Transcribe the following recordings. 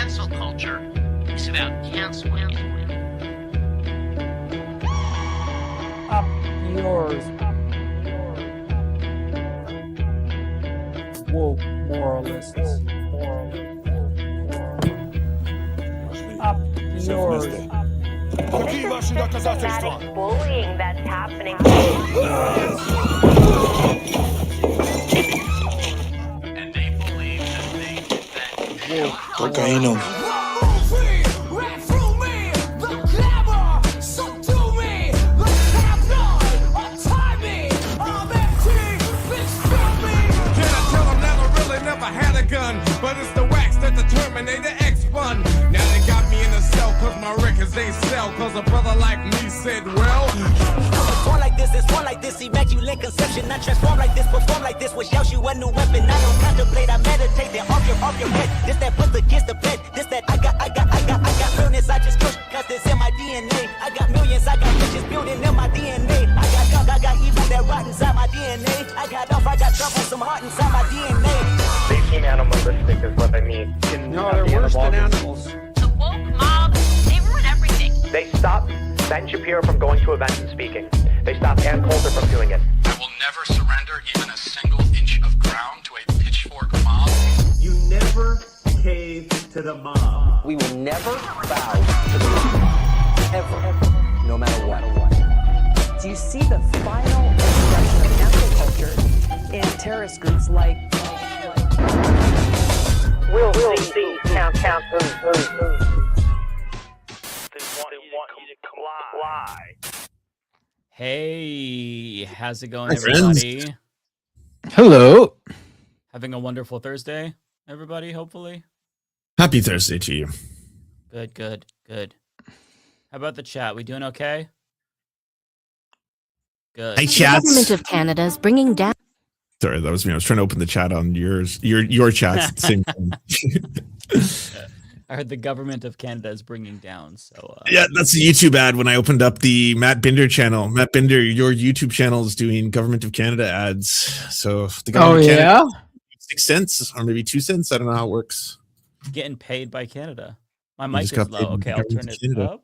Cancel culture is about canceling. Up yours. Woke moralists. Up yours. Systematic bullying that's happening. And they believe that they can Cocaína. But it's the wax that the Terminator X run. Now they got me in a cell cause my records ain't sell. Cause a brother like me said, well, it's born like this, it's born like this. Immaculate conception, not transform like this, perform like this. Wish out you a new weapon. I don't contemplate, I meditate. Then off your head. This that puts against the bed. This that I got realness. I just push cause it's in my DNA. I got millions, I got riches building in my DNA. I got junk, I got evil that rot inside my DNA. I got off, I got trouble, some heart inside my DNA. They seem animalistic is what I mean. No, they're worse than animals. The woke mob, they ruin everything. They stopped Ben Shapiro from going to events and speaking. They stopped Ann Coulter from doing it. I will never surrender even a single inch of ground to a pitchfork mob. You never cave to the mob. We will never bow to the mob. Ever. No matter what. Do you see the final expression of cancel culture in terrorist groups like We'll see. Count. They want you to collide. Hey, how's it going, Hi, everybody? friends. Hello. Having a wonderful Thursday, everybody, hopefully? Happy Thursday to you. Good. How about the chat? We doing okay? Good. Hey, The chats. government of Canada is bringing down. Sorry, that was me. I was trying to open the chat on your chats at the same time. I heard the government of Canada is bringing down, so... Yeah, that's the YouTube ad when I opened up the Matt Binder channel. Matt Binder, your YouTube channel is doing Government of Canada ads. So if the government of Canada, 6 cents or maybe 2 cents. I don't know how it works. Getting paid by Canada. My You mic just is got paid low. by Okay, the I'll turn government of it Canada. up.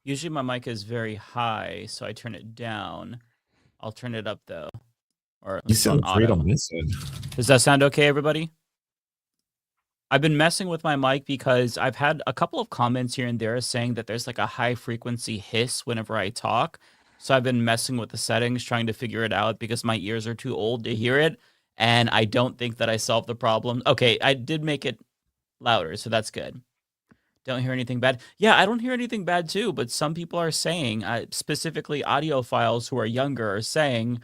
Usually my mic is very high, so I turn it down. I'll turn it up, though. Or at You least on sound great auto. on this side. Does that sound okay, everybody? I've been messing with my mic because I've had a couple of comments here and there saying that there's like a high frequency hiss whenever I talk. So I've been messing with the settings, trying to figure it out because my ears are too old to hear it. And I don't think that I solved the problem. Okay, I did make it louder, so that's good. Don't hear anything bad. Yeah, I don't hear anything bad too, but some people are saying, specifically audiophiles who are younger are saying,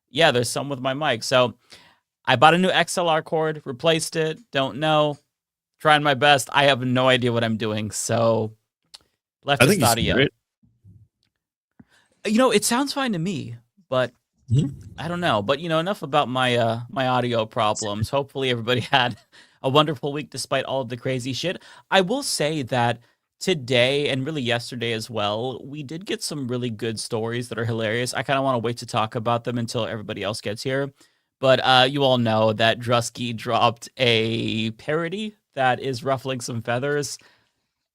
yeah, there's some with my mic. So I bought a new XLR cord, replaced it, don't know. Trying my best. I have no idea what I'm doing. So Leftist audio. You know, it sounds fine to me, but I don't know. But, you know, enough about my my audio problems. Hopefully everybody had a wonderful week despite all of the crazy shit. I will say that today and really yesterday as well, we did get some really good stories that are hilarious. I kind of want to wait to talk about them until everybody else gets here. But you all know that Drusky dropped a parody that is ruffling some feathers.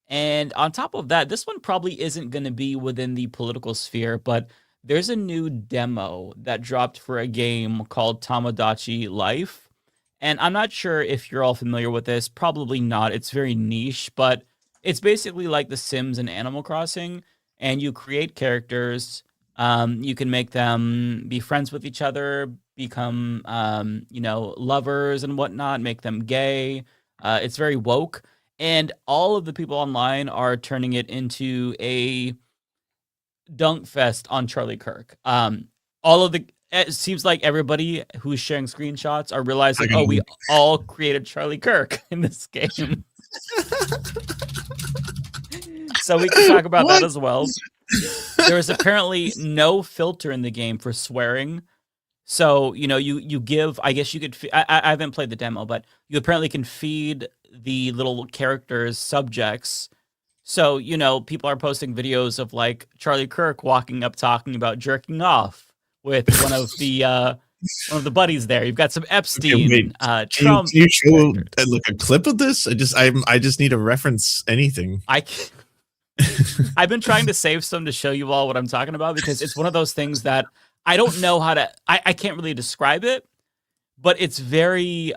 And on top of that, this one probably isn't going to be within the political sphere, but there's a new demo that dropped for a game called Tamagotchi Life. And I'm not sure if you're all familiar with this. Probably not. It's very niche, but it's basically like The Sims and Animal Crossing. And you create characters. You can make them be friends with each other, become, lovers and whatnot, make them gay. It's very woke. And all of the people online are turning it into a dunk fest on Charlie Kirk. It seems like everybody who's sharing screenshots are realizing, we all created Charlie Kirk in this game. So we can talk about that as well. There is apparently no filter in the game for swearing. So, you give, I guess you could, I haven't played the demo, but you apparently can feed the little characters subjects. So, people are posting videos of like Charlie Kirk walking up talking about jerking off with one of the one of the buddies there. You've got some Epstein, Trump. Can you show like a clip of this? I just need to reference anything. I've been trying to save some to show you all what I'm talking about because it's one of those things that I don't know how to. I can't really describe it, but it's very.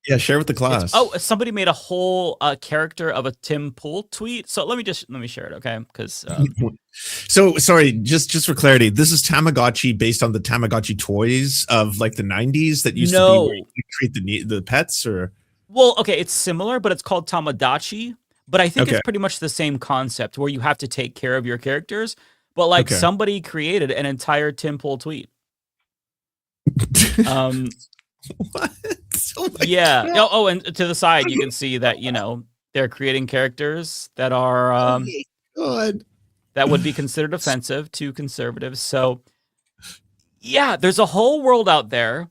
Yeah, share with the class. Somebody made a whole character of a Tim Pool tweet. So let me share it, okay? Because so sorry, just for clarity, this is Tamagotchi based on the Tamagotchi toys of like the 90s that used to be where you create the pets, or well, okay, it's similar, but it's called Tamagotchi. But I think it's pretty much the same concept where you have to take care of your characters. But like somebody created an entire Tim Pool tweet. What? Yeah. God. And to the side, you can see that, they're creating characters that are that would be considered offensive to conservatives. So, yeah, there's a whole world out there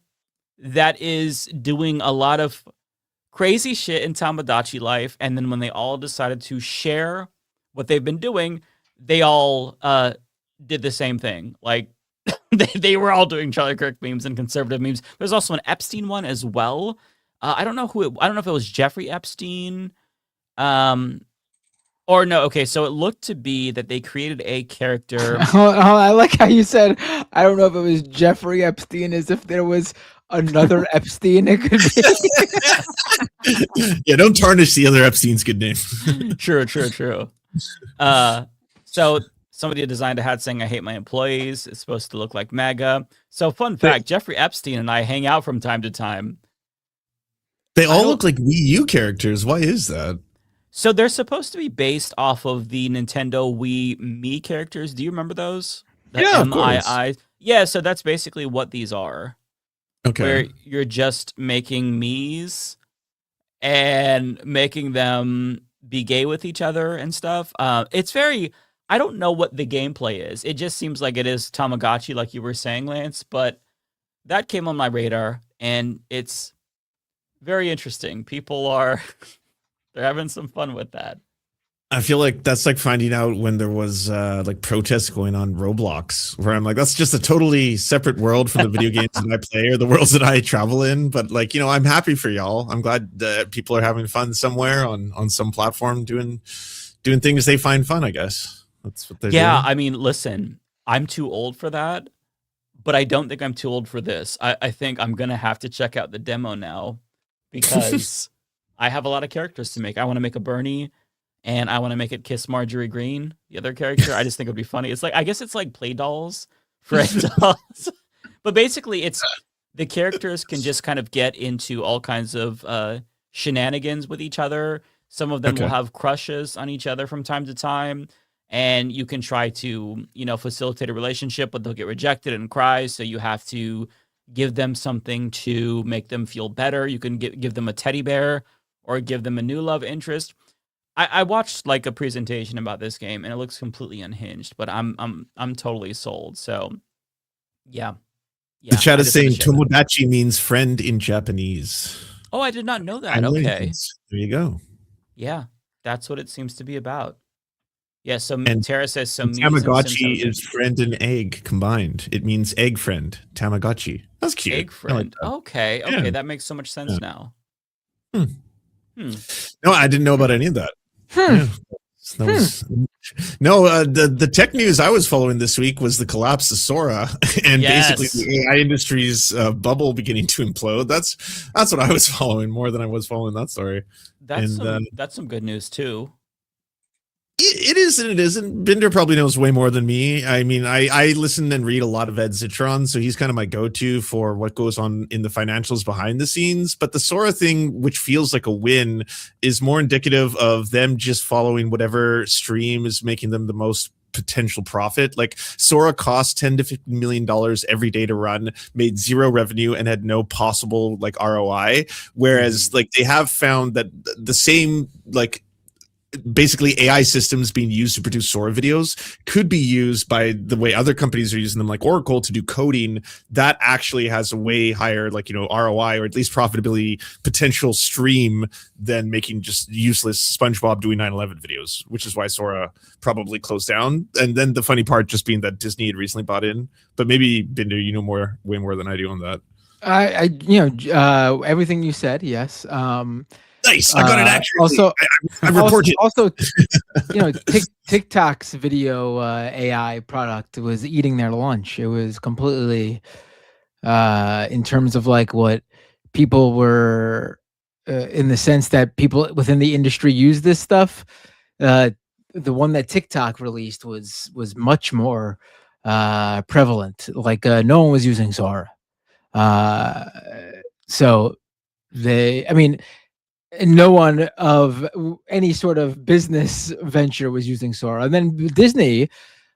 that is doing a lot of crazy shit in Tamagotchi life. And then when they all decided to share what they've been doing, they all did the same thing. Like, they were all doing Charlie Kirk memes and conservative memes. There's also an Epstein one as well. I don't know if it was Jeffrey Epstein, or no. Okay, so it looked to be that they created a character. I like how you said, I don't know if it was Jeffrey Epstein, as if there was another Epstein. It could be. Yeah, don't tarnish the other Epstein's good name. True. So somebody designed a hat saying, "I hate my employees." It's supposed to look like MAGA. So fun fact, Jeffrey Epstein and I hang out from time to time. They all look like Wii U characters. Why is that? So they're supposed to be based off of the Nintendo Wii Me characters. Do you remember those? Yeah, of course. Yeah, so that's basically what these are. Okay. Where you're just making Miis and making them be gay with each other and stuff. It's very... I don't know what the gameplay is. It just seems like it is Tamagotchi, like you were saying, Lance, but that came on my radar, and it's very interesting. People are... they're having some fun with that. I feel like that's like finding out when there was like protests going on Roblox, where I'm like, that's just a totally separate world from the video games that I play or the worlds that I travel in. But like, I'm happy for y'all. I'm glad that people are having fun somewhere on some platform doing things they find fun, I guess. That's what they're doing. Yeah, I mean, listen, I'm too old for that, but I don't think I'm too old for this. I think I'm going to have to check out the demo now because I have a lot of characters to make. I want to make a Bernie, and I want to make it kiss Marjorie Green, the other character. I just think it would be funny. It's like, I guess it's like play dolls for adults. But basically, it's the characters can just kind of get into all kinds of shenanigans with each other. Some of them will have crushes on each other from time to time. And you can try to, facilitate a relationship, but they'll get rejected and cry. So you have to give them something to make them feel better. You can give them a teddy bear or give them a new love interest. I watched like a presentation about this game, and it looks completely unhinged. But I'm totally sold. So, yeah. The chat is saying Tomodachi means friend in Japanese. Oh, I did not know that. Okay, there you go. Yeah, that's what it seems to be about. Yeah, so Tara says some Tamagotchi is friend and egg combined. It means egg friend. Tamagotchi. That's cute. Egg friend. Like that. Okay, Yeah. that makes so much sense now. No, I didn't know about any of that. Yeah. The tech news I was following this week was the collapse of Sora and basically the AI industry's bubble beginning to implode. That's what I was following more than I was following that story. That's some good news too. It is and it isn't. Binder probably knows way more than me. I mean, I listen and read a lot of Ed Zitron, so he's kind of my go-to for what goes on in the financials behind the scenes. But the Sora thing, which feels like a win, is more indicative of them just following whatever stream is making them the most potential profit. Like Sora cost $10 to $15 million every day to run, made zero revenue, and had no possible like ROI. Whereas like they have found that the same like basically AI systems being used to produce Sora videos could be used by the way other companies are using them, like Oracle, to do coding that actually has a way higher, like, ROI, or at least profitability potential stream than making just useless SpongeBob doing 9/11 videos, which is why Sora probably closed down. And then the funny part just being that Disney had recently bought in, but maybe Binder, way more than I do on that. Everything you said, yes. Nice. I got it accurately. Also, I reported. Also, TikTok's video AI product was eating their lunch. It was completely, in terms of like what people were, in the sense that people within the industry use this stuff. The one that TikTok released was much more prevalent. Like no one was using Sora. So no one of any sort of business venture was using Sora. And then Disney,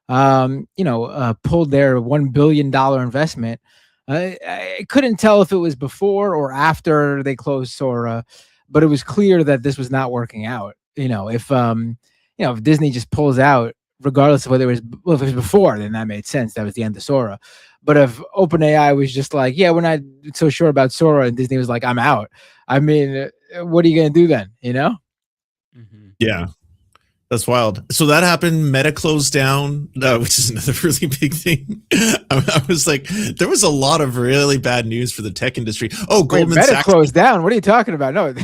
pulled their $1 billion investment. I couldn't tell if it was before or after they closed Sora, but it was clear that this was not working out. If Disney just pulls out, regardless of whether if it was before, then that made sense. That was the end of Sora. But if OpenAI was just like, yeah, we're not so sure about Sora, and Disney was like, I'm out. I mean, what are you going to do then? Mm-hmm. Yeah, that's wild. So that happened. Meta closed down, which is another really big thing. I was like, there was a lot of really bad news for the tech industry. Oh, Goldman Meta Sachs closed down. What are you talking about? No.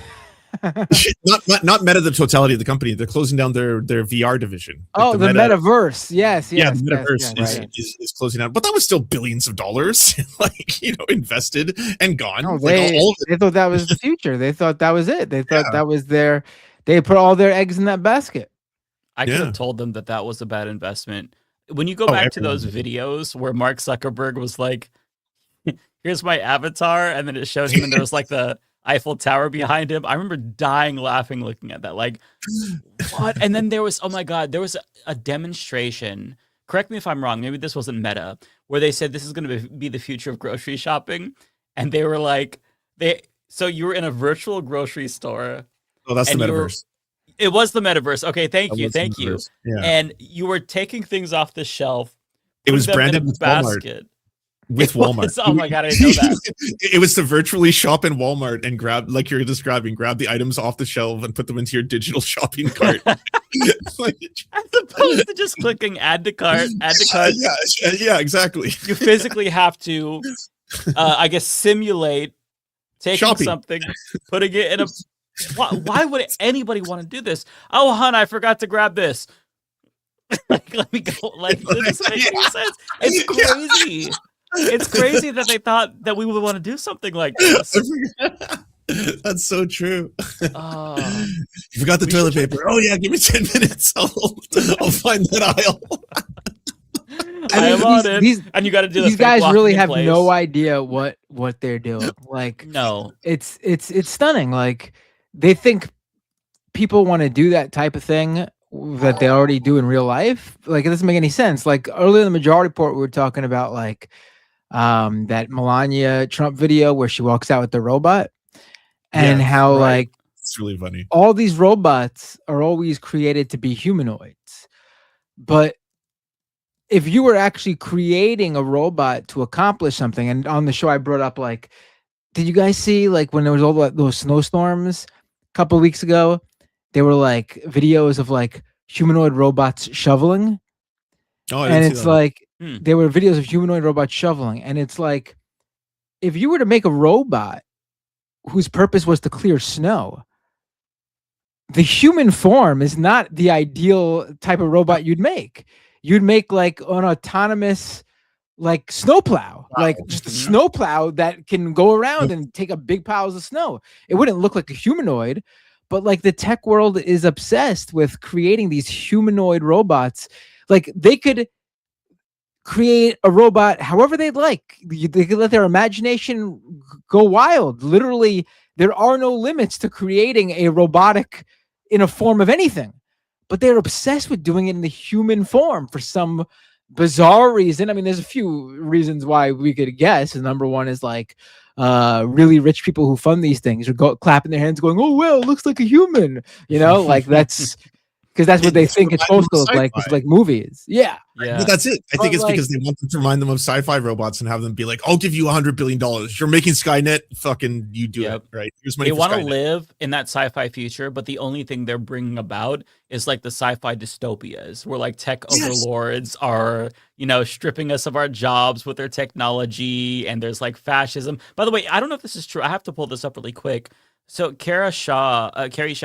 not Meta, the totality of the company. They're closing down their VR division. Oh, the metaverse. Yes. Yeah, the metaverse right. is closing down, but that was still billions of dollars, invested and gone. No, they thought that was the future. They thought that was it. They thought that was they put all their eggs in that basket. I could have told them that was a bad investment. When you go back to those videos where Mark Zuckerberg was like, here's my avatar, and then it showed him and there was like the Eiffel Tower behind him. I remember dying laughing looking at that. Like, what? And then there was, oh my God, there was a demonstration. Correct me if I'm wrong. Maybe this wasn't Meta, where they said this is going to be the future of grocery shopping. And they were like, so you were in a virtual grocery store. Oh, that's the metaverse. It was the metaverse. Okay, thank you. Yeah. And you were taking things off the shelf. It was branded with basket. Walmart. Oh my God, I didn't know that. It was to virtually shop in Walmart and grab, like you're describing, grab the items off the shelf and put them into your digital shopping cart. As opposed to just clicking add to cart. Yeah, exactly. You physically have to, I guess, simulate taking shopping. Something, putting it in a... Why would anybody want to do this? Oh, hon, I forgot to grab this. Like, let me go. Like, this doesn't make any sense. It's crazy. It's crazy that they thought that we would want to do something like this. That's so true. Oh. You forgot the toilet paper. Oh yeah, give me 10 minutes. I'll find that aisle. I am on it. And you got to do these guys really have no idea what they're doing. Like, no, it's stunning. Like, they think people want to do that type of thing that they already do in real life. Like, it doesn't make any sense. Like, earlier in the Majority Report, we were talking about like that Melania Trump video where she walks out with the robot, and how like it's really funny. All these robots are always created to be humanoids, but if you were actually creating a robot to accomplish something, and on the show I brought up, like, did you guys see like when there was all those snowstorms a couple of weeks ago? There were like videos of like humanoid robots shoveling. Oh, and it's like there were videos of humanoid robots shoveling, and it's like, if you were to make a robot whose purpose was to clear snow, the human form is not the ideal type of robot you'd make. You'd make like an autonomous like snowplow, like just a snowplow that can go around and take up big piles of snow. It wouldn't look like a humanoid, but like the tech world is obsessed with creating these humanoid robots. Like, they could create a robot however they'd like. They could let their imagination go wild. Literally, there are no limits to creating a robotic in a form of anything. But they're obsessed with doing it in the human form for some bizarre reason. I mean, there's a few reasons why we could guess. And number one is like really rich people who fund these things are clapping their hands going, oh, well, it looks like a human. You know, like that's because that's what they think it's remind them supposed to of look like. It's sci-fi. like movies. Yeah. Yeah. But that's it. I think But, it's like- because they want them to remind them of sci-fi robots and have them be like, "I'll give you $100 billion. You're making Skynet. Fucking you do Yep. it, right? Here's money They for want to Skynet." live in that sci-fi future, but the only thing they're bringing about is like the sci-fi dystopias, where like tech Yes. overlords are, you know, stripping us of our jobs with their technology, and there's like fascism. By the way, I don't know if this is true. I have to pull this up really quick. So Carrie Shaw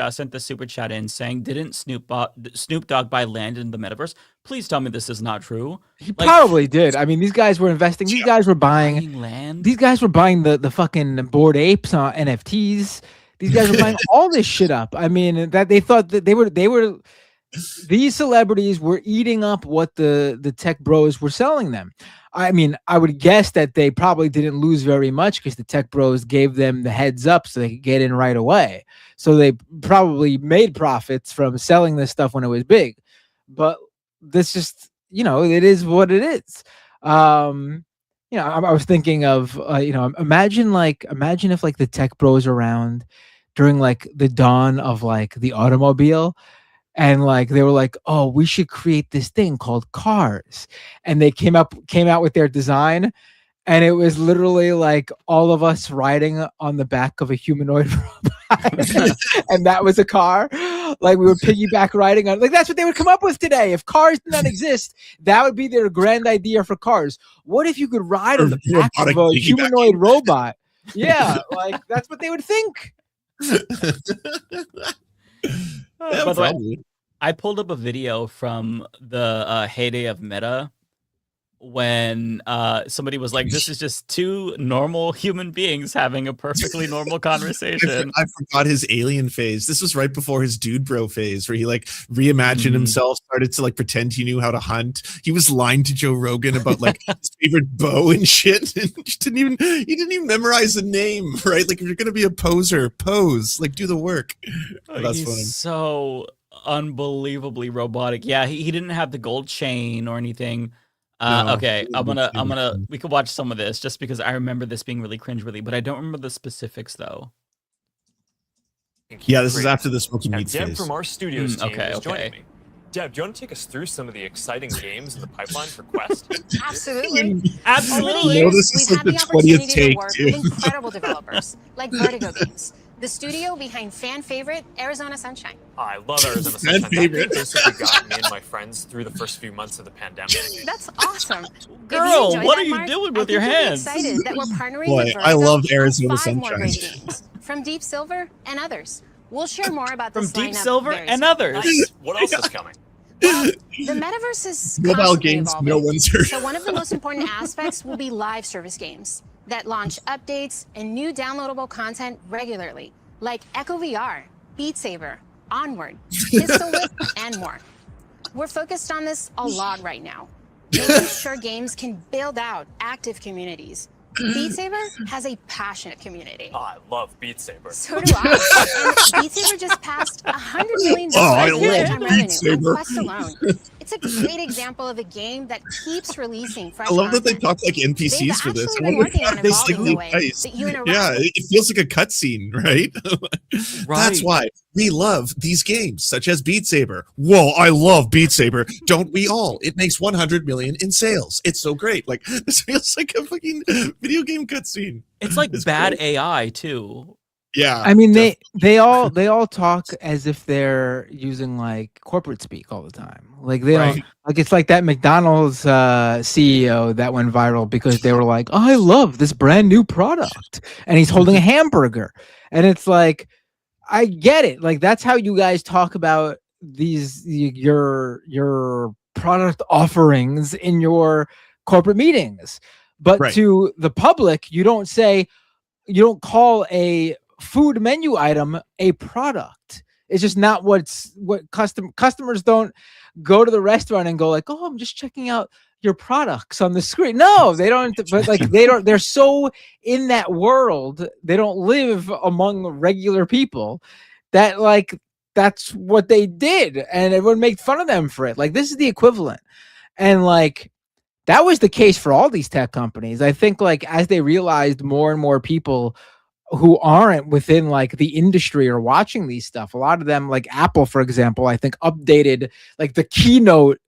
sent the super chat in saying, "Didn't Snoop Dogg buy land in the metaverse?" Please tell me this is not true. He probably did. I mean, these guys were investing. These guys were buying land. These guys were buying the fucking Bored Apes on NFTs. These guys were buying all this shit up. I mean, that they thought that they were these celebrities were eating up what the tech bros were selling them. I mean, I would guess that they probably didn't lose very much because the tech bros gave them the heads up so they could get in right away. So they probably made profits from selling this stuff when it was big. But this just, you know, it is what it is. You know, I was thinking of, you know, imagine if like the tech bros around during like the dawn of like the automobile, and like they were like, "Oh, we should create this thing called cars," and they came out with their design, and it was literally like all of us riding on the back of a humanoid robot, and that was a car. Like we were piggyback riding on. Like that's what they would come up with today. If cars did not exist, that would be their grand idea for cars. What if you could ride on the back of a humanoid robot? Yeah, like that's what they would think. By the way, I pulled up a video from the heyday of Meta when somebody was like, "This is just two normal human beings having a perfectly normal conversation." I forgot his alien phase. This was right before his dude bro phase, where he like reimagined himself, started to like pretend he knew how to hunt. He was lying to Joe Rogan about like his favorite bow and shit. And he didn't even memorize the name, right? Like if you're gonna be a poser, pose, like do the work. Oh, that's He's funny. so unbelievably robotic. Yeah, he didn't have the gold chain or anything. No, okay, we could watch some of this just because I remember this being really cringeworthy, but I don't remember the specifics though. Yeah, this is after the smoking meats Deb phase. from our studios team okay, is joining me. Deb, do you want to take us through some of the exciting games in the pipeline for Quest? Absolutely. Absolutely. Over the You know, years, this is we've like had the the opportunity 20th to take, work too. with incredible developers like Vertigo Games, the studio behind fan favorite Arizona Sunshine. I love Arizona Sunshine. That game basically got me and my friends through the first few months of the pandemic. That's awesome. Girl, what are you doing with your hands? Excited that we're partnering Boy, with Vertigo I love on Arizona 5 more Sunshine. great games from Deep Silver and others. We'll share more about From this Deep lineup Silver very and soon. others. Nice. What else is coming? Well, the metaverse is Mobile constantly games evolving. no one's heard. So one of the most important aspects will be live service games that launch updates and new downloadable content regularly, like Echo VR, Beat Saber, Onward, Pistol Whip, and more. We're focused on this a lot right now, making sure games can build out active communities. Beat Saber has a passionate community. Oh, I love Beat Saber. So do I. And Beat Saber just passed $100 million I in love lifetime Beat revenue on Saber. Quest alone. It's a great example of a game that keeps releasing fresh I love that they content. talk like NPCs They've for this. actually I been wonder working how on they evolving sing the the way advice. that you interact. Yeah, it feels like a cutscene, right? That's Right. why we love these games, such as Beat Saber. Whoa, I love Beat Saber. Don't we all? It makes 100 million in sales. It's so great. Like this feels like a fucking video game cutscene. It's like It's bad great. AI too. Yeah. I mean, they all talk as if they're using like corporate speak all the time. Like they Right. don't like it's like that McDonald's CEO that went viral because they were like, "I love this brand new product," and he's holding a hamburger, and it's like, I get it. Like that's how you guys talk about these your product offerings in your corporate meetings, but Right. to the public, you don't call a food menu item a product. It's just not what customers don't go to the restaurant and go like, "Oh, I'm just checking out your products on the screen." No, they don't. But like they're so in that world, they don't live among regular people that like that's what they did, and everyone made fun of them for it. Like this is the equivalent, and like that was the case for all these tech companies. I think like as they realized more and more people who aren't within like the industry or watching these stuff. A lot of them, like Apple, for example, I think updated like the keynote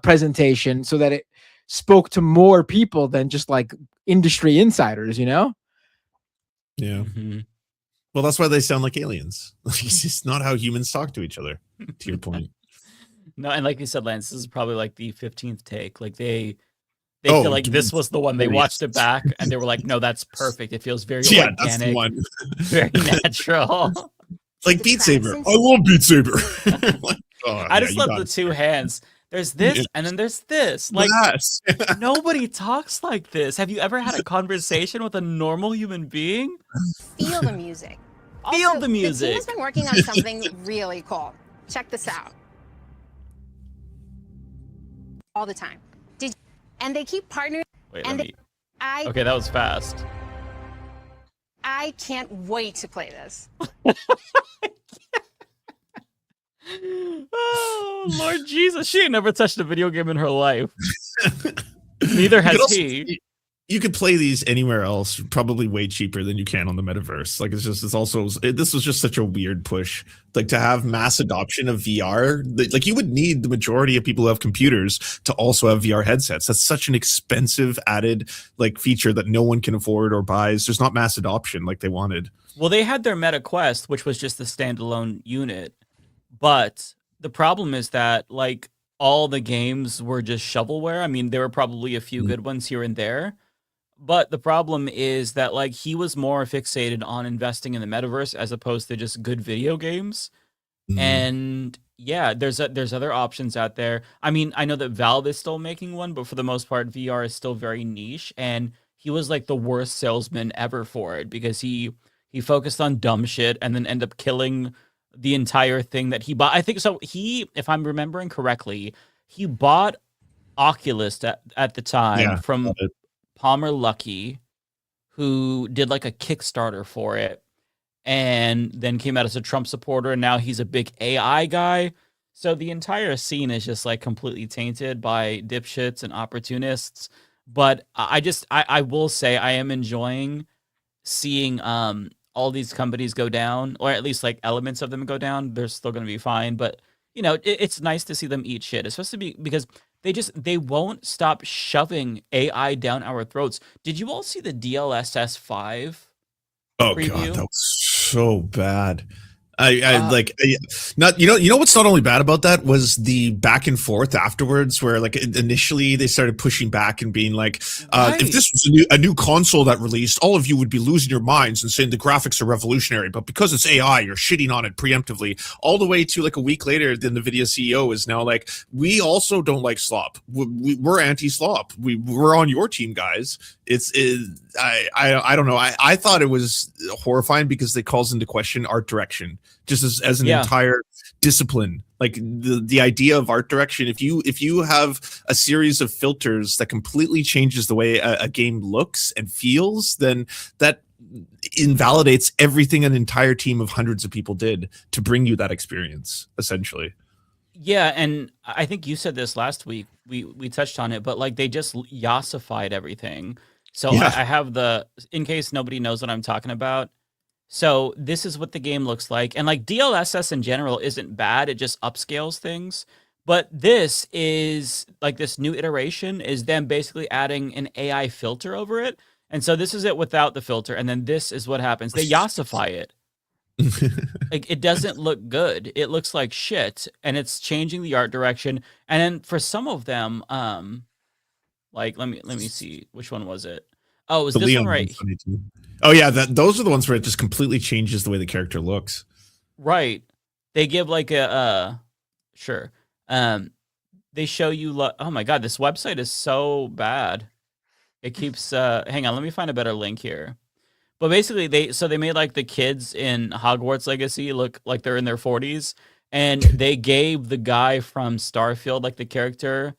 presentation so that it spoke to more people than just like industry insiders, you know? Yeah. Well, that's why they sound like aliens. It's just not how humans talk to each other, to your point. No, and like you said, Lance, this is probably like the 15th take. Like they feel like this was the one. They watched it back and they were like, no, that's perfect. It feels very organic, that's the one. very natural. Like Beat Saber. I love Beat Saber. I just love the two hands. There's this and then there's this. Like nobody talks like this. Have you ever had a conversation with a normal human being? Feel the music. Feel the The music. team has been working on something really cool. Check this out. All the time. And they keep partnering. Wait, and let me. I Okay, that was fast. I can't wait to play this. Oh, Lord Jesus. She ain't never touched a video game in her life. Neither has he. You could play these anywhere else, probably way cheaper than you can on the metaverse. Like this was just such a weird push. Like to have mass adoption of VR, like you would need the majority of people who have computers to also have VR headsets. That's such an expensive added like feature that no one can afford or buys. There's not mass adoption like they wanted. Well, they had their Meta Quest, which was just the standalone unit. But the problem is that like all the games were just shovelware. I mean, there were probably a few good ones here and there. But the problem is that like he was more fixated on investing in the metaverse as opposed to just good video games. And yeah, there's other options out there. I mean, I know that Valve is still making one, but for the most part, VR is still very niche. And he was like the worst salesman ever for it because he focused on dumb shit and then ended up killing the entire thing that he bought. I think so. If I'm remembering correctly, he bought Oculus at the time from Palmer Luckey, who did like a Kickstarter for it and then came out as a Trump supporter. And now he's a big AI guy. So the entire scene is just like completely tainted by dipshits and opportunists. But I will say I am enjoying seeing all these companies go down, or at least like elements of them go down. They're still going to be fine. But, you know, it's nice to see them eat shit, especially because they won't stop shoving AI down our throats. Did you all see the DLSS 5 preview? God, that was so bad. Not you know what's not only bad about that was the back and forth afterwards, where like initially they started pushing back and being like, if this was a new console that released, all of you would be losing your minds and saying the graphics are revolutionary, but because it's AI, you're shitting on it preemptively. All the way to like a week later, then the Nvidia CEO is now like, we also don't like slop. We're anti-slop. We're on your team, guys. I don't know. I thought it was horrifying because it calls into question art direction. Just as an entire discipline, like the idea of art direction. If you have a series of filters that completely changes the way a game looks and feels, then that invalidates everything an entire team of hundreds of people did to bring you that experience, essentially. Yeah, and I think you said this last week. We touched on it, but like they just yassified everything. So I have in case nobody knows what I'm talking about. So this is what the game looks like. And like DLSS in general isn't bad. It just upscales things. But this is like this new iteration is them basically adding an AI filter over it. And so this is it without the filter. And then this is what happens. They yassify it. Like it doesn't look good. It looks like shit. And it's changing the art direction. And then for some of them, like let me see. Which one was it? Oh, it was this one right? Oh yeah, those are the ones where it just completely changes the way the character looks. Right. They give like a sure. They show you oh my god, this website is so bad. It keeps hang on, let me find a better link here. But basically they made like the kids in Hogwarts Legacy look like they're in their 40s, and they gave the guy from Starfield, like the character,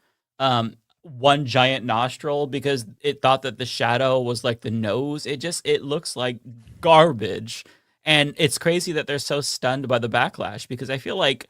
one giant nostril because it thought that the shadow was like the nose. It looks like garbage. And it's crazy that they're so stunned by the backlash, because I feel like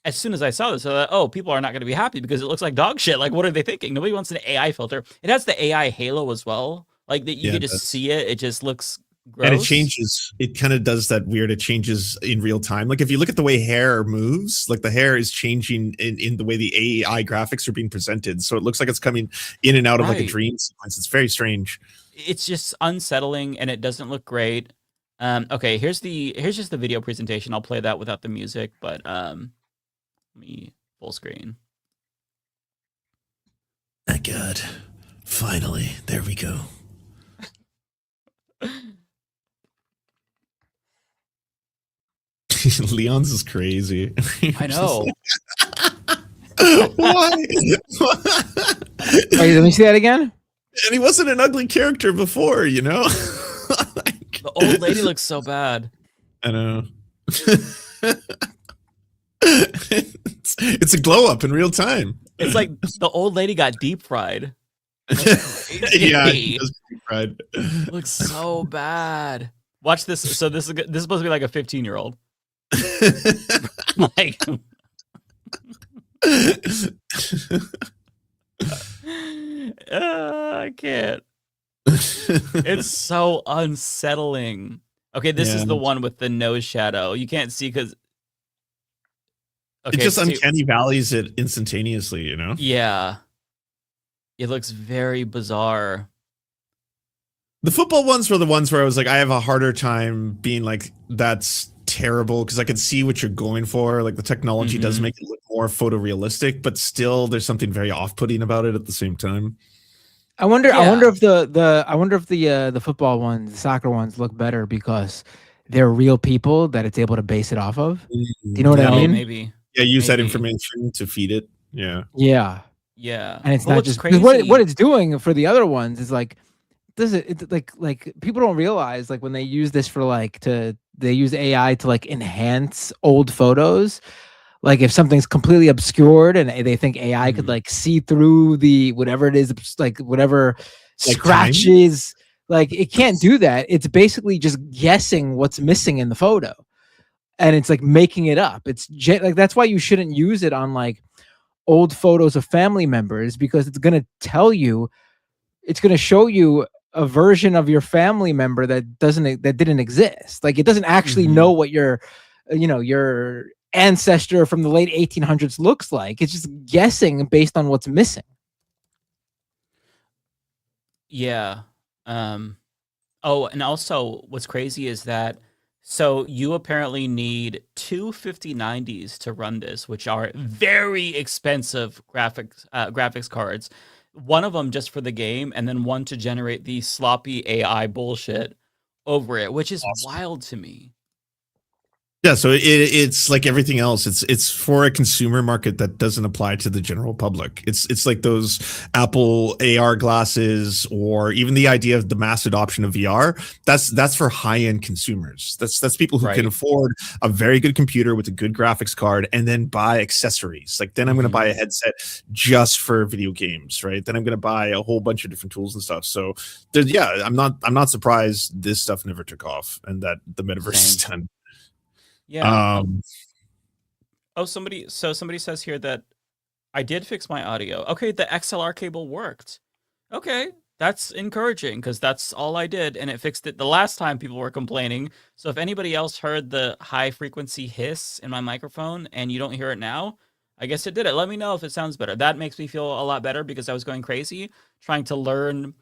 as soon as I saw this, I thought, oh, people are not going to be happy because it looks like dog shit. Like, what are they thinking? Nobody wants an AI filter. It has the AI halo as well. Like, that you can just see it. It just looks And it gross. changes. It kind of does that weird. It changes in real time. Like if you look at the way hair moves, like the hair is changing in the way the AI graphics are being presented. So it looks like it's coming in and out of like a Right. dream sequence. It's very strange. It's just unsettling and it doesn't look great. Okay, here's just the video presentation. I'll play that without the music, but let me full screen. My God. Finally, there we go. Leon's is crazy. I know. Why? Wait, let me see that again. And he wasn't an ugly character before, you know? The old lady looks so bad. I know. It's a glow up in real time. It's like the old lady got deep fried. Yeah, he does deep fried. Looks so bad. Watch this. So this is supposed to be like a 15-year-old. Like, I can't. It's so unsettling. Okay, this is the one with the nose shadow. You can't see because it just uncanny valleys it instantaneously, you know? Yeah. It looks very bizarre. The football ones were the ones where I was like, I have a harder time being like, that's terrible, because I can see what you're going for. Like the technology does make it look more photorealistic, but still there's something very off-putting about it at the same time. I wonder if the football ones, the soccer ones look better because they're real people that it's able to base it off of. Do you know what I mean? Maybe. Yeah, use that information to feed it. Yeah. Yeah. Yeah. And it's Well, not what's just crazy. what it's doing for the other ones is like, does it like people don't realize like when they use this for like they use AI to like enhance old photos. Like if something's completely obscured and they think AI could like see through the whatever it is, like whatever Like scratches, like it can't do that. It's basically just guessing what's missing in the photo, and it's like making it up. It's like that's why you shouldn't use it on like old photos of family members, because it's gonna tell you, it's gonna show you a version of your family member that didn't exist. Like it doesn't actually know what your ancestor from the late 1800s looks like. It's just guessing based on what's missing. Yeah. Oh, and also what's crazy is that so you apparently need two 5090s to run this, which are very expensive graphics cards. One of them just for the game, and then one to generate the sloppy AI bullshit over it, which is wild to me. Yeah, so it's like everything else. It's for a consumer market that doesn't apply to the general public. It's like those Apple AR glasses, or even the idea of the mass adoption of VR. That's for high end consumers. That's people who can afford a very good computer with a good graphics card and then buy accessories. Like then I'm going to buy a headset just for video games, right? Then I'm going to buy a whole bunch of different tools and stuff. So I'm not surprised this stuff never took off and that the metaverse is done. Yeah. Somebody says here that I did fix my audio. Okay, the XLR cable worked. Okay, that's encouraging because that's all I did, and it fixed it the last time people were complaining. So if anybody else heard the high frequency hiss in my microphone and you don't hear it now, I guess it did it. Let me know if it sounds better. That makes me feel a lot better because I was going crazy trying to learn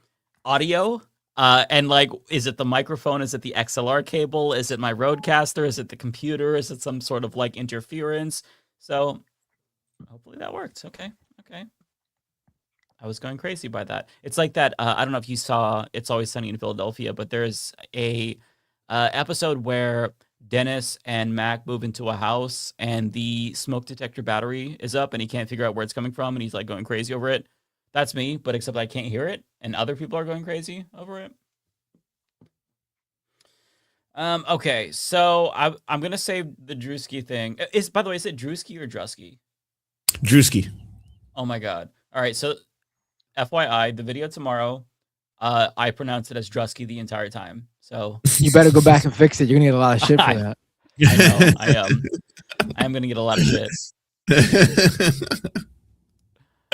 audio. And like, is it the microphone? Is it the XLR cable? Is it my Rodecaster? Is it the computer? Is it some sort of like interference? So hopefully that worked. Okay. I was going crazy by that. It's like that. I don't know if you saw It's Always Sunny in Philadelphia, but there's a episode where Dennis and Mac move into a house and the smoke detector battery is up and he can't figure out where it's coming from. And he's like going crazy over it. That's me, but except I can't hear it, and other people are going crazy over it. Okay, so I'm gonna save the Drewski thing. By the way, is it Drewski or Drusky? Drewski. Oh my god! All right, so FYI, the video tomorrow, I pronounce it as Drusky the entire time. So you better go back and fix it. You're gonna get a lot of shit for that. I know. I am gonna get a lot of shit.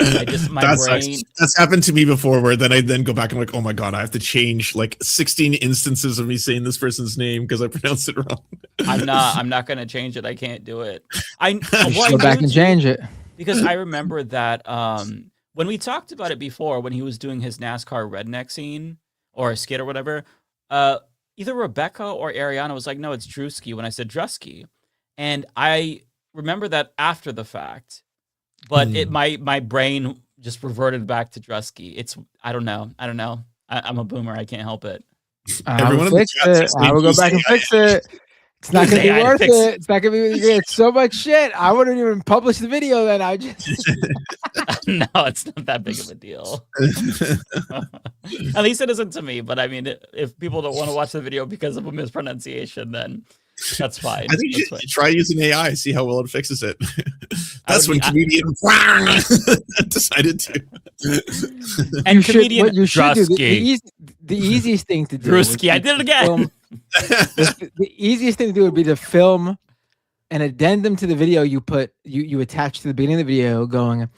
My brain. That's happened to me before, where then I then go back and like, oh my god, I have to change like 16 instances of me saying this person's name because I pronounced it wrong. I'm not gonna change it. I can't do it. Go back and change it. Because I remember that when we talked about it before, when he was doing his NASCAR redneck scene or a skit or whatever, either Rebecca or Ariana was like, no, it's Drewski when I said Drusky. And I remember that after the fact, but my brain just reverted back to Drusky. I don't know. I'm a boomer. I can't help it. I will fix it. I will go back and fix it. It's not gonna be worth it. It's not gonna be. It's so much shit. I wouldn't even publish the video. Then I just. No, it's not that big of a deal. At least it isn't to me. But I mean, if people don't want to watch the video because of a mispronunciation, then that's fine. I think you should try using AI, see how well it fixes it. That's when comedian decided to. And comedian what you should do, the easiest thing to do. Drewski, I did it again. The easiest thing to do would be to film an addendum to the video you attach to the beginning of the video going,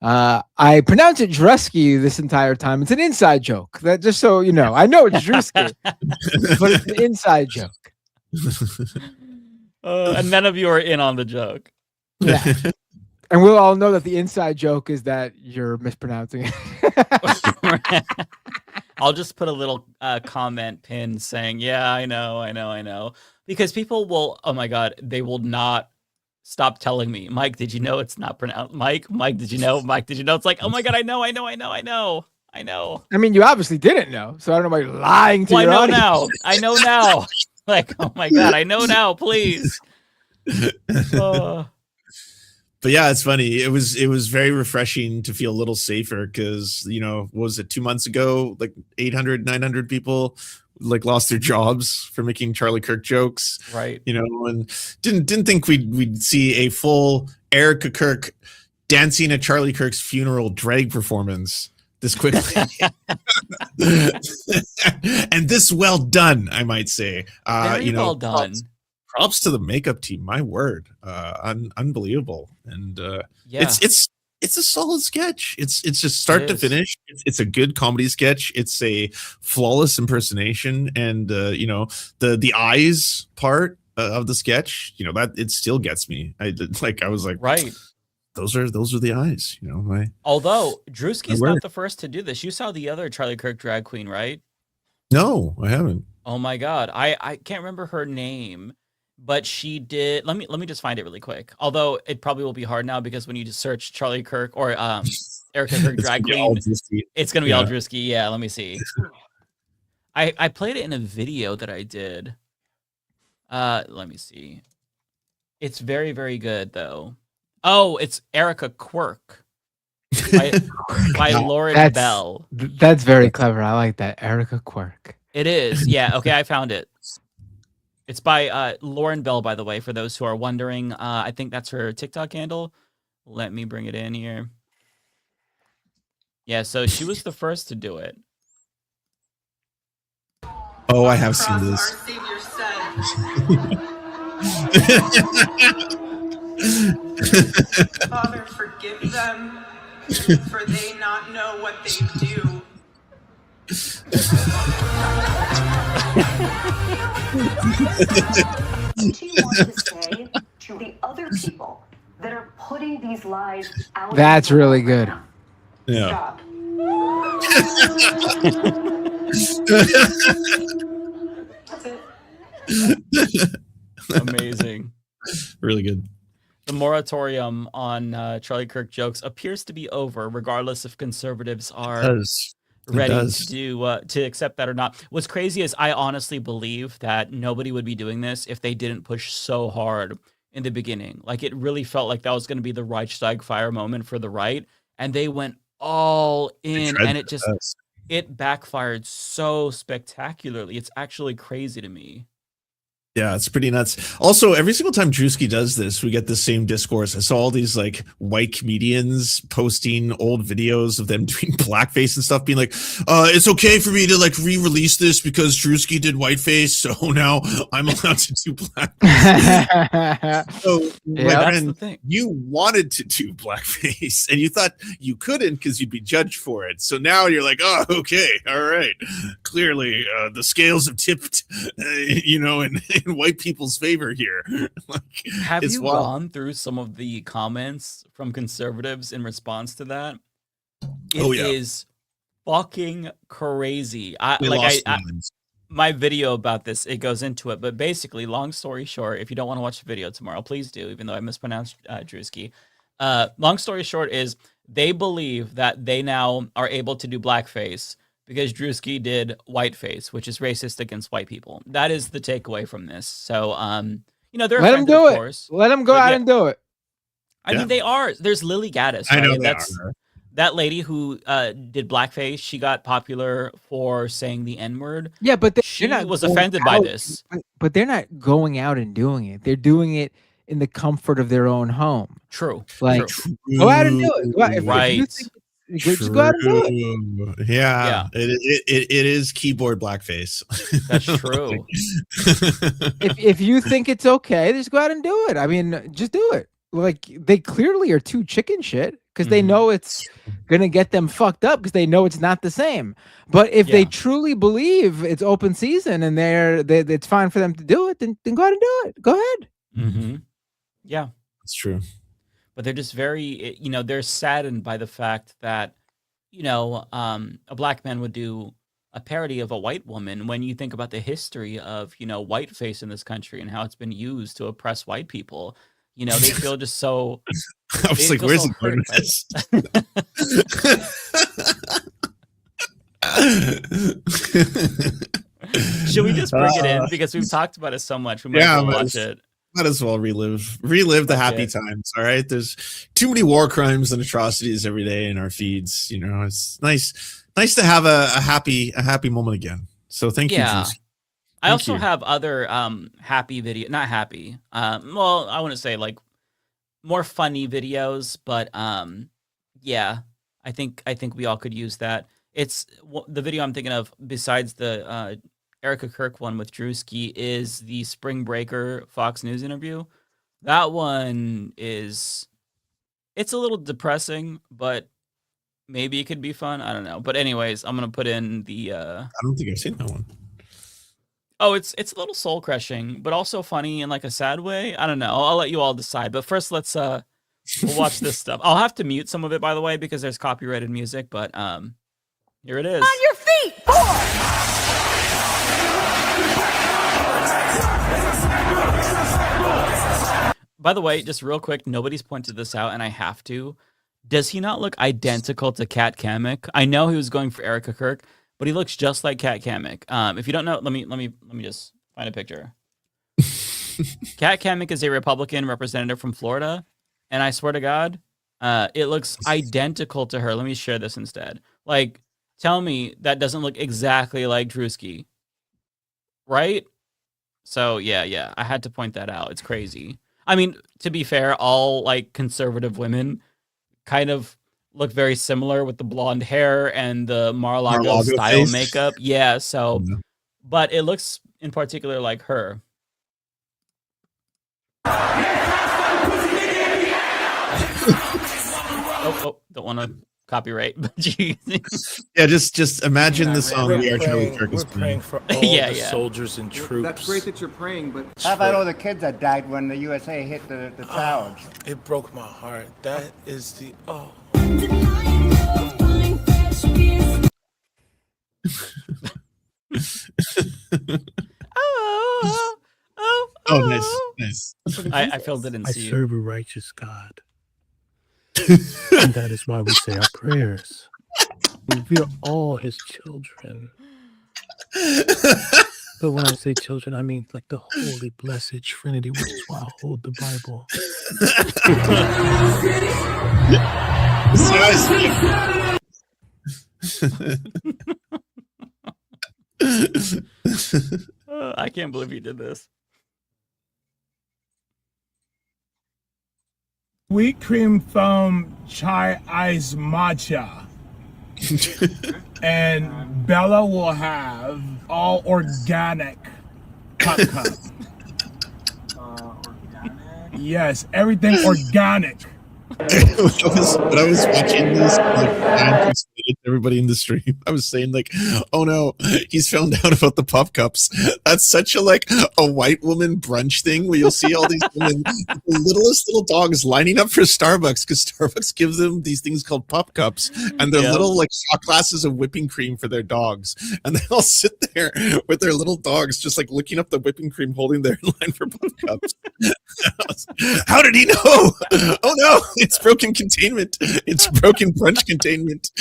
I pronounce it Drusky this entire time. It's an inside joke. That just so you know. I know it's Drusky, but it's an inside joke. And none of you are in on the joke. Yeah. And we'll all know that the inside joke is that you're mispronouncing it. I'll just put a little comment pin saying, yeah, I know. Because people will, oh my God, they will not stop telling me, Mike, did you know it's not pronounced? Mike, did you know? Mike, did you know? It's like, oh my God, I know. I mean, you obviously didn't know, so I don't know why you're lying to your audience. I know now. Like, oh my God, I know now, please. But yeah, it's funny. It was very refreshing to feel a little safer because, what was it, 2 months ago, like 800, 900 people like lost their jobs for making Charlie Kirk jokes. Right. And didn't think we'd see a full Erica Kirk dancing at Charlie Kirk's funeral drag performance this quickly. And this well done, I might say. Very well done. Props to the makeup team. My word, unbelievable. And it's a solid sketch. It's just start to finish. It's a good comedy sketch. It's a flawless impersonation, and the eyes part of the sketch. That it still gets me. I was like, right. Those are the eyes. Although Drewski's not the first to do this. You saw the other Charlie Kirk drag queen, right? No, I haven't. Oh my God, I can't remember her name. But she did. Let me just find it really quick. Although it probably will be hard now because when you just search Charlie Kirk or Erica Kirk drag queen, it's gonna be all Drewski. Yeah, let me see. I played it in a video that I did. Let me see. It's very, very good though. Oh, it's Erica Quirk by Lauren Bell. That's very clever. I like that. Erica Quirk. It is. Yeah. Okay, I found it. It's by Lauren Bell, by the way, for those who are wondering. I think that's her TikTok handle. Let me bring it in here. Yeah, so she was the first to do it. Oh, I have seen this. Father, forgive them, for they not know what they do. What do you want to say to the other people that are putting these lies out? That's really good. Yeah. Stop. Amazing. Really good. The moratorium on Charlie Kirk jokes appears to be over, regardless if conservatives are ready to accept that or not. What's crazy is I honestly believe that nobody would be doing this if they didn't push so hard in the beginning. Like, it really felt like that was going to be the Reichstag fire moment for the right, and they went all in, and it backfired so spectacularly. It's actually crazy to me. Yeah, it's pretty nuts. Also, every single time Drewski does this, we get the same discourse. I saw all these like white comedians posting old videos of them doing blackface and stuff, being like, it's okay for me to like re-release this because Drewski did whiteface, so now I'm allowed to do blackface. So, my friend, you wanted to do blackface and you thought you couldn't because you'd be judged for it. So now you're like, oh, okay, all right. Clearly, the scales have tipped, in white people's favor here. Have you gone through some of the comments from conservatives in response to that? It is fucking crazy. My video about this, it goes into it, but basically, long story short, if you don't want to watch the video tomorrow, please do, even though I mispronounced Drewski. Long story short is they believe that they now are able to do blackface because Drewski did whiteface, which is racist against white people. That is the takeaway from this. So, they're let them do of it. Course, let them go out and do it. I mean, they are. There's Lily Gaddis. Right? I know that lady who did blackface. She got popular for saying the N-word. Yeah, but she was offended by this. But they're not going out and doing it. They're doing it in the comfort of their own home. True. Like, go out and do it. Go out. If you think just go out and do it. Yeah. It is keyboard blackface. That's true. if you think it's okay, just go out and do it. I mean, just do it. Like, they clearly are too chicken shit because they know it's gonna get them fucked up because they know it's not the same. But if they truly believe it's open season and it's fine for them to do it, then go out and do it. Go ahead. Mm-hmm. Yeah, that's true. But they're just very, they're saddened by the fact that, a black man would do a parody of a white woman when you think about the history of, whiteface in this country and how it's been used to oppress white people. They feel just so. I was like, where's the point of this? Should we just bring it in? Because we've talked about it so much. We might as well watch it. Might as well relive the happy times. All right, there's too many war crimes and atrocities every day in our feeds. It's nice to have a happy moment again. So thank you. I also have other happy video, not happy. Well, I wouldn't say like more funny videos, but yeah, I think we all could use that. It's the video I'm thinking of besides the Erica Kirk one with Drewski is the Spring Breaker Fox News interview. That one it's a little depressing, but maybe it could be fun. I don't know. But anyways, I'm gonna put in the I don't think I've seen that one. Oh, it's a little soul crushing, but also funny in like a sad way. I don't know. I'll let you all decide. But first, let's we'll watch this stuff. I'll have to mute some of it, by the way, because there's copyrighted music. But here it is. On your feet, boy! By the way, just real quick, nobody's pointed this out, and I have to. Does he not look identical to Kat Kamek? I know he was going for Erica Kirk, but he looks just like Kat Kamek. If you don't know, let me just find a picture. Kat Kamek is a Republican representative from Florida, and I swear to God, it looks identical to her. Let me share this instead. Like, tell me that doesn't look exactly like Drewski, right? So yeah, I had to point that out. It's crazy. I mean, to be fair, all like conservative women kind of look very similar with the blonde hair and the Mar-a-Lago style face. Makeup. Yeah, so, but it looks in particular like her. Oh, don't want to copyright. Yeah, just imagine the song "We Are Charlie Kirk" is praying for all the soldiers and troops. That's great that you're praying, but how about all the kids that died when the USA hit the towers? It broke my heart. That is the nice. I filled it in. I serve a righteous God. And that is why we say our prayers. We are all his children. But when I say children, I mean like the holy blessed Trinity, which is why I hold the Bible. I can't believe you did this. Sweet cream foam chai ice matcha. And Bella will have all organic cup. Yes, everything organic. When I was watching this, like, trying to explain it to everybody in the stream, I was saying like, "Oh no, he's found out about the pup cups." That's such a white woman brunch thing where you'll see all these women, the littlest little dogs lining up for Starbucks because Starbucks gives them these things called pup cups, and they're little shot glasses of whipping cream for their dogs, and they all sit there with their little dogs, just like looking up the whipping cream, holding their line for pup cups. How did he know? Oh no, it's broken containment. It's broken brunch containnement.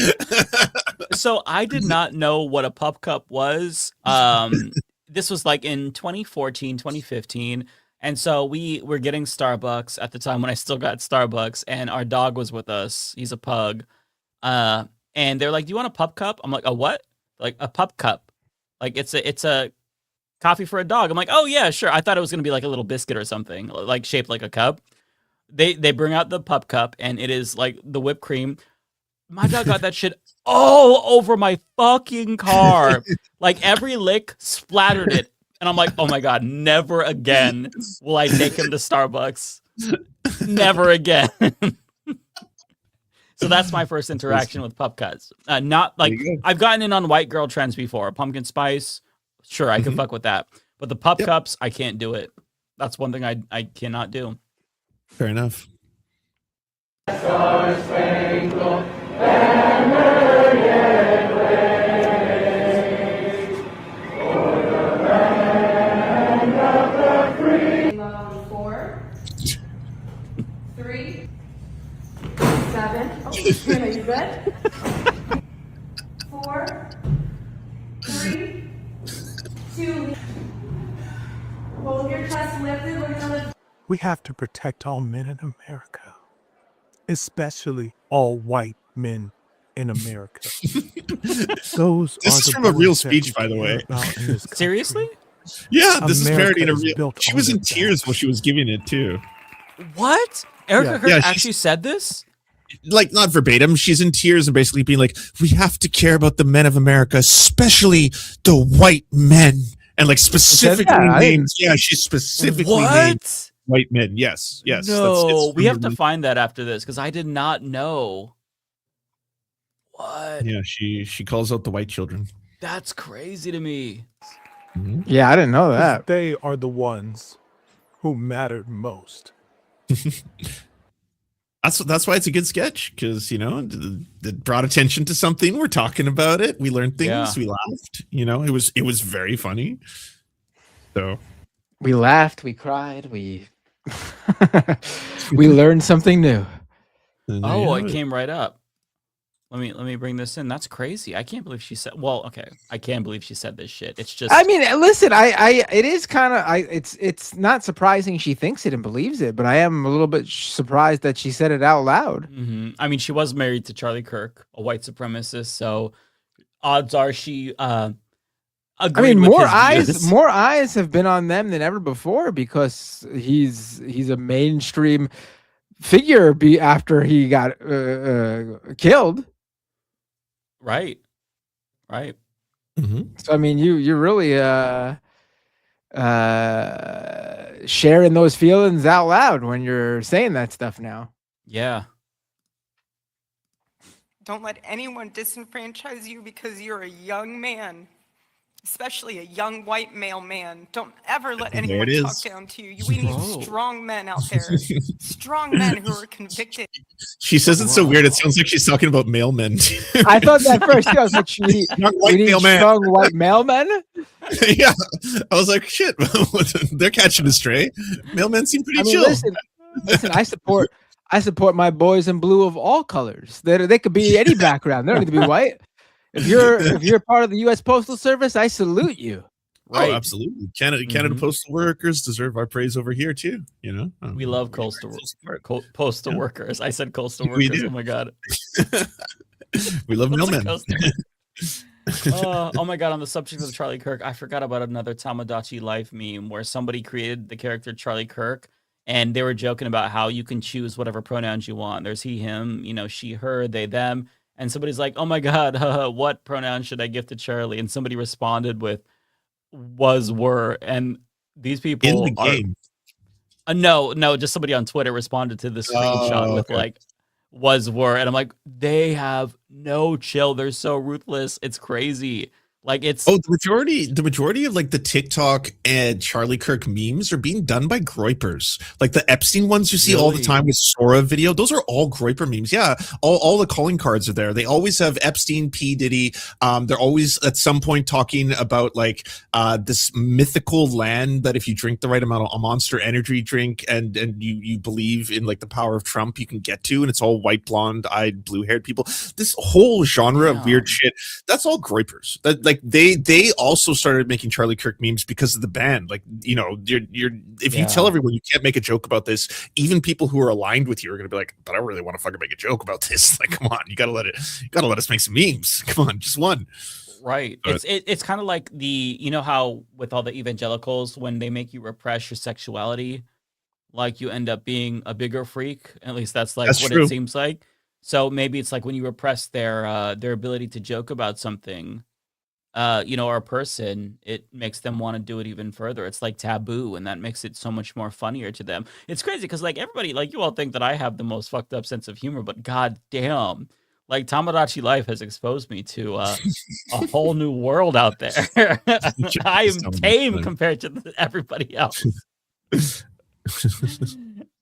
So I did not know what a pup cup was. This was like in 2014, 2015. And so we were getting Starbucks at the time when I still got Starbucks, and our dog was with us. He's a pug. And they're like, "Do you want a pup cup?" I'm like, "A what?" Like, "A pup cup. Like it's a coffee for a dog." I'm like, "Oh yeah, sure." I thought it was gonna be like a little biscuit or something, like shaped like a cup. They bring out the pup cup, and it is like the whipped cream. My dog got that shit all over my fucking car. Like every lick splattered it. And I'm like, "Oh my God, never again will I take him to Starbucks. Never again." So that's my first interaction with pup cups. Not like I've gotten in on white girl trends before. Pumpkin spice, sure, I can fuck with that. But the pup cups, I can't do it. That's one thing I cannot do. Fair enough. Four, 3, 7. Oh, are you good? 4, 3, 2. Hold your chest lifted. We're gonna lift. We have to protect all men in America, especially all white men in America. Those This is from a real speech, by the way. Seriously? Yeah, this is America parodying a is real. built She on was in their tears while she was giving it too. What? Erica Kirk Yeah, actually said this? Like, not verbatim. She's in tears and basically being like, "We have to care about the men of America, especially the white men," and like specifically names. Yeah, she specifically named white men. Yes, yes. No, it's we have to from- find that after this because I did not know. What? Yeah, she calls out the white children. That's crazy to me. Yeah, I didn't know that. They are the ones who mattered most. That's why it's a good sketch, because it brought attention to something. We're talking about it. We learned things. Yeah. We laughed. It was very funny. So We laughed, we cried, we we learned something new. Oh, it came right up. Let me bring this in. That's crazy. I can't believe she said. Well, okay, I can believe she said this shit. It's just. I mean, listen, it is kind of, it's not surprising she thinks it and believes it, but I am a little bit surprised that she said it out loud. Mhm. I mean, she was married to Charlie Kirk, a white supremacist, so odds are she. I agreed mean, with more his views. more eyes have been on them than ever before because he's a mainstream figure. After he got killed. Right. Right. So I mean, you're really sharing those feelings out loud when you're saying that stuff now. Yeah. Don't let anyone disenfranchise you because you're a young man, especially a young white male man. Don't ever let There anyone it talk is. down to you. We need Whoa. strong men out there, strong men who are convicted. She says it's so weird. It sounds like she's talking about mailmen. I thought that first. I was like, we white need mailman. strong white mailmen. Yeah, I was like, shit, they're catching a stray. Mailmen seem pretty I mean, chill. listen. I support my boys in blue of all colors. They could be any background. They don't need to be white. If you're part of the U.S. Postal Service, I salute you. Right. Oh, absolutely. Canada postal workers deserve our praise over here too. We love postal workers. I said coastal We workers. do. Oh my god. We love What's a mailmen. coastal oh my god, on the subject of Charlie Kirk, I forgot about another Tamagotchi Life meme where somebody created the character Charlie Kirk and they were joking about how you can choose whatever pronouns you want. There's he, him, she, her, they, them. And somebody's like, "Oh my God, what pronoun should I give to Charlie?" And somebody responded with "was, were," and these people in the are game. no, just somebody on Twitter responded to the screenshot with like "was, were," and I'm like, they have no chill. They're so ruthless. It's crazy. Like it's the majority of like the TikTok and Charlie Kirk memes are being done by groypers. Like the Epstein ones you see all the time with Sora video, those are all groyper memes. Yeah, all the calling cards are there. They always have Epstein, P Diddy. They're always at some point talking about like this mythical land that if you drink the right amount of a Monster Energy drink and you believe in like the power of Trump, you can get to, and it's all white, blonde-eyed, blue-haired people. This whole genre of weird shit. That's all groypers. That like they also started making Charlie Kirk memes because of the ban. Like, if you tell everyone you can't make a joke about this, even people who are aligned with you are gonna be like, "But I really want to fucking make a joke about this." Like, come on, you gotta let us make some memes. Come on, just one. Right. It's kind of like how with all the evangelicals, when they make you repress your sexuality, like you end up being a bigger freak. At least that's what true. it seems like. So maybe it's like when you repress their ability to joke about something, or a person, it makes them want to do it even further. It's like taboo, and that makes it so much more funnier to them. It's crazy because like everybody, like you all think that I have the most fucked up sense of humor, but god damn, like Tamagotchi life has exposed me to a whole new world out there. I am tame compared to everybody else.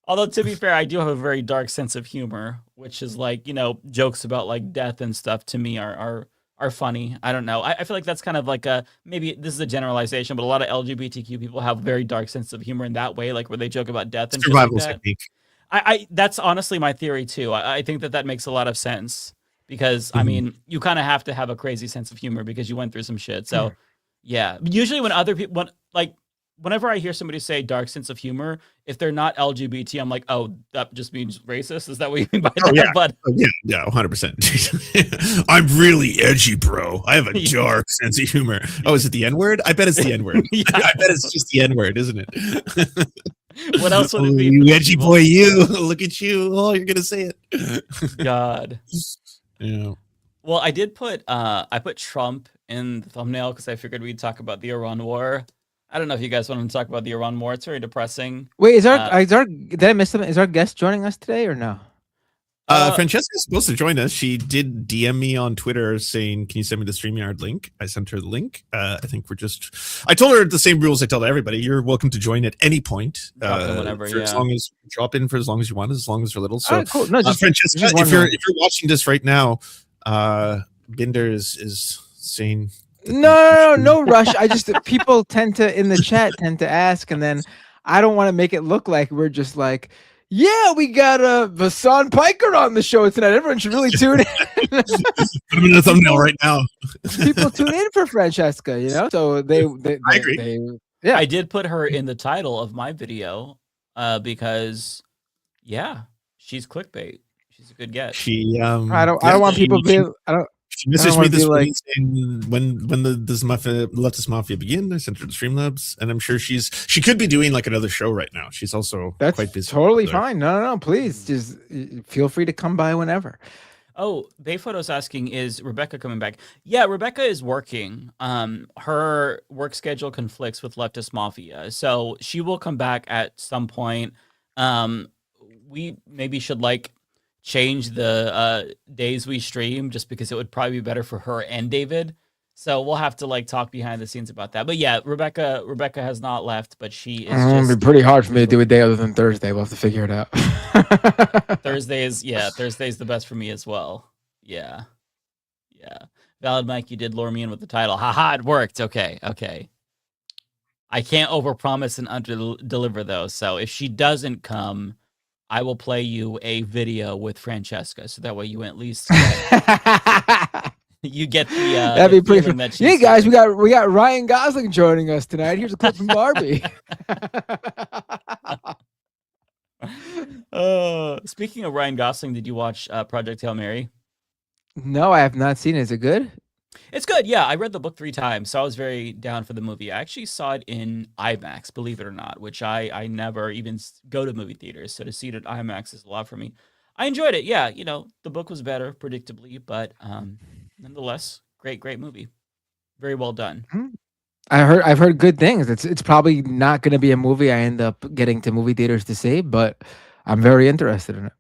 Although to be fair, I do have a very dark sense of humor, which is like, jokes about like death and stuff to me are funny. I don't know. I feel like that's kind of like maybe this is a generalization, but a lot of LGBTQ people have a very dark sense of humor in that way, like where they joke about death and shit like that. Technique. I that's honestly my theory too. I think that makes a lot of sense because I mean, you kind of have to have a crazy sense of humor because you went through some shit. So yeah, usually when other people, whenever I hear somebody say dark sense of humor, if they're not LGBT, I'm like, oh, that just means racist. Is that what you mean by that? Yeah. But yeah, 100%. I'm really edgy, bro. I have a dark sense of humor. Oh, is it the N-word? I bet it's the N-word. I bet it's just the N-word, isn't it? What else would it be? You edgy boy, you. Look at you. Oh, you're going to say it. God. Yeah. Well, I did put I put Trump in the thumbnail because I figured we'd talk about the Iran war. I don't know if you guys want to talk about the Iran war. It's very depressing. Wait, did I miss them? Is our guest joining us today or no? Francesca is supposed to join us. She did DM me on Twitter saying, "Can you send me the StreamYard link?" I sent her the link. I think I told her the same rules I tell to everybody. You're welcome to join at any point. Whenever, as long as drop in for as long as you want, as long as you're little. So, cool. No, Francesca, if you're watching this right now, Binder is saying. No rush. I just people tend to in the chat tend to ask, and then I don't want to make it look like we're just like, yeah, we got Vassan Piker on the show tonight. Everyone should really tune in. Put him in the thumbnail right now. People tune in for Francesca, so they I agree. Yeah, I did put her in the title of my video because, she's clickbait. She's a good get. She I don't want people to be. She messaged me this morning saying when this Leftist Mafia begin. I sent her to Streamlabs, and I'm sure she could be doing like another show right now. She's also quite busy. Totally fine. No, please just feel free to come by whenever. Oh, Bayphoto's asking, is Rebecca coming back? Yeah, Rebecca is working. Her work schedule conflicts with Leftist Mafia, so she will come back at some point. We maybe should change the days we stream just because it would probably be better for her and David. So we'll have to talk behind the scenes about that. But yeah, Rebecca has not left, but she is It'd be pretty hard for me to do a day other than Thursday. We'll have to figure it out. Thursday's the best for me as well. Yeah. Valid Mike, you did lure me in with the title. Haha, it worked. Okay. I can't overpromise and under-deliver though. So if she doesn't come, I will play you a video with Francesca, so that way you at least you get the that'd be pretty fun. Hey guys, we got Ryan Gosling joining us tonight. Here's a clip from Barbie. Speaking of Ryan Gosling, did you watch Project Hail Mary? No, I have not seen it. Is it good? It's good. Yeah, I read the book 3 times, so I was very down for the movie. I actually saw it in IMAX, believe it or not, which I never even go to movie theaters, so to see it at IMAX is a lot for me. I enjoyed it. Yeah, the book was better, predictably, but nonetheless, great movie. Very well done. I've heard good things. It's probably not going to be a movie I end up getting to movie theaters to see, but I'm very interested in it.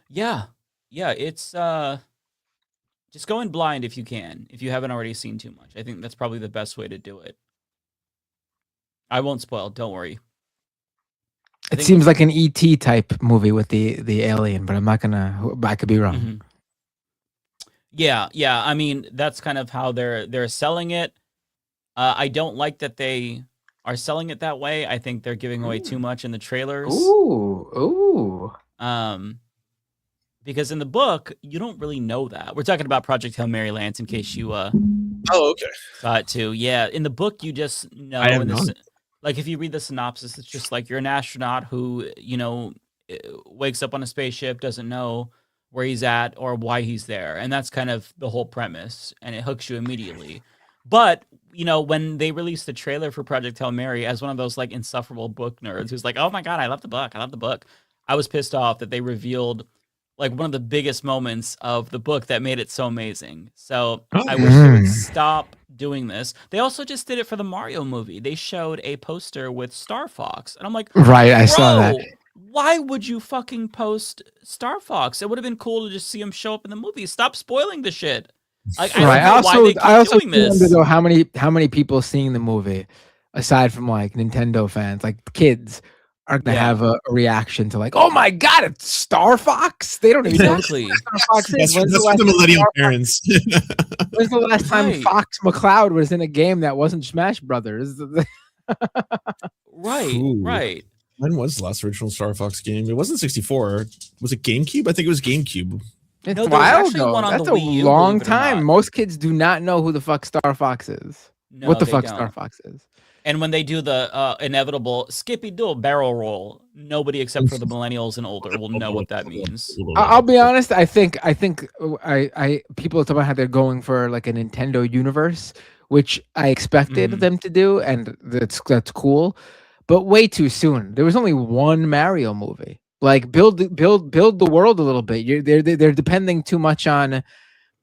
Yeah. Yeah, it's just go in blind if you can, if you haven't already seen too much. I think that's probably the best way to do it. I won't spoil, don't worry. It seems like an ET type movie with the alien, but I could be wrong. Mm-hmm. Yeah. I mean, that's kind of how they're selling it. I don't like that they are selling it that way. I think they're giving away too much in the trailers. Ooh. Because in the book, you don't really know that. We're talking about Project Hail Mary, Lance, in case you oh, okay. Saw it too. Yeah, in the book, you just know. I have not. Like if you read the synopsis, it's just like you're an astronaut who wakes up on a spaceship, doesn't know where he's at or why he's there, and that's kind of the whole premise, and it hooks you immediately. But when they released the trailer for Project Hail Mary, as one of those like insufferable book nerds who's like, "Oh my god, I love the book! I love the book," I was pissed off that they revealed like one of the biggest moments of the book that made it so amazing. So I wish they would stop doing this. They also just did it for the Mario movie. They showed a poster with Star Fox, and I'm like, right, I saw that. Why would you fucking post Star Fox? It would have been cool to just see him show up in the movie. Stop spoiling the shit. Like, I also doing this. wonder though how many people seeing the movie, aside from like Nintendo fans, like kids, are gonna have a reaction to like, oh my god, it's Star Fox. They don't even know what Star Fox is. That's the millennial parents. When's the last time Fox McCloud was in a game that wasn't Smash Brothers? Right. When was the last original Star Fox game? It wasn't 64. Was it GameCube? I think it was GameCube. It's wild though. That's a long time. Most kids do not know who the fuck Star Fox is. No, what the they fuck don't. Star Fox is. And when they do the inevitable Skippy Doo barrel roll, nobody except for the millennials and older will know what that means. I'll be honest. I think people are talking about how they're going for like a Nintendo universe, which I expected them to do, and that's cool, but way too soon. There was only one Mario movie. Like build the world a little bit. They're depending too much on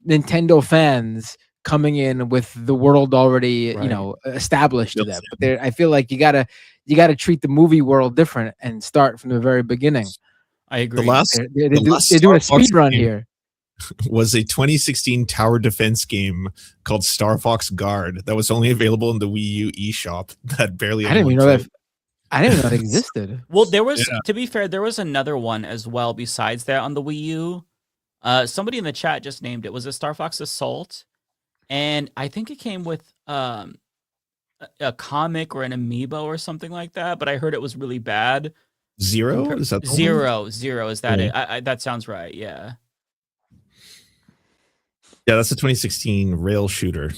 Nintendo fans coming in with the world already established to them. But I feel like you gotta treat the movie world different and start from the very beginning. I agree. They're doing a speed run here. Was a 2016 tower defense game called Star Fox Guard that was only available in the Wii U eShop. That barely. I didn't even know that. I didn't even know that existed. Well, there was, to be fair, there was another one as well besides that on the Wii U. Somebody in the chat just named it. Was it Star Fox Assault? And I think it came with a comic or an amiibo or something like that. But I heard it was really bad. Zero? Is that Zero? Is that it? That sounds right. Yeah. Yeah, that's a 2016 rail shooter.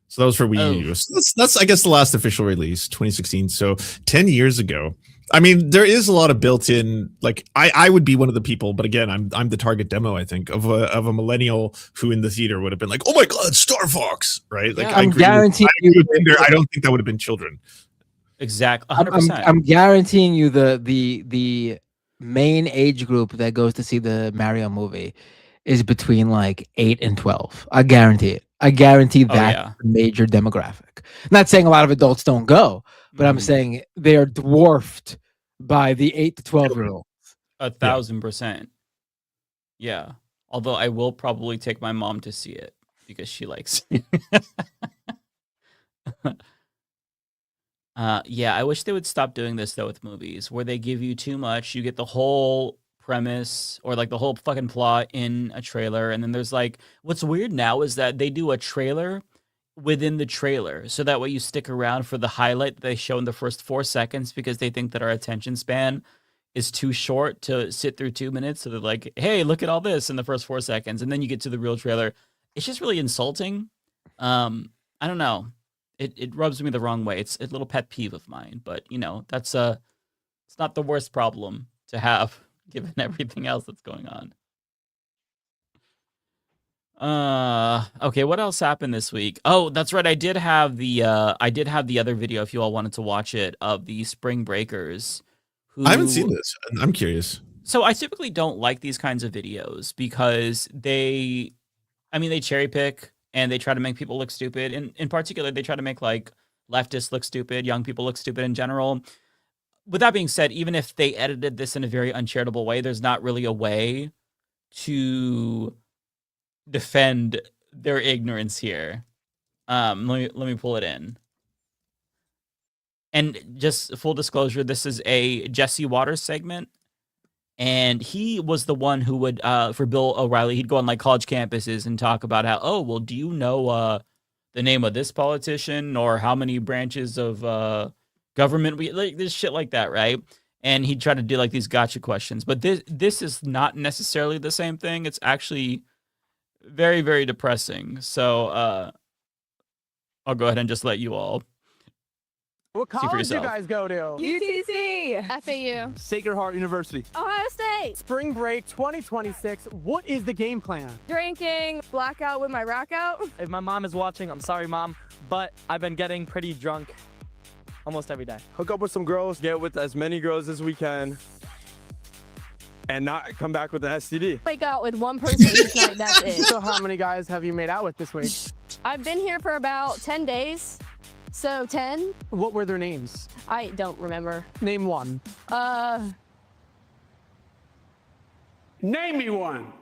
So that was for Wii U. So that's I guess the last official release, 2016. So 10 years ago. I mean, there is a lot of built-in. Like I would be one of the people, but again, I'm the target demo. I think of a millennial who in the theater would have been like, "Oh my god, Star Fox!" Right? Like I'm guaranteeing you. I don't think that would have been children. Exactly, 100%. I'm guaranteeing you the main age group that goes to see the Mario movie is between like 8 and 12. I guarantee it. I guarantee that major demographic. Not saying a lot of adults don't go, but I'm saying they are dwarfed by the 8 to 12-year-olds. 1,000%. Yeah. Although I will probably take my mom to see it because she likes it. Yeah, I wish they would stop doing this though with movies where they give you too much. You get the whole premise or like the whole fucking plot in a trailer, and then there's like what's weird now is that they do a trailer within the trailer so that way you stick around for the highlight that they show in the first 4 seconds because they think that our attention span is too short to sit through 2 minutes. So they're like, hey, look at all this in the first 4 seconds, and then you get to the real trailer. It's just really insulting. I don't know, it rubs me the wrong way. It's a little pet peeve of mine, but that's it's not the worst problem to have given everything else that's going on. Okay, what else happened this week? Oh, that's right. I did have the other video if you all wanted to watch it of the spring breakers. I haven't seen this. I'm curious. So I typically don't like these kinds of videos because they cherry pick and they try to make people look stupid. And in particular, they try to make like leftists look stupid, young people look stupid in general. With that being said, even if they edited this in a very uncharitable way, there's not really a way to defend their ignorance here. Let me pull it in. And just full disclosure, this is a Jesse Waters segment. And he was the one who would, for Bill O'Reilly, he'd go on like college campuses and talk about how, oh, well, do you know the name of this politician or how many branches of government we like, this shit like that, right? And he'd try to do like these gotcha questions. But this is not necessarily the same thing. It's actually very, very depressing. So I'll go ahead and just let you all What see for college you yourself. guys go to? UTC. FAU. Sacred Heart University. Ohio State. Spring break 2026. What is the game plan? Drinking. Blackout with my rack out. If my mom is watching, I'm sorry, Mom, but I've been getting pretty drunk almost every day. Hook up with some girls, get with as many girls as we can, and not come back with an STD. Wake out with one person each night, that's it. So how many guys have you made out with this week? I've been here for about 10 days. So 10. What were their names? I don't remember. Name one. Name me one.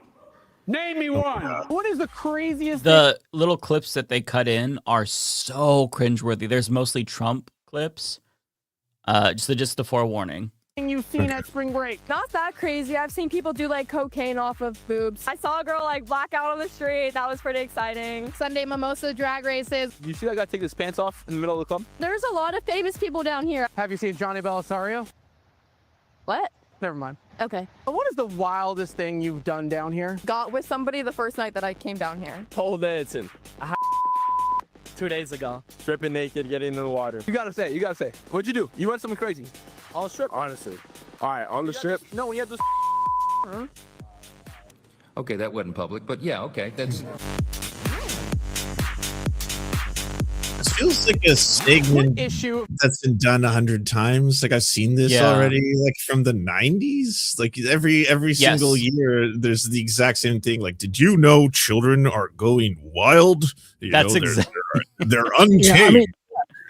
Name me one. What is the craziest The little clips that they cut in are so cringeworthy. There's mostly Trump clips. Just the forewarning. thing you've seen at spring break? Not that crazy. I've seen people do like cocaine off of boobs. I saw a girl like black out on the street. That was pretty exciting. Sunday mimosa drag races. You see that guy take his pants off in the middle of the club? There's a lot of famous people down here. Have you seen Johnny Belisario? What? Never mind. Okay. What is the wildest thing you've done down here? Got with somebody the first night that I came down here. Pole dancing. 2 days ago. Stripping naked, getting in the water. You gotta say, What'd you do? You went something crazy. On the strip? Honestly. All right, on the strip? No, when you had this. Okay, that wasn't public, but yeah, okay, that's... It feels like a segment issue that's been done 100 times. Like I've seen this already, like from the 90s. Like every single year, there's the exact same thing. Like, did you know children are going wild? You That's know, exactly. they're untamed. Yeah, I mean,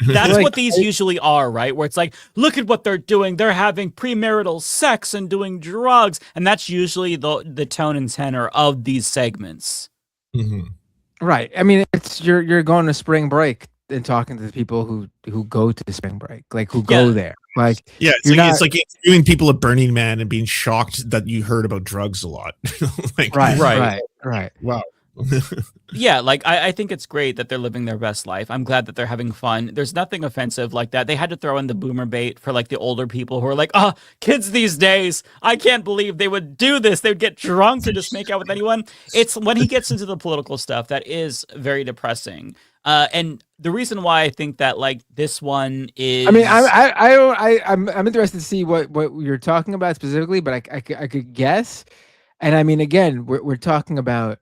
that's Like, what these usually are, right? Where it's like, look at what they're doing. They're having premarital sex and doing drugs, and that's usually the tone and tenor of these segments. Mm-hmm. Right. I mean, it's you're going to spring break and talking to the people who go to spring break, like who go there. Like, yeah, it's like interviewing people at Burning Man and being shocked that you heard about drugs a lot. Like, right. Wow. Yeah, like I think it's great that they're living their best life. I'm glad that they're having fun. There's nothing offensive like that. They had to throw in the boomer bait for like the older people who are like, kids these days, I can't believe they would do this. They would get drunk to just make out with anyone. It's when he gets into the political stuff that is very depressing. And the reason why I think that like this one is, I mean, I'm interested to see what you're talking about specifically, but I could guess. And I mean, again, we're talking about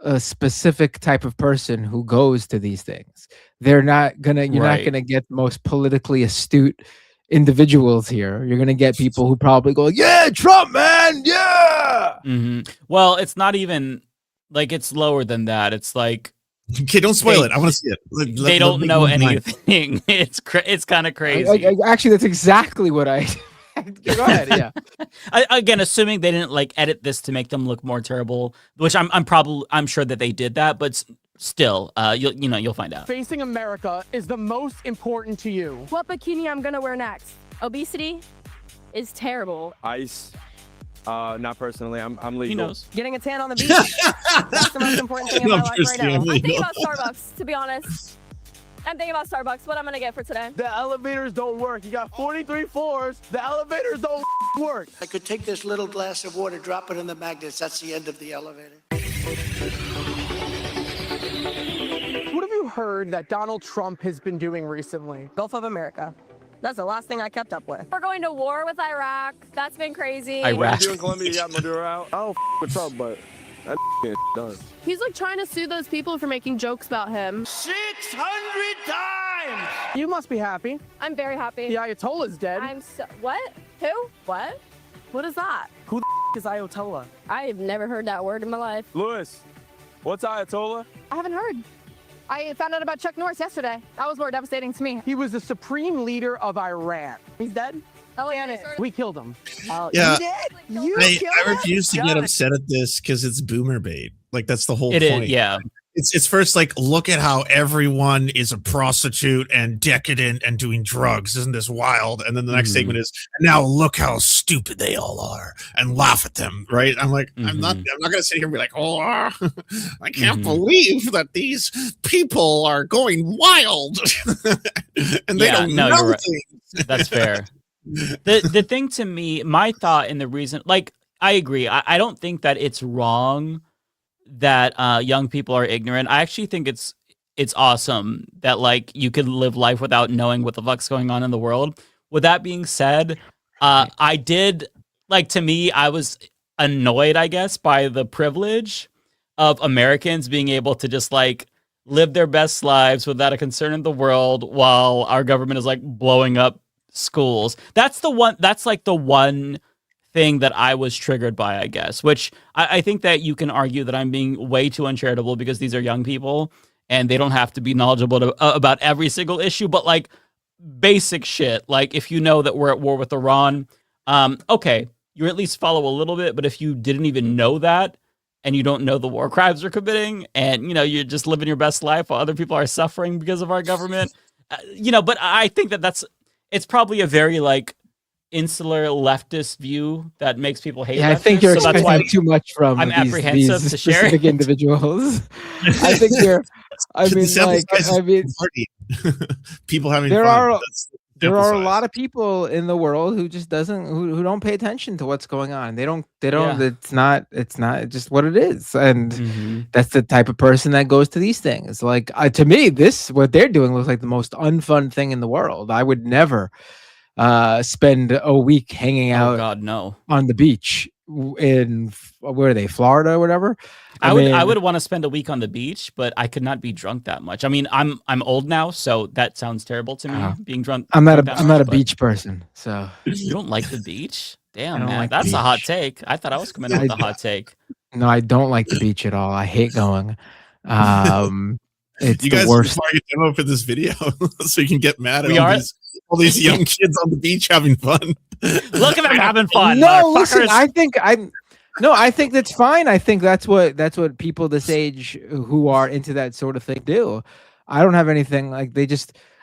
a specific type of person who goes to these things. You're not gonna get the most politically astute individuals here. You're gonna get people who probably go, yeah, Trump, man, yeah. Mm-hmm. Well, it's not even like it's lower than that. It's like, okay, don't spoil it. I want to see it. They don't know anything. It's kind of crazy. Actually, that's exactly what I. Go ahead, yeah. Again, assuming they didn't like edit this to make them look more terrible, which I'm sure that they did that, but still, you'll find out. Facing America is the most important to you. What bikini I'm gonna wear next? Obesity is terrible. Ice. Not personally. I'm legal. He knows. Getting a tan on the beach. That's the most important thing in my life right now. I'm thinking about Starbucks, to be honest. I'm thinking about Starbucks. What I'm gonna get for today. The elevators don't work. You got 43 floors. The elevators don't work. I could take this little glass of water, drop it in the magnets. That's the end of the elevator. What have you heard that Donald Trump has been doing recently? Gulf of America. That's the last thing I kept up with. We're going to war with Iraq. That's been crazy. Iraq. You in Colombia, you got Maduro out. Oh, with Trump, but That done. He's like trying to sue those people for making jokes about him. 600 times! You must be happy. I'm very happy. The Ayatollah's dead. I'm so. What? Who? What? What is that? Who the is Ayatollah? I've never heard that word in my life. Lewis, what's Ayatollah? I haven't heard. I found out about Chuck Norris yesterday. That was more devastating to me. He was the supreme leader of Iran. He's dead? Oh, yeah. We killed him. Yeah. You did? You I killed him? refuse to get upset at this because it's boomer bait. Like that's the whole It is, point. yeah. It's first like, look at how everyone is a prostitute and decadent and doing drugs. Isn't this wild? And then the next segment is, now look how stupid they all are and laugh at them. Right? I'm like, I'm not gonna sit here and be like, oh, I can't believe that these people are going wild and they don't know you're right. things. That's fair. The thing to me, my thought and the reason, like, I agree. I don't think that it's wrong that young people are ignorant. I actually think it's awesome that like you could live life without knowing what the fuck's going on in the world. With that being said, I did like, to me, I was annoyed, I guess, by the privilege of Americans being able to just like live their best lives without a concern in the world while our government is like blowing up schools. That's like the one thing that I was triggered by, I guess, which I think that you can argue that I'm being way too uncharitable because these are young people and they don't have to be knowledgeable about every single issue, but like basic shit. Like if you know that we're at war with Iran, okay, you at least follow a little bit, but if you didn't even know that and you don't know the war crimes we're committing and, you know, you're just living your best life while other people are suffering because of our government, but I think that it's probably a very like insular leftist view that makes people hate. Yeah, I think you're expecting too much from I'm apprehensive these to share specific individuals. I think you're. I mean, people having there fun. There are a lot of people in the world who just who don't pay attention to what's going on. They don't. Yeah. It's not just what it is, and that's the type of person that goes to these things. Like to me, what they're doing looks like the most unfun thing in the world. I would never spend a week hanging out on the beach in where are they, Florida or whatever. I would want to spend a week on the beach, but I could not be drunk that much. I mean, I'm old now, so that sounds terrible to me, being drunk. I'm not a beach person, so you don't like the beach? Damn, don't man, like the that's a hot beach. take. I thought I was coming in with a hot take. No, I don't like the beach at all. I hate going. It's You the guys worst. are a demo for this video so you can get mad at all these young kids on the beach having fun. Look at them having fun. No, listen, I think that's fine. I think that's what people this age who are into that sort of thing do. I don't have anything like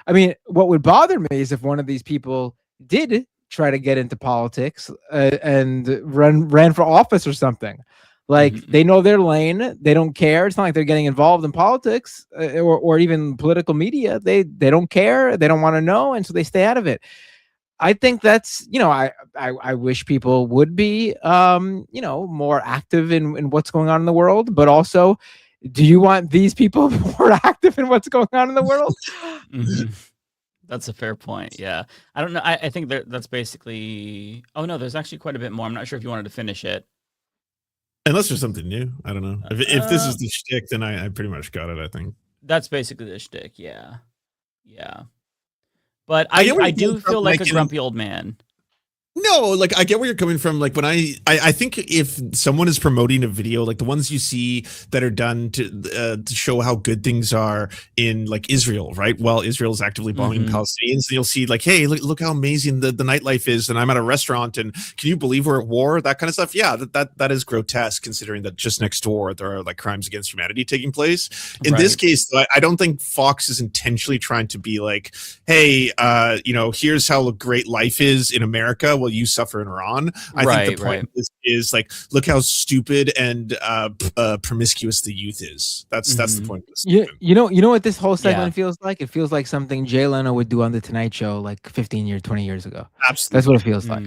I mean, what would bother me is if one of these people did try to get into politics and ran for office or something. Like they know their lane, they don't care. It's not like they're getting involved in politics or even political media. They don't care, they don't want to know, and so they stay out of it. I think that's, I wish people would be more active in what's going on in the world, but also, do you want these people more active in what's going on in the world? That's a fair point. Yeah, I don't know. I think that's basically. Oh no, there's actually quite a bit more. I'm not sure if you wanted to finish it. Unless there's something new. I don't know. If this is the shtick, then I pretty much got it, I think. That's basically the shtick, yeah. Yeah. But I do feel like a grumpy old man. No, like I get where you're coming from. Like when I think if someone is promoting a video, like the ones you see that are done to show how good things are in like Israel, right? While Israel is actively bombing Palestinians, you'll see like, hey, look how amazing the nightlife is, and I'm at a restaurant, and can you believe we're at war? That kind of stuff. Yeah, that is grotesque considering that just next door there are like crimes against humanity taking place. In this case, though, I don't think Fox is intentionally trying to be like, hey, here's how great life is in America. Well, you suffer in Iran. I think the point is like, look how stupid and promiscuous the youth is. That's the point. You know what this whole segment feels like? It feels like something Jay Leno would do on the Tonight Show like 20 years ago. Absolutely, that's what it feels like.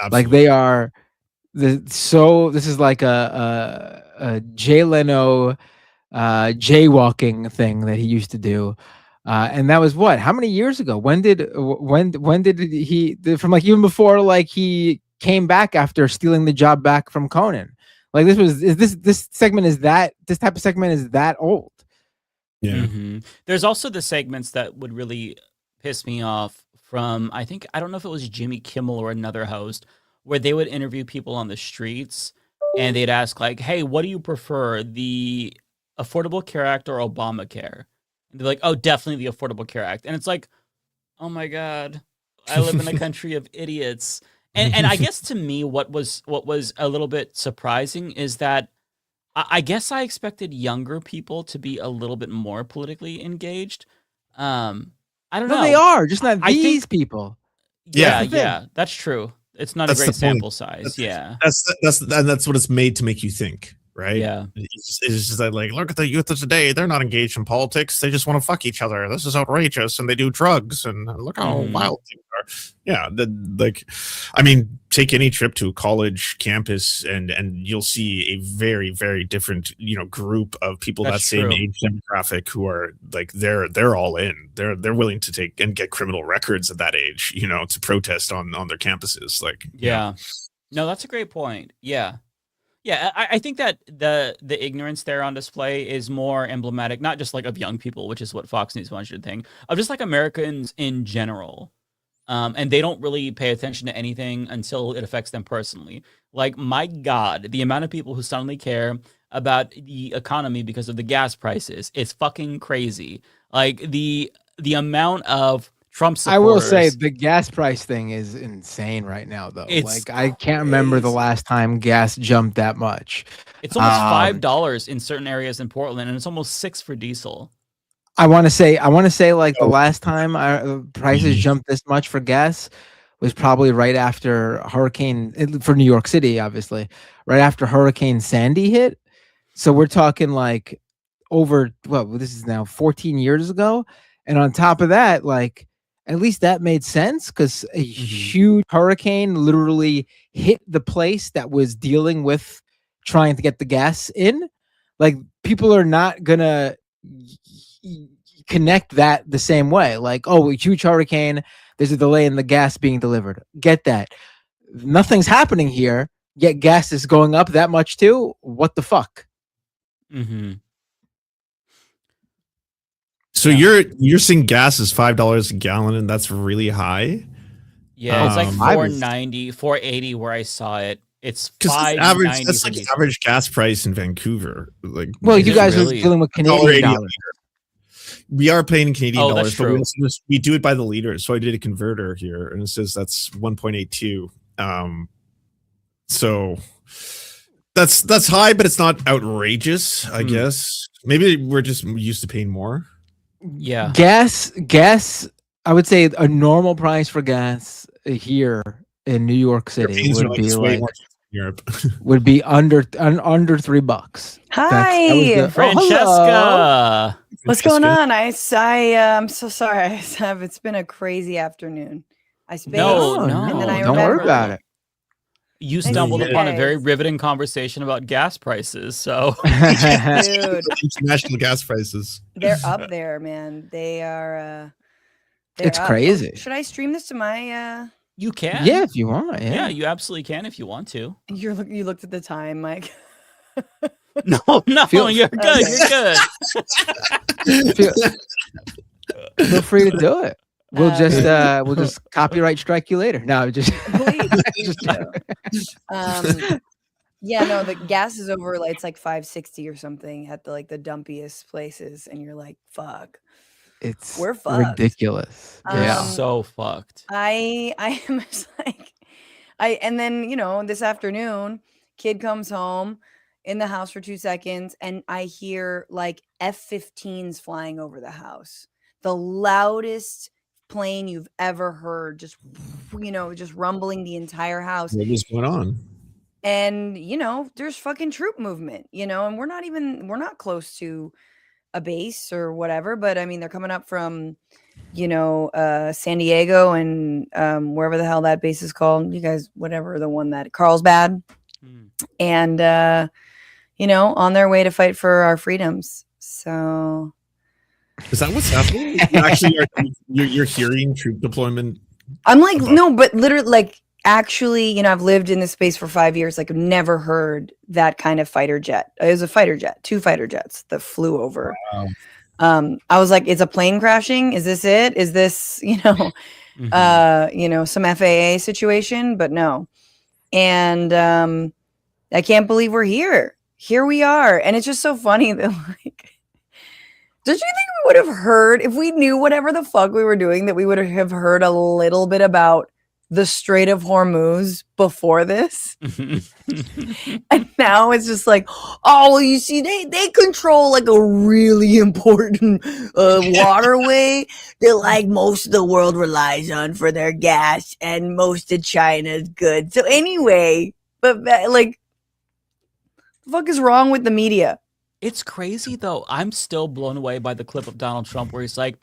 Absolutely. Like they are this is like a Jay Leno jaywalking thing that he used to do. And that was what? How many years ago? When did he from like even before like he came back after stealing the job back from Conan? Like this segment is this type of segment is that old. Yeah. There's also the segments that would really piss me off from, I don't know if it was Jimmy Kimmel or another host, where they would interview people on the streets and they'd ask like, hey, what do you prefer, the Affordable Care Act or Obamacare? And they're like, oh, definitely the Affordable Care Act. And it's like, oh my God, I live in a country of idiots. And I guess to me, what was a little bit surprising is that I guess I expected younger people to be a little bit more politically engaged. I don't know. They are just not these people. Yeah, that's true. It's not a great sample size. That's what it's made to make you think, right? Yeah. It's just that, like, look at the youth of today. They're not engaged in politics. They just want to fuck each other. This is outrageous, and they do drugs, and look how wild things are. Yeah, I mean, take any trip to a college campus, and you'll see a very, very different, group of people that same age demographic who are like they're all in. They're willing to take and get criminal records at that age, to protest on their campuses. Like, no, that's a great point. Yeah, I think that the ignorance there on display is more emblematic, not just like of young people, which is what Fox News wants you to think, of just like Americans in general. And they don't really pay attention to anything until it affects them personally. Like, my God, the amount of people who suddenly care about the economy because of the gas prices is fucking crazy. Like, the amount of Trump supporters. I will say the gas price thing is insane right now, though. Like, I can't remember the last time gas jumped that much. It's almost $5 in certain areas in Portland, and it's almost $6 for diesel. I want to say like the last time our prices jumped this much for gas was probably right after for New York City, obviously, right after Hurricane Sandy hit. So we're talking like this is now 14 years ago. And on top of that, like, at least that made sense because a huge hurricane literally hit the place that was dealing with trying to get the gas in. Like, people are not gonna connect that the same way. Like, oh, a huge hurricane, there's a delay in the gas being delivered. Get that. Nothing's happening here, yet gas is going up that much too. What the fuck? So you're saying gas is $5 a gallon, and that's really high? Yeah, it's like $4.90, $4.80 where I saw it. It's $5.90. That's like the average gas price in Vancouver. Like, well, you guys are dealing with Canadian dollars. We are paying Canadian dollars, but we do it by the liter. So I did a converter here, and it says that's 1.82. So that's high, but it's not outrageous, I guess. Maybe we're just used to paying more. Yeah. Gas. I would say a normal price for gas here in New York City would be like Europe. would be under $3. Hi, Francesca. What's going on? I'm so sorry. It's been a crazy afternoon. I spaced. No, and then I don't worry about it. You stumbled upon a very riveting conversation about gas prices. So, dude, international gas prices. They're up there, man. They are. It's crazy. Should I stream this to my? You can. Yeah, if you want. Yeah, you absolutely can if you want to. You looked at the time, Mike. No, you're good. Okay. You're good. Feel free to do it. We'll just copyright strike you later. No, just please. Yeah, no, the gas is over. Like, it's like $5.60 or something at the dumpiest places, and you're like, fuck. We're fucked. Ridiculous. Yeah, so fucked. I am just like, and then this afternoon, kid comes home in the house for 2 seconds, and I hear like F-15s flying over the house, the loudest plane you've ever heard, just rumbling the entire house. What was going on? And there's fucking troop movement, and we're not close to a base or whatever, but I mean, they're coming up from San Diego and wherever the hell that base is called, you guys, whatever, the one that Carlsbad, and on their way to fight for our freedoms. So is that what's happening? Actually, you're hearing troop deployment. I'm like, no, but literally, like, actually, you know, I've lived in this space for 5 years. Like, I've never heard that kind of fighter jet. It was a fighter jet, 2 fighter jets that flew over. Wow. I was like, it's a plane crashing. Is this it? Is this, you know, you know, some FAA situation? But no. And I can't believe we're here. Here we are. And it's just so funny that, like, did you think we would have heard, if we knew whatever the fuck we were doing, that we would have heard a little bit about the Strait of Hormuz before this? And now it's just like, oh, well, you see, they control like a really important waterway that like most of the world relies on for their gas, and most of China's good. So anyway, but like, the fuck is wrong with the media? It's crazy though. I'm still blown away by the clip of Donald Trump where he's like,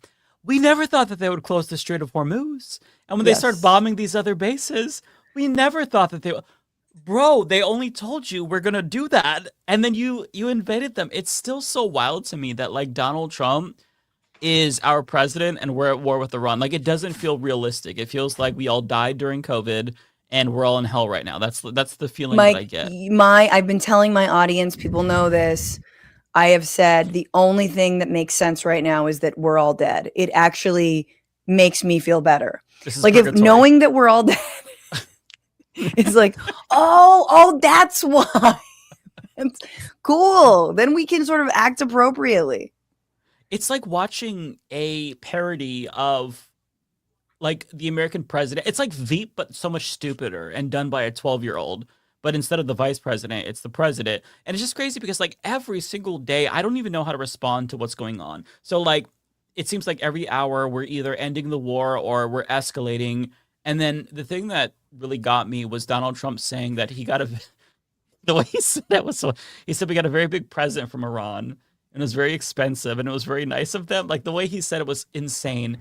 we never thought that they would close the Strait of Hormuz. And when they start bombing these other bases, we never thought that they would. Bro, they only told you we're going to do that. And then you invaded them. It's still so wild to me that like Donald Trump is our president and we're at war with Iran. Like, it doesn't feel realistic. It feels like we all died during COVID and we're all in hell right now. That's the feeling that I get. I've been telling my audience, people know this. I have said the only thing that makes sense right now is that we're all dead. It actually makes me feel better. Like, if knowing that we're all dead, it's like, oh, that's why. That's cool. Then we can sort of act appropriately. It's like watching a parody of like the American president. It's like Veep, but so much stupider and done by a 12-year-old. But instead of the vice president, it's the president. And it's just crazy because like every single day, I don't even know how to respond to what's going on. So like, it seems like every hour we're either ending the war or we're escalating. And then the thing that really got me was Donald Trump saying that he got the way he said it was so, he said we got a very big present from Iran and it was very expensive and it was very nice of them. Like the way he said it was insane.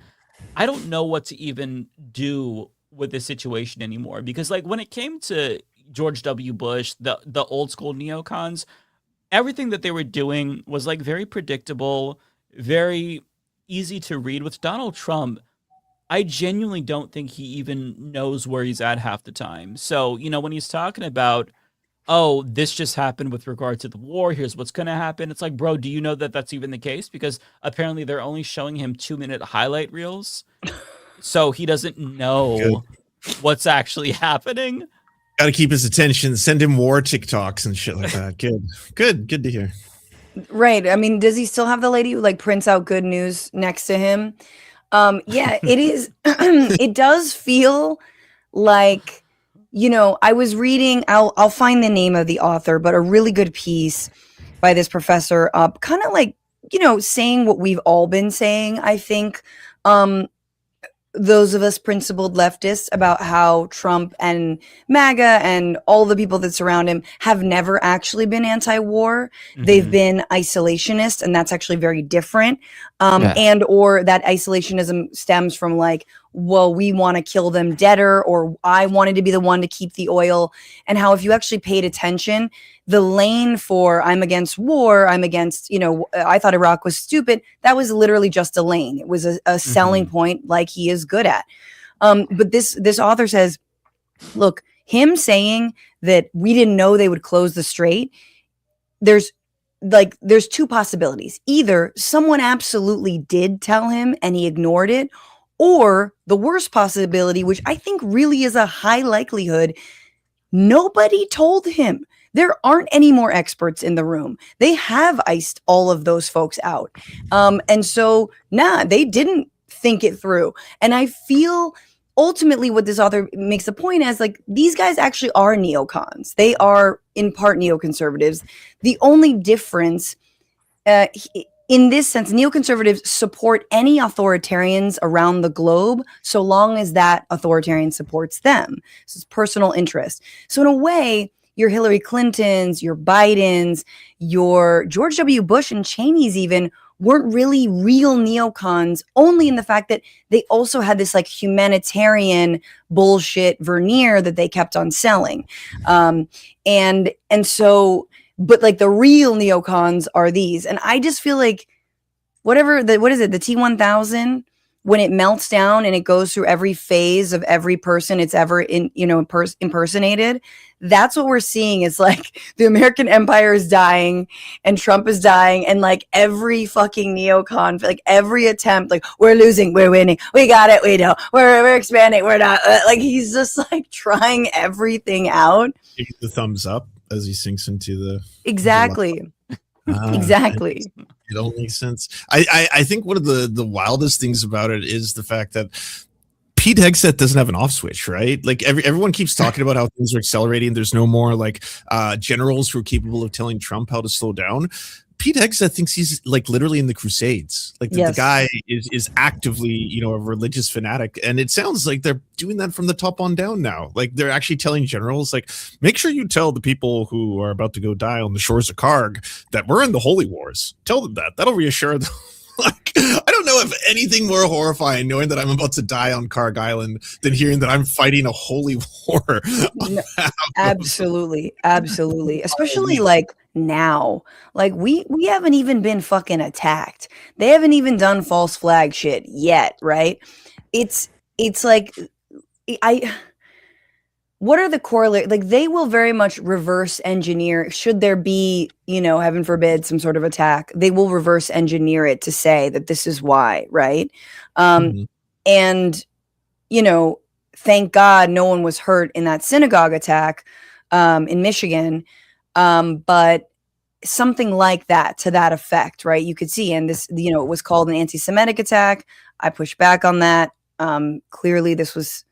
I don't know what to even do with this situation anymore because like when it came to George W. Bush, the old school neocons, everything that they were doing was like very predictable, very easy to read. With Donald Trump, I genuinely don't think he even knows where he's at half the time. So, you know, when he's talking about, oh, this just happened with regard to the war, here's what's going to happen. It's like, bro, do you know that that's even the case? Because apparently they're only showing him 2-minute highlight reels. So he doesn't know what's actually happening. Got to keep his attention. Send him war TikToks and shit like that. Good to hear. Right. I mean, does he still have the lady who like prints out good news next to him? Yeah, it is. It does feel like, you know, I was reading, I'll find the name of the author, but a really good piece by this professor, kind of like, you know, saying what we've all been saying, I think, those of us principled leftists, about how Trump and MAGA and all the people that surround him have never actually been anti-war. They've been isolationist, and that's actually very different. And or that isolationism stems from like, well, we want to kill them deader, or I wanted to be the one to keep the oil. And how if you actually paid attention, the lane for I'm against war, I'm against, you know, I thought Iraq was stupid, that was literally just a lane. It was a selling point like he is good at. But this author says, look, him saying that we didn't know they would close the strait, there's two possibilities. Either someone absolutely did tell him and he ignored it, or the worst possibility, which I think really is a high likelihood, nobody told him. There aren't any more experts in the room. They have iced all of those folks out. And so, they didn't think it through. And I feel ultimately what this author makes the point as, like, these guys actually are neocons. They are in part neoconservatives. The only difference in this sense, neoconservatives support any authoritarians around the globe so long as that authoritarian supports them. This is personal interest. So in a way, your Hillary Clintons, your Bidens, your George W. Bush and Cheney's even weren't really real neocons, only in the fact that they also had this like humanitarian bullshit veneer that they kept on selling. And so, but like the real neocons are these. And I just feel like what is it? The T-1000 when it melts down and it goes through every phase of every person it's ever impersonated, that's what we're seeing. Is like the American empire is dying and Trump is dying, and like every fucking neocon, like every attempt, like we're losing, we're winning, we got it, we know, we're expanding, we're not, like he's just like trying everything out. Give you the thumbs up as he sinks into the Exactly. Exactly. It all makes sense. I think one of the wildest things about it is the fact that Pete Hegseth doesn't have an off switch, right? Like everyone keeps talking about how things are accelerating. There's no more like generals who are capable of telling Trump how to slow down. Pete Hegseth thinks he's like literally in the Crusades. Like the guy is actively, a religious fanatic. And it sounds like they're doing that from the top on down now. Like they're actually telling generals, like, make sure you tell the people who are about to go die on the shores of Karg that we're in the holy wars. Tell them that. That'll reassure them. Like, I don't know if anything more horrifying knowing that I'm about to die on Karg Island than hearing that I'm fighting a holy war. No, absolutely. Especially like now. Like we haven't even been fucking attacked. They haven't even done false flag shit yet, right? It's like what are the correlate? Like they will very much reverse engineer. Should there be, heaven forbid, some sort of attack, they will reverse engineer it to say that this is why, right? And, thank God no one was hurt in that synagogue attack in Michigan. But something like that, to that effect, right? You could see, and this, it was called an anti-Semitic attack. I pushed back on that. Clearly this was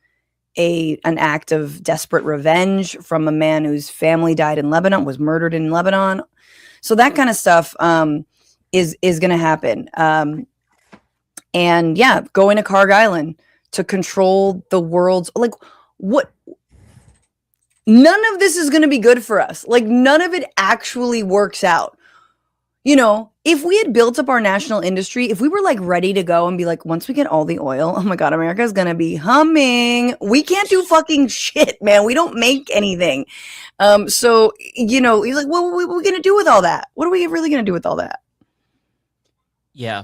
an act of desperate revenge from a man whose family died in Lebanon, was murdered in Lebanon. So that kind of stuff is going to happen. And yeah, going to Karg Island to control the world's, like, what? None of this is going to be good for us. Like, none of it actually works out. If we had built up our national industry, if we were like ready to go and be like, once we get all the oil, oh my God, America is going to be humming. We can't do fucking shit, man. We don't make anything. So, he's like, what are we going to do with all that? What are we really going to do with all that? Yeah.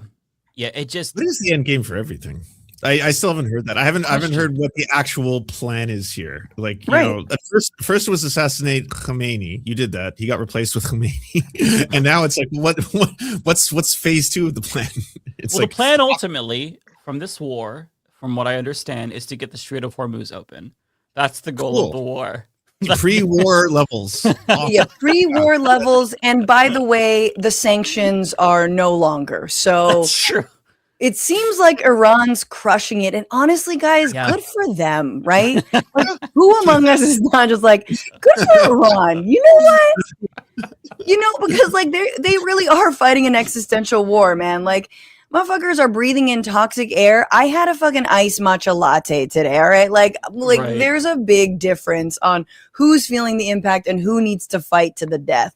It just. What is the end game for everything? I still haven't heard that. I haven't heard what the actual plan is here. Like, at first it was assassinate Khomeini. You did that. He got replaced with Khomeini. And now it's like, what's phase 2 of the plan? The plan ultimately from this war, from what I understand, is to get the Strait of Hormuz open. That's the goal of the war. Pre-war levels. Yeah, pre-war levels. And by the way, the sanctions are no longer. So that's true. It seems like Iran's crushing it. And honestly, guys, good for them, right? Like, who among us is not just like, good for Iran? You know what? Because like they really are fighting an existential war, man. Like, motherfuckers are breathing in toxic air. I had a fucking iced matcha latte today, all right? Like right. There's a big difference on who's feeling the impact and who needs to fight to the death.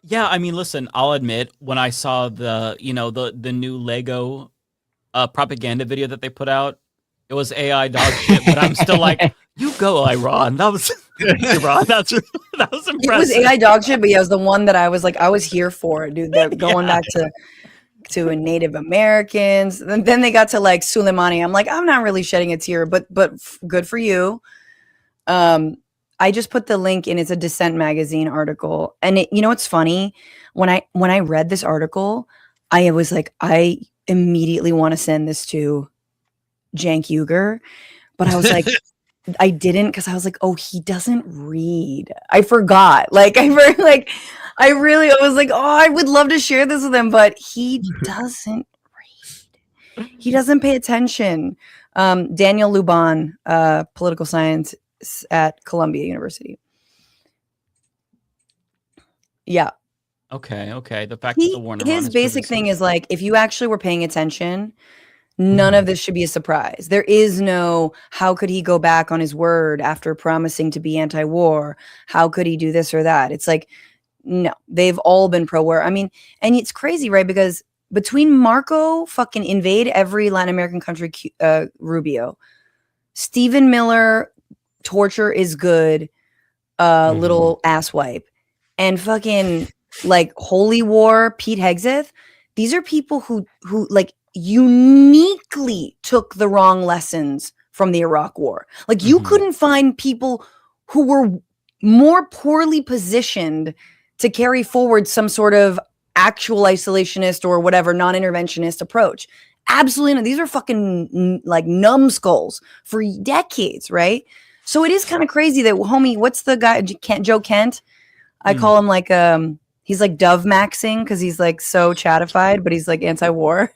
Yeah, I mean, listen, I'll admit when I saw the new Lego propaganda video that they put out, it was AI dog shit, but I'm still like, you go, Iran. That was Iran. That was impressive. It was AI dog shit, but yeah, it was the one that I was like, I was here for it, dude. They're going back to Native Americans. And then they got to like Soleimani. I'm like, I'm not really shedding a tear, but good for you. I just put the link in. It's a Dissent magazine article. And it's funny. When I read this article, I was like, I immediately want to send this to Cenk Uygur. But I was like, I didn't, because I was like, oh, he doesn't read. I forgot. I was like, oh, I would love to share this with him, but he doesn't read. He doesn't pay attention. Daniel Luban, political science at Columbia University. Yeah. Okay. The fact that the war in Iran his basic thing is like, if you actually were paying attention, none of this should be a surprise. There is no, how could he go back on his word after promising to be anti-war? How could he do this or that? It's like, no, they've all been pro-war. I mean, and it's crazy, right? Because between Marco fucking invade every Latin American country, Rubio, Stephen Miller, torture is good, little asswipe, and fucking like holy war Pete Hegseth, these are people who like uniquely took the wrong lessons from the Iraq War. Like you couldn't find people who were more poorly positioned to carry forward some sort of actual isolationist or whatever non-interventionist approach. Absolutely not. These are fucking like numbskulls for decades, right? So it is kind of crazy that, homie, what's the guy, Joe Kent? I call him like, he's like Dove Maxing because he's like so chatified, but he's like anti-war.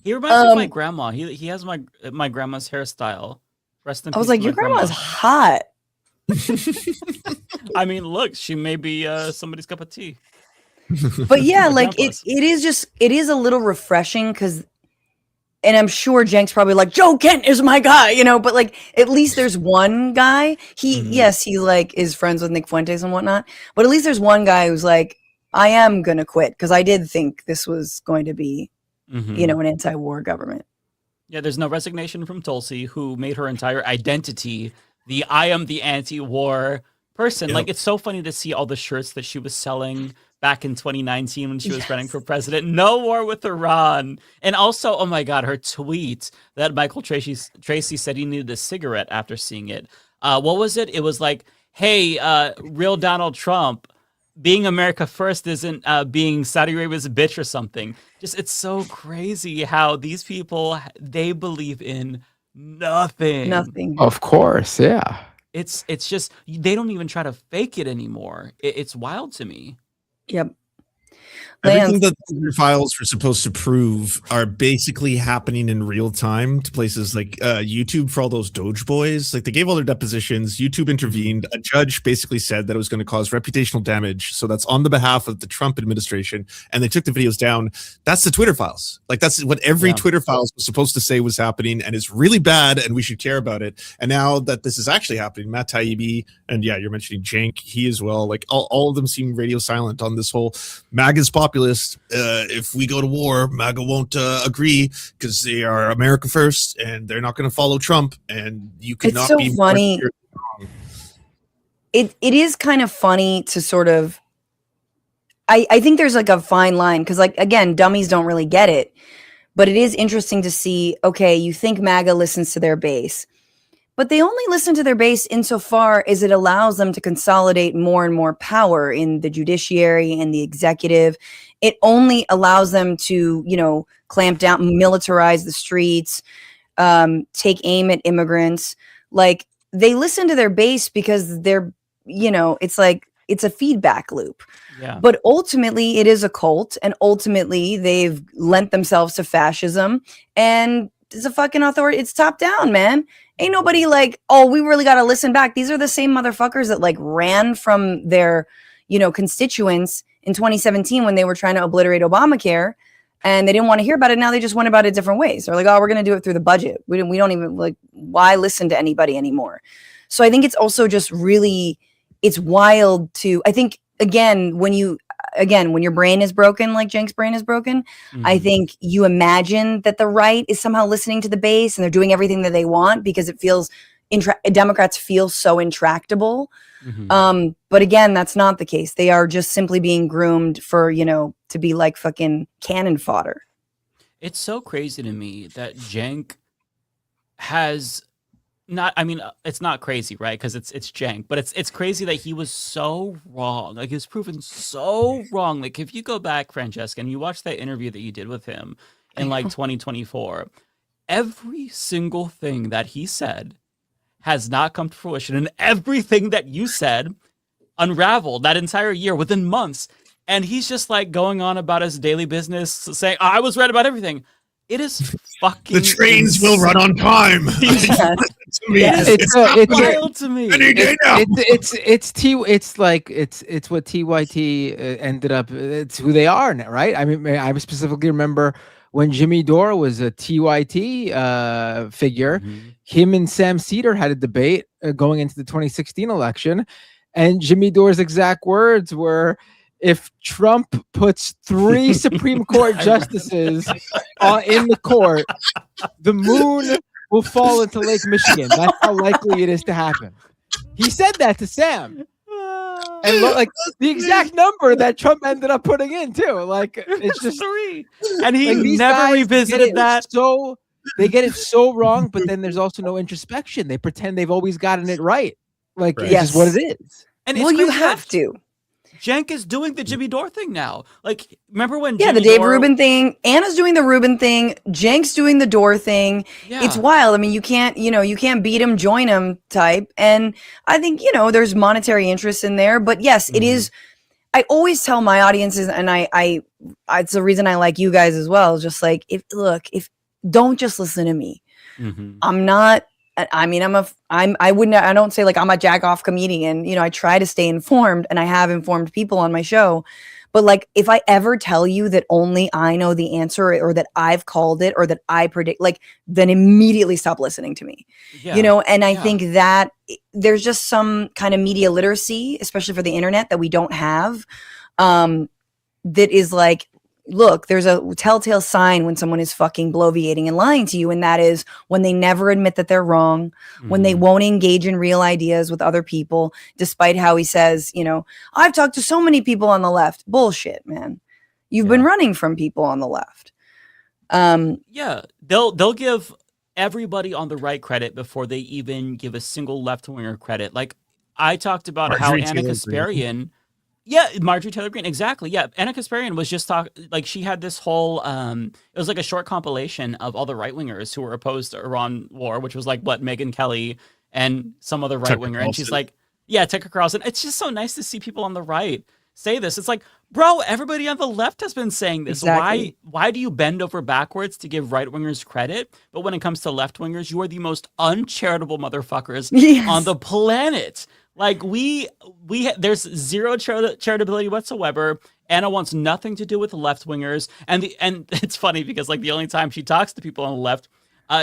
He reminds me of my grandma. He has my grandma's hairstyle. Rest in peace. I was like, to your my grandma. grandma's hot. I mean, look, she may be somebody's cup of tea. But yeah, My like grandpa's. it is a little refreshing because, and I'm sure Jenk's probably like, Joe Kent is my guy, you know, but like at least there's one guy. Yes, he like is friends with Nick Fuentes and whatnot, but at least there's one guy who's like, I am gonna quit because I did think this was going to be, you know, an anti-war government. Yeah, there's no resignation from Tulsi, who made her entire identity the I am the anti-war person. Yep. Like, it's so funny to see all the shirts that she was selling back in 2019 when she was running for president. No war with Iran. And also, oh my God, her tweet that Michael Tracy said he needed a cigarette after seeing it. What was it? It was like, hey, real Donald Trump, being America first isn't being Saudi Arabia's bitch or something. Just, it's so crazy how these people, they believe in nothing. Of course, yeah. It's just, they don't even try to fake it anymore. It's wild to me. Yep. Everything that the files were supposed to prove are basically happening in real time to places like YouTube for all those Doge boys. Like they gave all their depositions. YouTube intervened. A judge basically said that it was going to cause reputational damage. So that's on the behalf of the Trump administration. And they took the videos down. That's the Twitter files. Like that's what every Twitter files was supposed to say was happening. And it's really bad. And we should care about it. And now that this is actually happening, Matt Taibbi, and yeah, you're mentioning Cenk, he as well. Like all of them seem radio silent on this whole MAGA's populist. If we go to war, MAGA won't agree because they are America first and they're not going to follow Trump. And you cannot so be funny. It is kind of funny to sort of. I think there's like a fine line because, like, again, dummies don't really get it, but it is interesting to see. Okay, you think MAGA listens to their base, but they only listen to their base insofar as it allows them to consolidate more and more power in the judiciary and the executive. It only allows them to, you know, clamp down, militarize the streets, take aim at immigrants. Like they listen to their base because they're, you know, it's like, it's a feedback loop. Yeah. But ultimately it is a cult, and ultimately they've lent themselves to fascism, and it's a fucking authority. It's top down, man. Ain't nobody like, oh, we really got to listen back. These are the same motherfuckers that like ran from their, you know, constituents in 2017 when they were trying to obliterate Obamacare, and they didn't want to hear about it. Now they just went about it different ways. They're like, oh, we're going to do it through the budget. We don't even like, why listen to anybody anymore? So I think it's also just really, it's wild to, I think, again, when your brain is broken, like Cenk's brain is broken, I think you imagine that the right is somehow listening to the base and they're doing everything that they want because it feels, Democrats feel so intractable. But again, that's not the case. They are just simply being groomed for, you know, to be like fucking cannon fodder. It's so crazy to me that Cenk has not, I mean, it's not crazy, right? Because it's Cenk, but it's crazy that he was so wrong. Like, he was proven so wrong. Like, if you go back, Francesca, and you watch that interview that you did with him in like 2024, every single thing that he said has not come to fruition, and everything that you said unraveled that entire year within months. And he's just like going on about his daily business, saying, oh, I was right about everything. It is fucking the trains will run on time. It's wild to me. It's what TYT ended up. It's who they are now, right? I mean, I specifically remember when Jimmy Dore was a TYT figure. Him and Sam Cedar had a debate going into the 2016 election, and Jimmy Dore's exact words were, if Trump puts 3 Supreme Court justices in the court, the moon will fall into Lake Michigan. That's how likely it is to happen. He said that to Sam. And like the exact number that Trump ended up putting in too. Like it's just 3. And he like, these never guys revisited that. So they get it so wrong, but then there's also no introspection. They pretend they've always gotten it right. Like it's just what it is. And well, you have to. Cenk is doing the Jimmy Dore thing now. Like, remember when the Jimmy Dave Dore... Rubin thing, Anna's doing the Rubin thing, Cenk's doing the Dore thing. Yeah. It's wild. I mean, you can't beat him, join him type. And I think, there's monetary interest in there, but yes, it is. I always tell my audiences, and I it's the reason I like you guys as well. Just like, if don't just listen to me. I'm not, I mean, I don't say like I'm a jack off comedian. I try to stay informed, and I have informed people on my show. But like, if I ever tell you that only I know the answer, or that I've called it, or that I predict, like, then immediately stop listening to me. And I think that there's just some kind of media literacy, especially for the internet, that we don't have. That is like, look, there's a telltale sign when someone is fucking bloviating and lying to you. And that is when they never admit that they're wrong, when they won't engage in real ideas with other people, despite how he says, I've talked to so many people on the left. Bullshit, man. You've been running from people on the left. They'll give everybody on the right credit before they even give a single left-winger credit. Like, I talked about Marjorie how Anna Taylor Kasparian... Yeah, Marjorie Taylor Greene, exactly. Yeah, Anna Kasparian was just like, she had this whole it was like a short compilation of all the right wingers who were opposed to Iran war, which was like Megyn Kelly and some other right winger, and she's like, Tucker Carlson. It's just so nice to see people on the right say this. It's like, bro, everybody on the left has been saying this. Exactly. Why do you bend over backwards to give right wingers credit, but when it comes to left wingers, you are the most uncharitable motherfuckers on the planet. Like, there's zero charitability whatsoever. Anna wants nothing to do with left wingers, and it's funny because like the only time she talks to people on the left,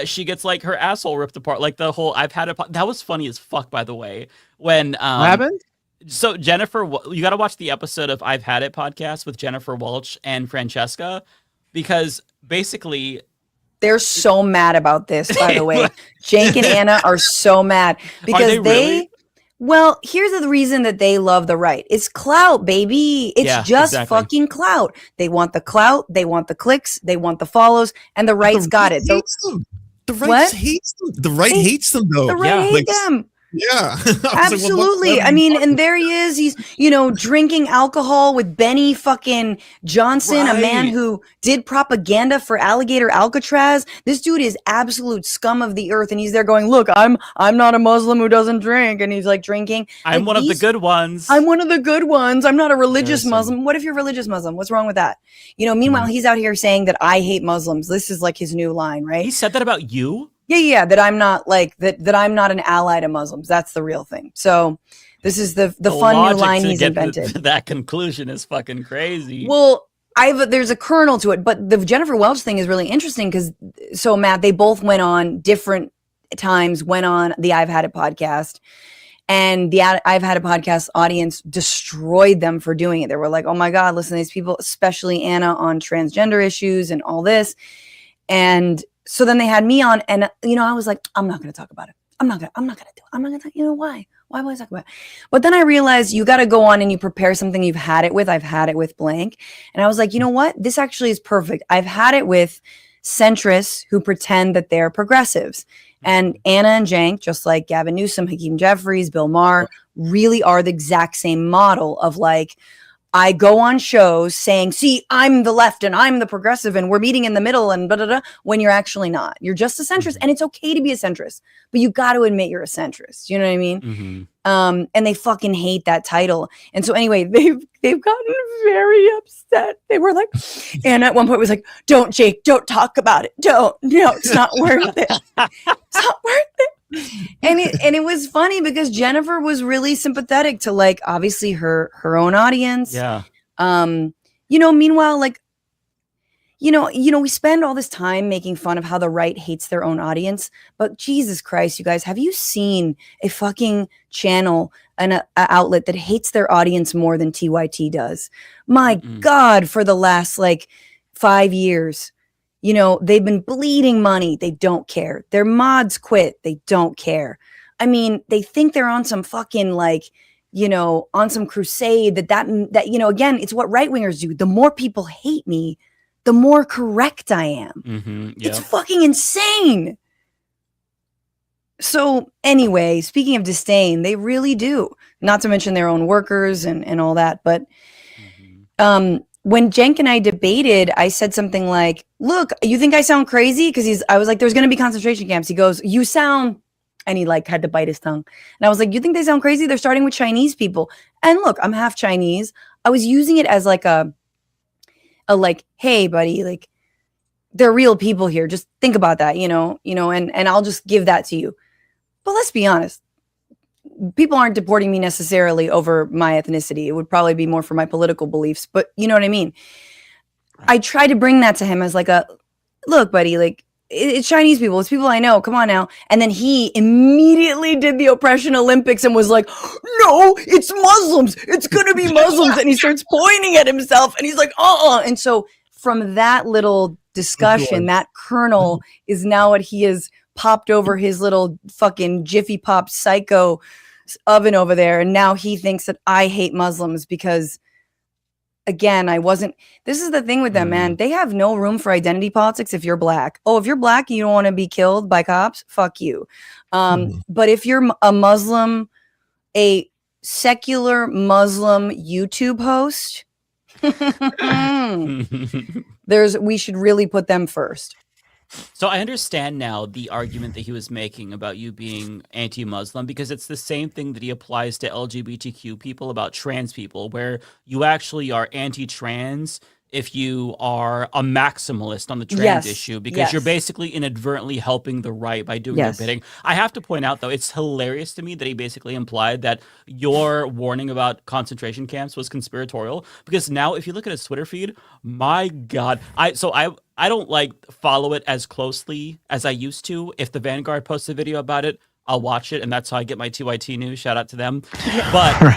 she gets like her asshole ripped apart. Like the whole I've had it. That was funny as fuck, by the way. When what happened? So Jennifer, you got to watch the episode of I've Had It podcast with Jennifer Welch and Francesca, because basically they're so mad about this. By the way, Cenk and Anna are so mad because really? Well, here's the reason that they love the right. It's clout, baby. It's just fucking clout. They want the clout. They want the clicks. They want the follows. And the right's got it. The right hates them. The right hates them, though. The right hate them. Yeah. Absolutely. I mean, and there he is. He's, drinking alcohol with Benny fucking Johnson, a man who did propaganda for Alligator Alcatraz. This dude is absolute scum of the earth. And he's there going, look, I'm not a Muslim who doesn't drink. And he's like drinking. I'm one of the good ones. I'm one of the good ones. I'm not a religious Muslim. What if you're a religious Muslim? What's wrong with that? Meanwhile, he's out here saying that I hate Muslims. This is like his new line, right? He said that about you? Yeah, that I'm not like that I'm not an ally to Muslims. That's the real thing. So this is the fun new line he's invented. That conclusion is fucking crazy. Well, there's a kernel to it, but the Jennifer Welch thing is really interesting because Matt, they both went on different times, went on the I've Had It podcast, and the I've Had It podcast audience destroyed them for doing it. They were like, oh my God, listen to these people, especially Anna on transgender issues and all this. And so then they had me on, and I was like, I'm not going to talk about it. I'm not going to do it. I'm not going to, why? Why would I talk about it? But then I realized you got to go on and you prepare something you've had it with. I've had it with blank. And I was like, you know what? This actually is perfect. I've had it with centrists who pretend that they're progressives. And Anna and Cenk, just like Gavin Newsom, Hakeem Jeffries, Bill Maher, really are the exact same model of like, I go on shows saying, see, I'm the left and I'm the progressive and we're meeting in the middle and blah, blah, blah, when you're actually not. You're just a centrist, and it's okay to be a centrist, but you got to admit you're a centrist. You know what I mean? And they fucking hate that title. And so anyway, they've gotten very upset. They were like, and at one point was like, don't, Jake, don't talk about it. No, it's not worth it. It's not worth it. And it was funny because Jennifer was really sympathetic to like obviously her own audience. Yeah. Meanwhile, like, we spend all this time making fun of how the right hates their own audience, but Jesus Christ, you guys, have you seen a fucking channel and a outlet that hates their audience more than TYT does? My God, for the last like 5 years. They've been bleeding money. They don't care. Their mods quit. They don't care. I mean, they think they're on some fucking like you know, on some crusade that, you know, again, it's what right wingers do. The more people hate me, the more correct I am. Mm-hmm, It's fucking insane. So anyway, speaking of disdain, they really do. Not to mention their own workers and all that. But when Cenk and I debated, I said something like, look, you think I sound crazy? Because I was like, there's going to be concentration camps. He goes, you sound, and he like had to bite his tongue. And I was like, you think they sound crazy? They're starting with Chinese people. And look, I'm half Chinese. I was using it as like a like, hey, buddy, like they're real people here. Just think about that, you know, and I'll just give that to you. But let's be honest. People aren't deporting me necessarily over my ethnicity. It would probably be more for my political beliefs, but you know what I mean? I try to bring that to him as like a, look, buddy, like it's Chinese people. It's people I know. Come on now. And then he immediately did the oppression Olympics and was like, no, it's Muslims. It's going to be Muslims. And he starts pointing at himself and he's like, And so from that little discussion, that kernel is now what he has popped over his little fucking Jiffy Pop psycho oven over there. And now he thinks that I hate Muslims because, again, this is the thing with them, man. They have no room for identity politics if you're black. Oh, if you're black and you don't want to be killed by cops, fuck you. But if you're a Muslim, a secular Muslim YouTube host, we should really put them first. So I understand now the argument that he was making about you being anti-Muslim, because it's the same thing that he applies to LGBTQ people about trans people, where you actually are anti-trans if you are a maximalist on the trans issue, because you're basically inadvertently helping the right by doing their bidding. I have to point out, though, it's hilarious to me that he basically implied that your warning about concentration camps was conspiratorial, because now if you look at his Twitter feed, my God, I don't like follow it as closely as I used to. If the Vanguard posts a video about it, I'll watch it, and that's how I get my TYT news. Shout out to them. But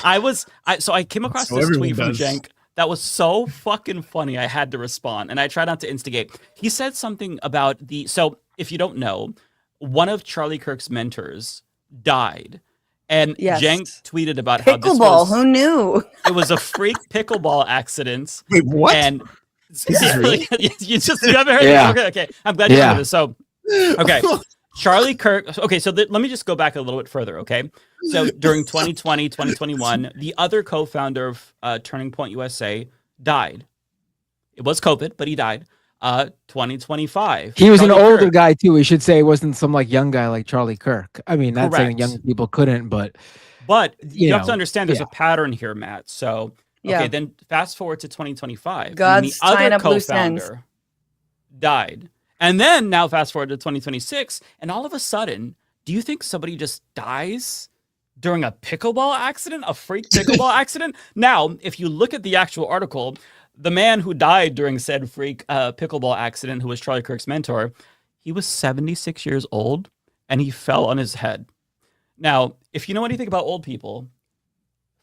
I came across this tweet from Cenk that was so fucking funny. I had to respond, and I tried not to instigate. He said something about so if you don't know, one of Charlie Kirk's mentors died. And Cenk tweeted about how this was, who knew? It was a freak pickleball accident. Wait, what? And This is real? you haven't heard this? Okay. I'm glad you heard this. So, okay. Charlie Kirk. Okay, so let me just go back a little bit further, okay? So during 2020, 2021, the other co-founder of Turning Point USA died. It was COVID, but he died. 2025. He was an older guy, too. We should say it wasn't some like young guy like Charlie Kirk. I mean, not saying young people couldn't, but you have to understand there's a pattern here, Matt. So, okay, then fast forward to 2025. God's the other up loose ends. co-founder died. And then now fast forward to 2026, and all of a sudden, do you think somebody just dies during a pickleball accident, a freak pickleball accident? Now, if you look at the actual article, the man who died during said freak pickleball accident, who was Charlie Kirk's mentor, he was 76 years old, and he fell on his head. Now, if you know anything about old people,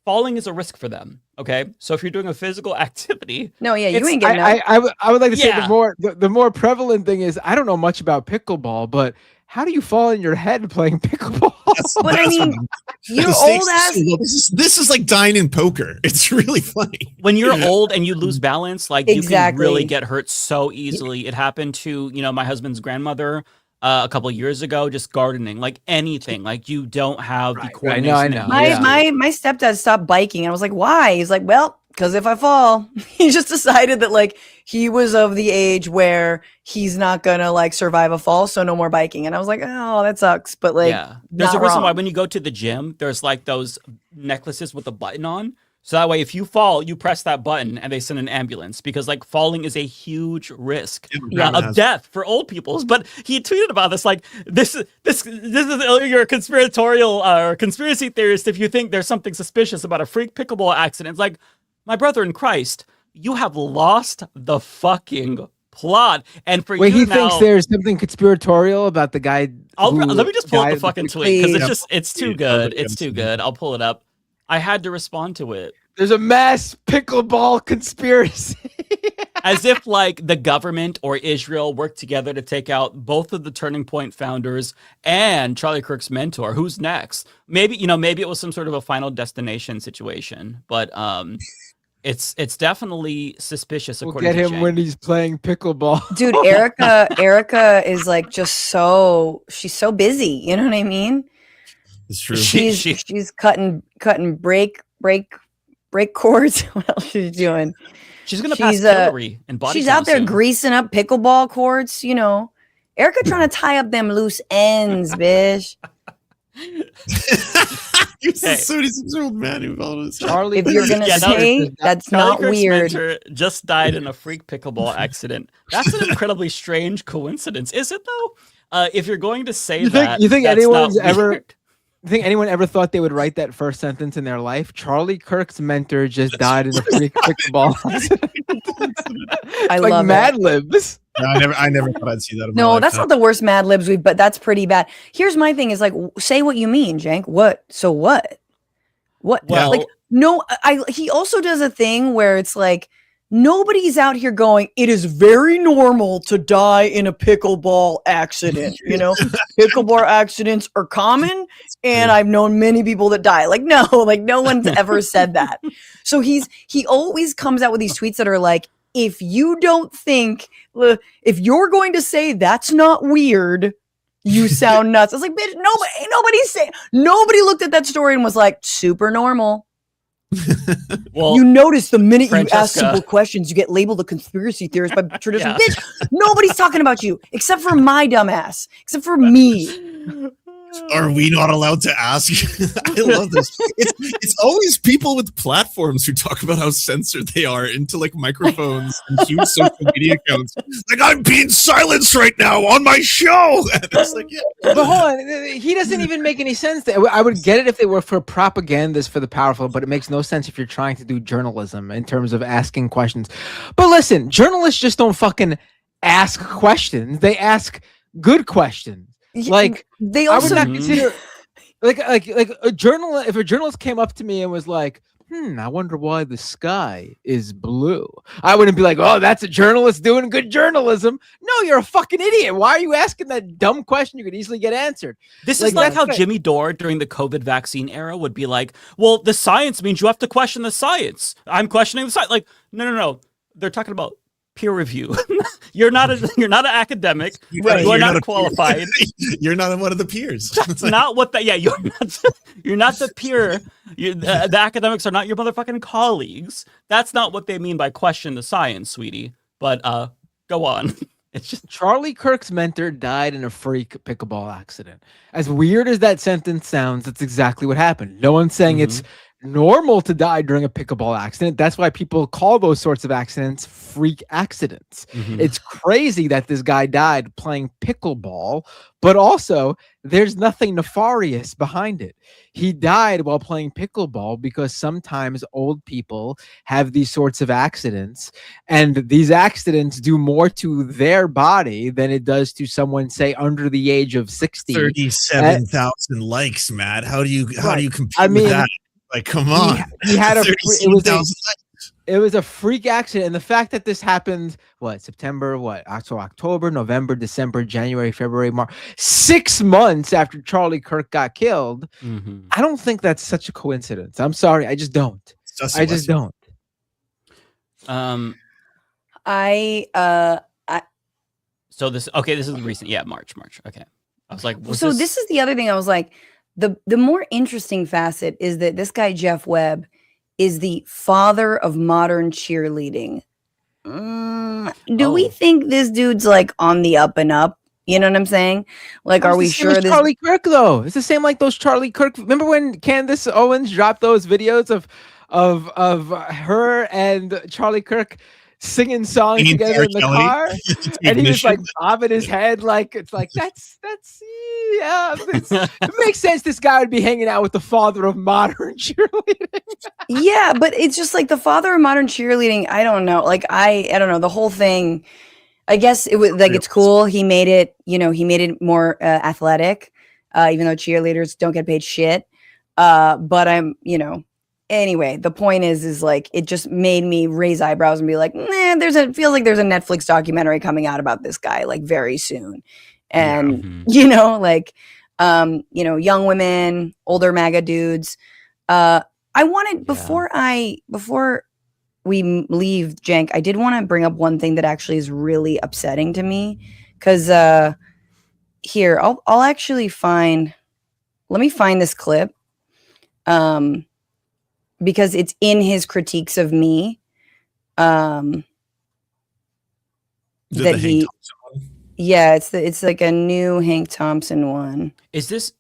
falling is a risk for them. Okay, so if you're doing a physical activity, you ain't getting up. I would like to say the more prevalent thing is, I don't know much about pickleball, but how do you fall on your head playing pickleball? But I mean, you're old ass. This is like dying in poker. It's really funny. When you're old and you lose balance, like you can really get hurt so easily. It happened to my husband's grandmother a couple of years ago, just gardening, like anything, like you don't have the coordination. I know. My stepdad stopped biking, and I was like, why? He's like, well, because if I fall, he just decided that like he was of the age where he's not gonna like survive a fall, so no more biking. And I was like, oh, that sucks. But like, there's a reason why when you go to the gym, there's like those necklaces with a button on. So that way, if you fall, you press that button and they send an ambulance, because like falling is a huge risk of death for old people. But he tweeted about this, like this is you're a conspiratorial or conspiracy theorist if you think there's something suspicious about a freak pickleball accident. It's like, my brother in Christ, you have lost the fucking plot. And for he thinks there's something conspiratorial about the guy. Let me just pull up the fucking tweet, because it's too good. It's too good. I'll pull it up. I had to respond to it. There's a mass pickleball conspiracy. as if like the government or Israel worked together to take out both of the Turning Point founders and Charlie Kirk's mentor. Who's next? Maybe it was some sort of a Final Destination situation, but it's definitely suspicious. We'll According get to him Jane. when he's playing pickleball. Dude, Erica is like just she's so busy. You know what I mean? It's true. She's cutting break cords. What else is she doing? She's gonna pass Hillary in body She's count out there soon. greasing up pickleball courts. Erica trying to tie up them loose ends, bitch. He's a 36-year-old man who followed his Charlie. If you're gonna say that's not Kirk's weird, mentor just died in a freak pickleball accident. That's an incredibly strange coincidence, is it though? If you're going to say You that, think that's anyone's not ever? weird. You think anyone ever thought they would write that first sentence in their life? Charlie Kirk's mentor just died in a freak pickleball accident. I like love Mad it. Libs. No, I never thought I'd see that. In my No, lifetime. that's not the worst Mad Libs but that's pretty bad. Here's my thing: is like, say what you mean, Jank. What? So what? What? Well- like, no. He also does a thing where it's like nobody's out here going, it is very normal to die in a pickleball accident. Pickleball accidents are common, and I've known many people that die. Like, no one's ever said that. So he always comes out with these tweets that are like, if you don't think, if you're going to say that's not weird, you sound nuts. I was like, bitch, nobody looked at that story and was like, super normal. Well, you notice the minute you ask Francesca- simple questions, you get labeled a conspiracy theorist by tradition. Yeah. Bitch, nobody's talking about you except for my dumbass, except for me. Are we not allowed to ask? I love this. It's always people with platforms who talk about how censored they are into like microphones and huge social media accounts. Like, I'm being silenced right now on my show. And it's like, yeah. But hold on, he doesn't even make any sense. I would get it if they were for propagandists for the powerful, but it makes no sense if you're trying to do journalism in terms of asking questions. But listen, journalists just don't fucking ask questions. They ask good questions. Like, they I also would not consider like a journalist. If a journalist came up to me and was like, I wonder why the sky is blue, I wouldn't be like, oh, that's a journalist doing good journalism. No, you're a fucking idiot. Why are you asking that dumb question you could easily get answered? This is like how Jimmy Dore during the COVID vaccine era would be like, well, the science means you have to question the science. I'm questioning the science. Like, no. They're talking about peer review. You're not an academic. Right. You are not qualified. You're not one of the peers. That's not what that. Yeah, you're not the peer. The academics are not your motherfucking colleagues. That's not what they mean by question the science, sweetie. But go on. It's just Charlie Kirk's mentor died in a freak pickleball accident. As weird as that sentence sounds, that's exactly what happened. No one's saying it's normal to die during a pickleball accident. That's why people call those sorts of accidents freak accidents. It's crazy that this guy died playing pickleball, but also there's nothing nefarious behind it. He died while playing pickleball because sometimes old people have these sorts of accidents, and these accidents do more to their body than it does to someone, say, under the age of 60. 37,000 likes, Matt. How do you compete with that? Like, come on. He had it was a freak accident, and the fact that this happened, September, October, November, December, January, February, March, 6 months after Charlie Kirk got killed. I don't think that's such a coincidence. I'm sorry, I just don't. I just don't. So this is recent. Yeah, March. Okay. I was like, this is the other thing. I was like, the more interesting facet is that this guy Jeff Webb is the father of modern cheerleading. Do we think this dude's like on the up and up? You know what I'm saying? Like, are we sure this Charlie Kirk though? It's the same like those Charlie Kirk. Remember when Candace Owens dropped those videos of her and Charlie Kirk singing songs together in the car, and he was like bobbing his head like it's like that's it makes sense. This guy would be hanging out with the father of modern cheerleading. Yeah, but it's just like the father of modern cheerleading. I don't know. Like I don't know the whole thing. I guess it was like it's cool. He made it. He made it more athletic, even though cheerleaders don't get paid shit. But anyway, the point is like it just made me raise eyebrows and be like, nah, feels like there's a Netflix documentary coming out about this guy like very soon. And you know, like you know, young women, older MAGA dudes. I wanted before we leave, Jank, I did want to bring up one thing that actually is really upsetting to me, because here I'll actually let me find this clip, because it's in his critiques of me, that he, yeah, it's like a new Hank Thompson one. Is this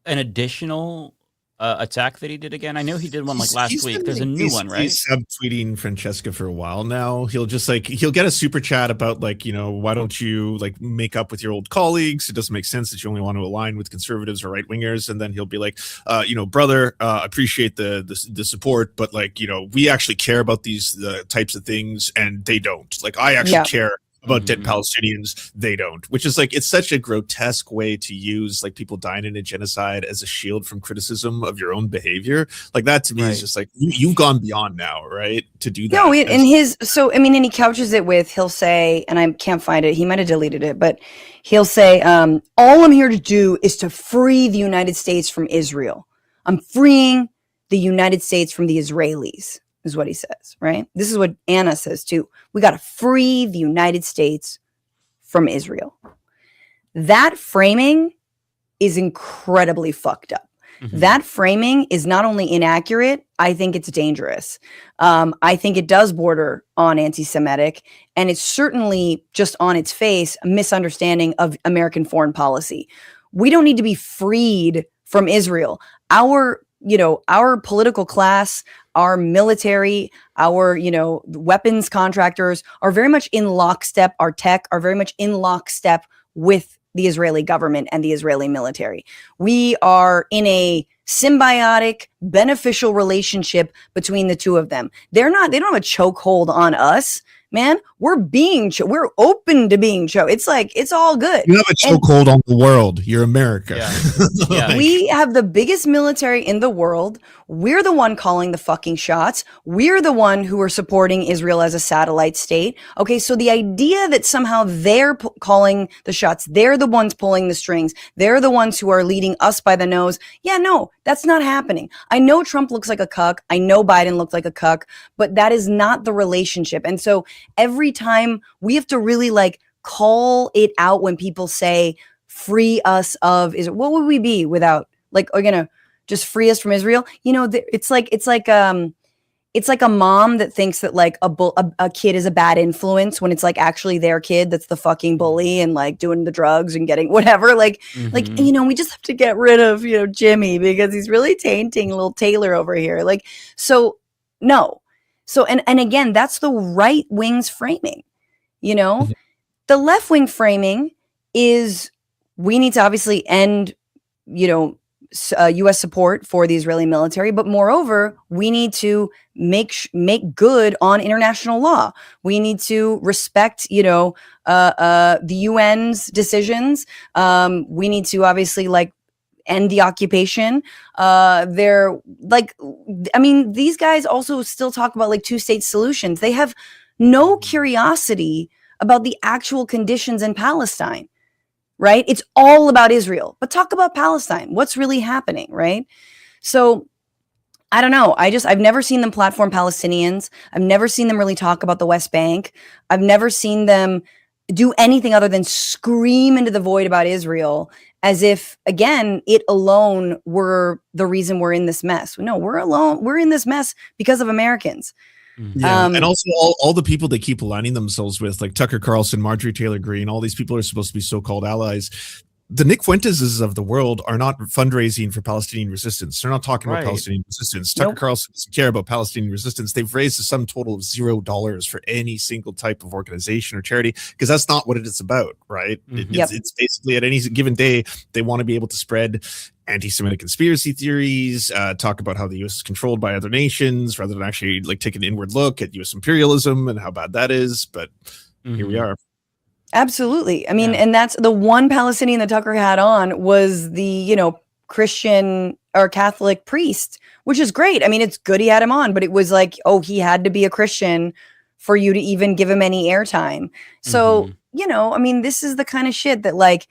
an additional attack that he did again? I know he did one like last week. There's a new one, right? He's subtweeting Francesca for a while now. He'll get a super chat about like, you know, why don't you like make up with your old colleagues? It doesn't make sense that you only want to align with conservatives or right wingers. And then he'll be like, you know, brother, appreciate the support, but like, you know, we actually care about these types of things, and they don't. Like, I actually care about dead Palestinians, they don't, which is like, it's such a grotesque way to use like people dying in a genocide as a shield from criticism of your own behavior. Like that to me is just like, you've gone beyond now, right? To do that. No, and and he couches it with, he'll say, and I can't find it, he might have deleted it, but he'll say, all I'm here to do is to free the United States from Israel. I'm freeing the United States from the Israelis, is what he says, right? This is what Anna says too. We got to free the United States from Israel. That framing is incredibly fucked up. That framing is not only inaccurate, I think it's dangerous. I think it does border on anti-Semitic, and it's certainly just on its face a misunderstanding of American foreign policy. We don't need to be freed from Israel. Our political class, our military, our, you know, weapons contractors are very much in lockstep. Our tech are very much in lockstep with the Israeli government and the Israeli military. We are in a symbiotic, beneficial relationship between the two of them. They don't have a chokehold on us, man. We're open to being choked. It's like, it's all good. You have a chokehold on the world. You're America. Yeah. We have the biggest military in the world. We're the one calling the fucking shots. We're the one who are supporting Israel as a satellite state. Okay, so the idea that somehow they're calling the shots, they're the ones pulling the strings, they're the ones who are leading us by the nose. Yeah, no, that's not happening. I know Trump looks like a cuck. I know Biden looked like a cuck, but that is not the relationship. And so every time we have to really like call it out when people say free us of Israel. What would we be without, like, are gonna just free us from Israel? You know, it's like a mom that thinks that like a kid is a bad influence when it's like actually their kid that's the fucking bully and like doing the drugs and getting whatever. Like, you know, we just have to get rid of, you know, Jimmy because he's really tainting little Taylor over here. Like, so no. So, and again, that's the right wing's framing, you know. The left wing framing is, we need to obviously end, you know, U.S. support for the Israeli military, but moreover, we need to make good on international law. We need to respect, you know, the UN's decisions. We need to obviously like end the occupation. They're like, I mean, these guys also still talk about like two-state solutions. They have no curiosity about the actual conditions in Palestine, right? It's all about Israel, but talk about Palestine. What's really happening, right? So I don't know. I've never seen them platform Palestinians. I've never seen them really talk about the West Bank. I've never seen them do anything other than scream into the void about Israel, as if, again, it alone were the reason we're in this mess. No, we're alone. We're in this mess because of Americans. Yeah, and also all the people they keep aligning themselves with, like Tucker Carlson, Marjorie Taylor Greene, all these people are supposed to be so-called allies. The Nick Fuenteses of the world are not fundraising for Palestinian resistance. They're not talking about Palestinian resistance. Tucker Carlson doesn't care about Palestinian resistance. They've raised a sum total of $0 for any single type of organization or charity, because that's not what it is about, right? It's basically at any given day, they want to be able to spread anti-Semitic conspiracy theories, talk about how the U.S. is controlled by other nations, rather than actually like take an inward look at U.S. imperialism and how bad that is. But here we are. Absolutely. I mean, and that's the one Palestinian that Tucker had on was the, you know, Christian Catholic priest, which is great. I mean, it's good he had him on, but it was like, oh, he had to be a Christian for you to even give him any airtime. So, you know, I mean, this is the kind of shit that, like,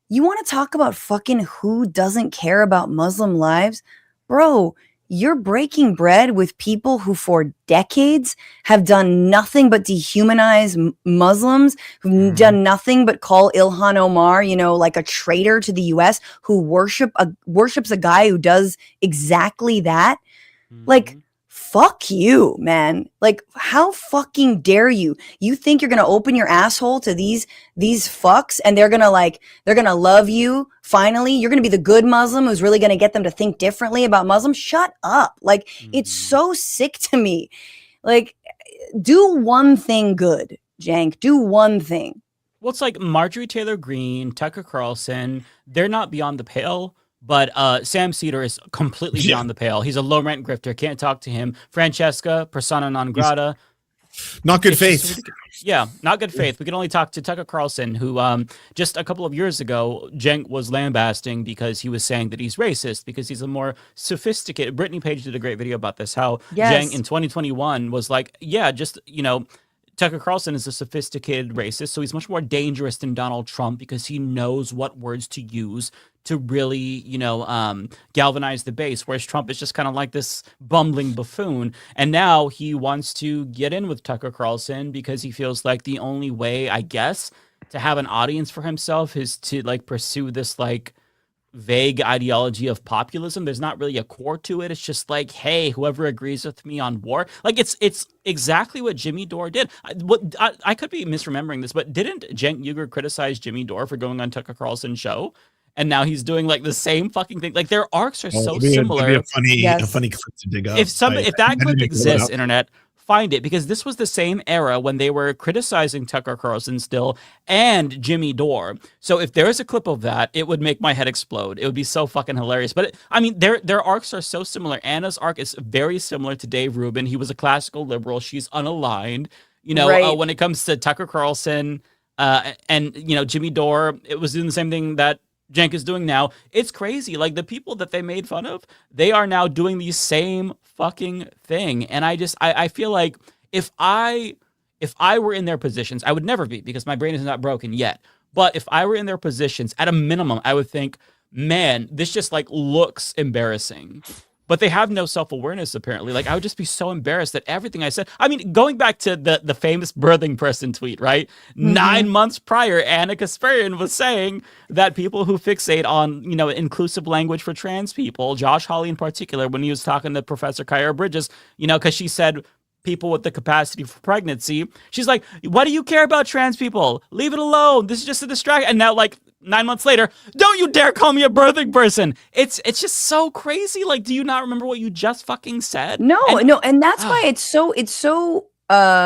you want to talk about fucking who doesn't care about Muslim lives? Bro, you're breaking bread with people who for decades have done nothing but dehumanize Muslims, who've done nothing but call Ilhan Omar, you know, like a traitor to the US, who worships a guy who does exactly that. Like, fuck you, man. Like, how fucking dare you? You think you're gonna open your asshole to these fucks and they're gonna love you finally? You're gonna be the good Muslim who's really gonna get them to think differently about Muslims? Shut up. Like, it's so sick to me. Like, do one thing good, Jank. Do one thing. Well, it's like Marjorie Taylor Greene, Tucker Carlson, they're not beyond the pale. But Sam Cedar is completely beyond the pale. He's a low rent grifter. Can't talk to him. Francesca, persona non grata. Not good faith. Yeah, not good faith. We can only talk to Tucker Carlson, who just a couple of years ago, Cenk was lambasting because he was saying that he's racist because he's a more sophisticated. Brittany Page did a great video about this. How Cenk in 2021 was like, yeah, just, you know, Tucker Carlson is a sophisticated racist, so he's much more dangerous than Donald Trump because he knows what words to use to really, you know, galvanize the base, whereas Trump is just kind of like this bumbling buffoon. And now he wants to get in with Tucker Carlson because he feels like the only way, I guess, to have an audience for himself is to, like, pursue this, like, vague ideology of populism. There's not really a core to it. It's just like, hey, whoever agrees with me on war. Like, it's exactly what Jimmy Dore did. I could be misremembering this, but didn't Cenk Uygur criticize Jimmy Dore for going on Tucker Carlson's show? And now he's doing like the same fucking thing. Like, their arcs are so similar. It'd be a funny clip to dig up. If that clip exists, internet, find it, because this was the same era when they were criticizing Tucker Carlson still and Jimmy Dore. So if there is a clip of that, it would make my head explode. It would be so fucking hilarious. But I mean, their arcs are so similar. Anna's arc is very similar to Dave Rubin. He was a classical liberal. She's unaligned. You know, when it comes to Tucker Carlson and, you know, Jimmy Dore, it was doing the same thing that Cenk is doing now. It's crazy. Like, the people that they made fun of, they are now doing the same fucking thing. And I feel like if I were in their positions, I would never be, because my brain is not broken yet. But if I were in their positions, at a minimum, I would think, man, this just like looks embarrassing. But they have no self-awareness, apparently. Like, I would just be so embarrassed that everything I said. I mean, going back to the famous birthing person tweet, right? 9 months prior, Anna Kasparian was saying that people who fixate on, you know, inclusive language for trans people, Josh Hawley in particular, when he was talking to Professor Kyra Bridges, you know, because she said people with the capacity for pregnancy, she's like, what do you care about trans people? Leave it alone. This is just a distraction. And now, like, 9 months later, don't you dare call me a birthing person. It's just so crazy. Like, do you not remember what you just fucking said? No, and that's why it's so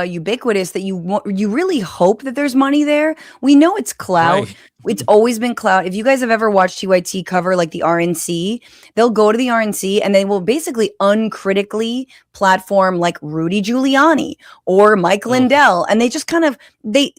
ubiquitous that you really hope that there's money there. We know it's clout. Right. It's always been clout. If you guys have ever watched TYT cover like the RNC, they'll go to the RNC and they will basically uncritically platform like Rudy Giuliani or Mike Lindell, and they just kind of they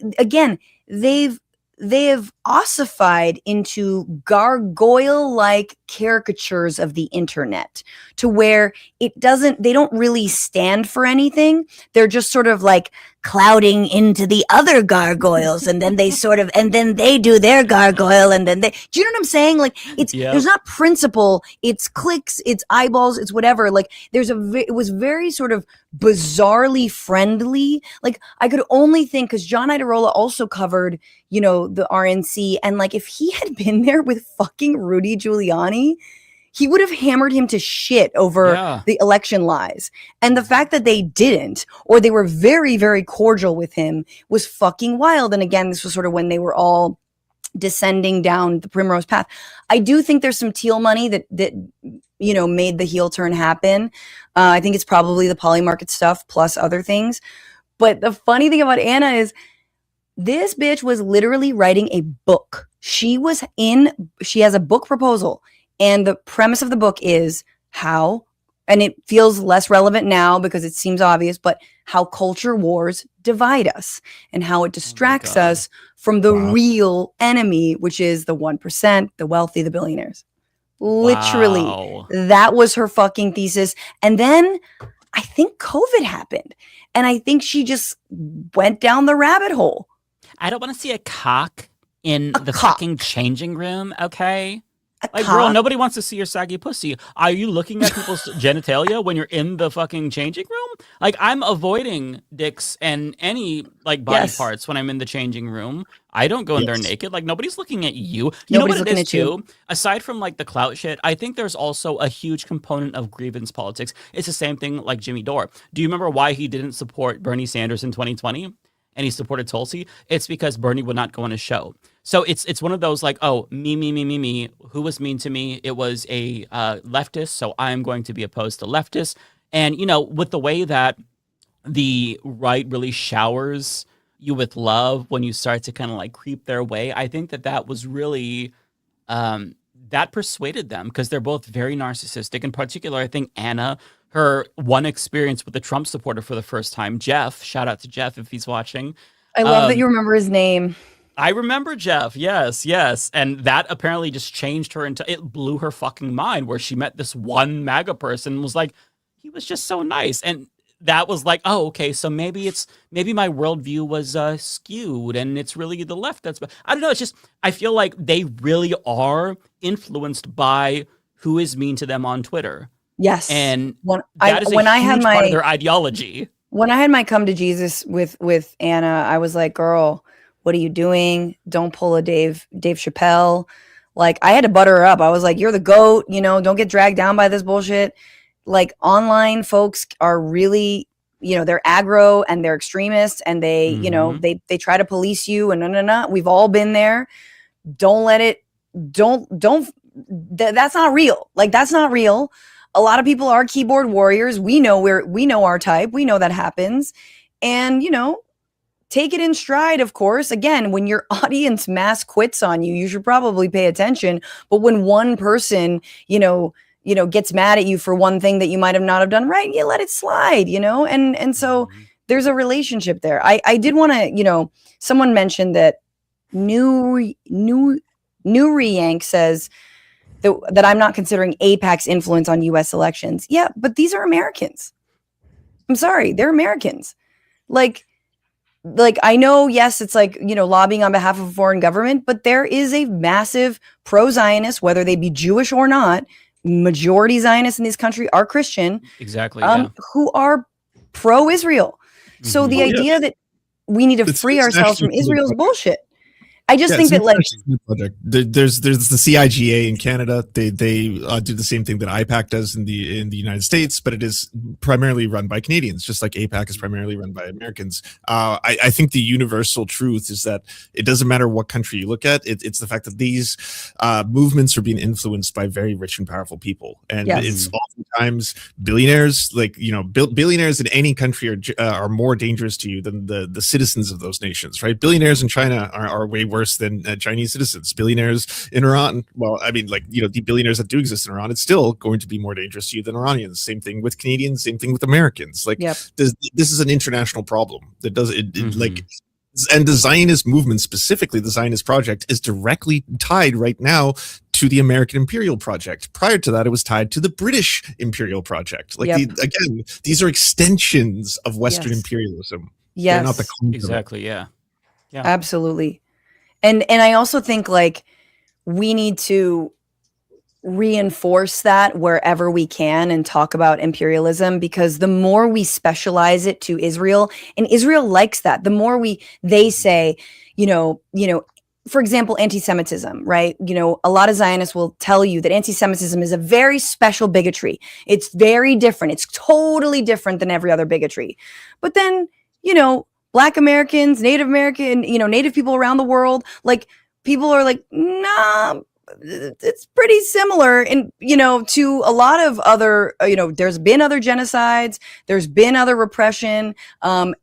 have ossified into gargoyle-like caricatures of the internet, to where they don't really stand for anything. They're just sort of like clouding into the other gargoyles, and then they do their gargoyle, and then do you know what I'm saying? Like, there's not principle, it's clicks, it's eyeballs, it's whatever. Like, it was very sort of bizarrely friendly. Like, I could only think, because John Idarola also covered, you know, the RNC, and like, if he had been there with fucking Rudy Giuliani, he would have hammered him to shit over the election lies. And the fact that they didn't, or they were very, very cordial with him, was fucking wild. And again, this was sort of when they were all descending down the primrose path. I do think there's some teal money that you know, made the heel turn happen. I think it's probably the Polymarket stuff plus other things. But the funny thing about Anna is, this bitch was literally writing a book. She has a book proposal. And the premise of the book is how, and it feels less relevant now because it seems obvious, but how culture wars divide us and how it distracts us from the real enemy, which is the 1%, the wealthy, the billionaires. Literally, Wow. that was her fucking thesis. And then I think COVID happened. And I think she just went down the rabbit hole. I don't want to see a cock in the fucking changing room, okay? Like, cock? girl, nobody wants to see your saggy pussy. Are you looking at people's genitalia when you're in the fucking changing room? Like, I'm avoiding dicks and any, like, body Yes. parts when I'm in the changing room. I don't go in there naked. Like, nobody's looking at you. Nobody's You know what it looking is, at you. too? Aside from, like, the clout shit, I think there's also a huge component of grievance politics. It's the same thing like Jimmy Dore. Do you remember why he didn't support Bernie Sanders in 2020? And he supported Tulsi? It's because Bernie would not go on his show. So it's one of those like, oh, me. Who was mean to me? It was a leftist, so I'm going to be opposed to leftists. And, you know, with the way that the right really showers you with love when you start to kind of like creep their way, I think that was really, that persuaded them because they're both very narcissistic. In particular, I think Anna, her one experience with a Trump supporter for the first time, Jeff, shout out to Jeff if he's watching. I love that you remember his name. I remember Jeff. Yes. And that apparently just changed her into, it blew her fucking mind where she met this one MAGA person and was like, he was just so nice. And that was like, oh, okay, so maybe my worldview was skewed and it's really the left that's, I don't know. It's just, I feel like they really are influenced by who is mean to them on Twitter. Yes. And when that is a I huge had part my of their ideology. When I had my come to Jesus with Anna, I was like, girl, what are you doing? Don't pull a Dave Chappelle. Like, I had to butter her up. I was like, you're the GOAT, you know, don't get dragged down by this bullshit. Like, online folks are really, you know, they're aggro and they're extremists and they, you know, they try to police you and no. We've all been there. Don't let it, that's not real. Like, that's not real. A lot of people are keyboard warriors. We know our type. We know that happens. And, you know, take it in stride, of course. Again, when your audience mass quits on you, you should probably pay attention. But when one person, you know, gets mad at you for one thing that you might have not have done right, you let it slide, you know? And so there's a relationship there. I did want to, you know, someone mentioned that New Yank says that I'm not considering AIPAC's influence on US elections. Yeah, but these are Americans. I'm sorry, they're Americans. Like I know, yes, it's like, you know, lobbying on behalf of a foreign government, but there is a massive pro-Zionist, whether they be Jewish or not, majority Zionists in this country are Christian. Exactly. Yeah. Who are pro-Israel. So the idea that we need to free ourselves from Israel's bullshit. I just think that, like, project. There's the CIGA in Canada. They do the same thing that IPAC does in the United States, but it is primarily run by Canadians, just like AIPAC is primarily run by Americans. I think the universal truth is that it doesn't matter what country you look at. It's the fact that these movements are being influenced by very rich and powerful people, and it's oftentimes billionaires. Like, you know, billionaires in any country are more dangerous to you than the citizens of those nations. Right? Billionaires in China are way worse than Chinese citizens. Billionaires in Iran, well, I mean, like, you know, the billionaires that do exist in Iran, it's still going to be more dangerous to you than Iranians. Same thing with Canadians, same thing with Americans. Like, this is an international problem that does it like, and the Zionist movement, specifically the Zionist project, is directly tied right now to the American Imperial Project. Prior to that, it was tied to the British Imperial Project. Like, again, these are extensions of Western imperialism. Yes, they're not the clone of it. Exactly. Yeah. Absolutely. And I also think, like, we need to reinforce that wherever we can and talk about imperialism, because the more we specialize it to Israel, and Israel likes that, the more they say, you know, for example, anti-Semitism, right? You know, a lot of Zionists will tell you that anti-Semitism is a very special bigotry. It's very different. It's totally different than every other bigotry. But then, you know, Black Americans, Native American, you know, Native people around the world, like, people are like, nah, it's pretty similar. And, you know, to a lot of other, you know, there's been other genocides, there's been other repression.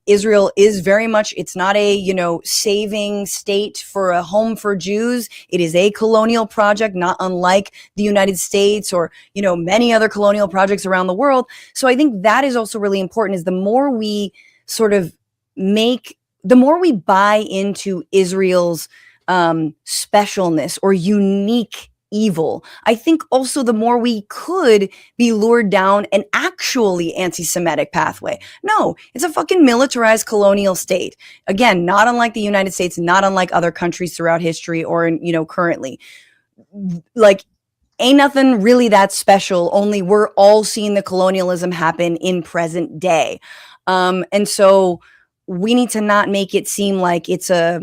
Israel is very much, it's not a, you know, saving state for a home for Jews. It is a colonial project, not unlike the United States or, you know, many other colonial projects around the world. So I think that is also really important, is the more we sort of the more we buy into Israel's specialness or unique evil. I think also the more we could be lured down an actually anti-Semitic pathway. No, it's a fucking militarized colonial state. Again, not unlike the United States, not unlike other countries throughout history or in, currently. Like, ain't nothing really that special, only we're all seeing the colonialism happen in present day. And so we need to not make it seem like it's a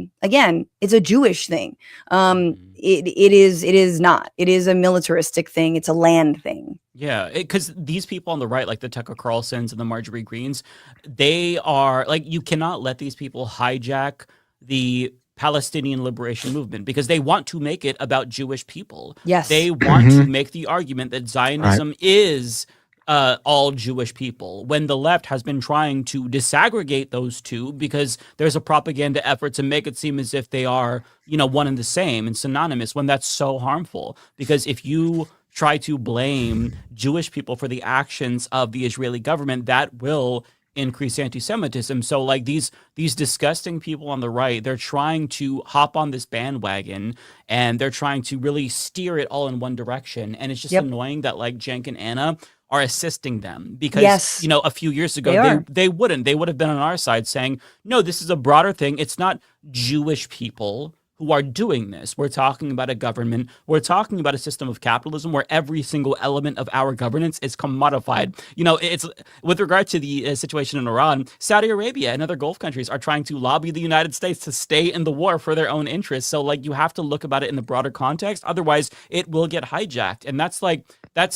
Jewish thing. It is not. It is a militaristic thing. It's a land thing. Yeah, because these people on the right, like the Tucker Carlsons and the Marjorie Greens, they are like, you cannot let these people hijack the Palestinian liberation movement because they want to make it about Jewish people. Yes. They want to make the argument that Zionism is all Jewish people, when the left has been trying to disaggregate those two because there's a propaganda effort to make it seem as if they are, one and the same and synonymous, when that's so harmful. Because if you try to blame Jewish people for the actions of the Israeli government, that will increase anti-Semitism. So like these disgusting people on the right, they're trying to hop on this bandwagon and they're trying to really steer it all in one direction. And it's just annoying that like Cenk and Anna are assisting them because, a few years ago, they would have been on our side saying, no, this is a broader thing. It's not Jewish people who are doing this. We're talking about a government. We're talking about a system of capitalism where every single element of our governance is commodified. It's with regard to the situation in Iran, Saudi Arabia and other Gulf countries are trying to lobby the United States to stay in the war for their own interests. So like you have to look about it in the broader context. Otherwise, it will get hijacked. And that's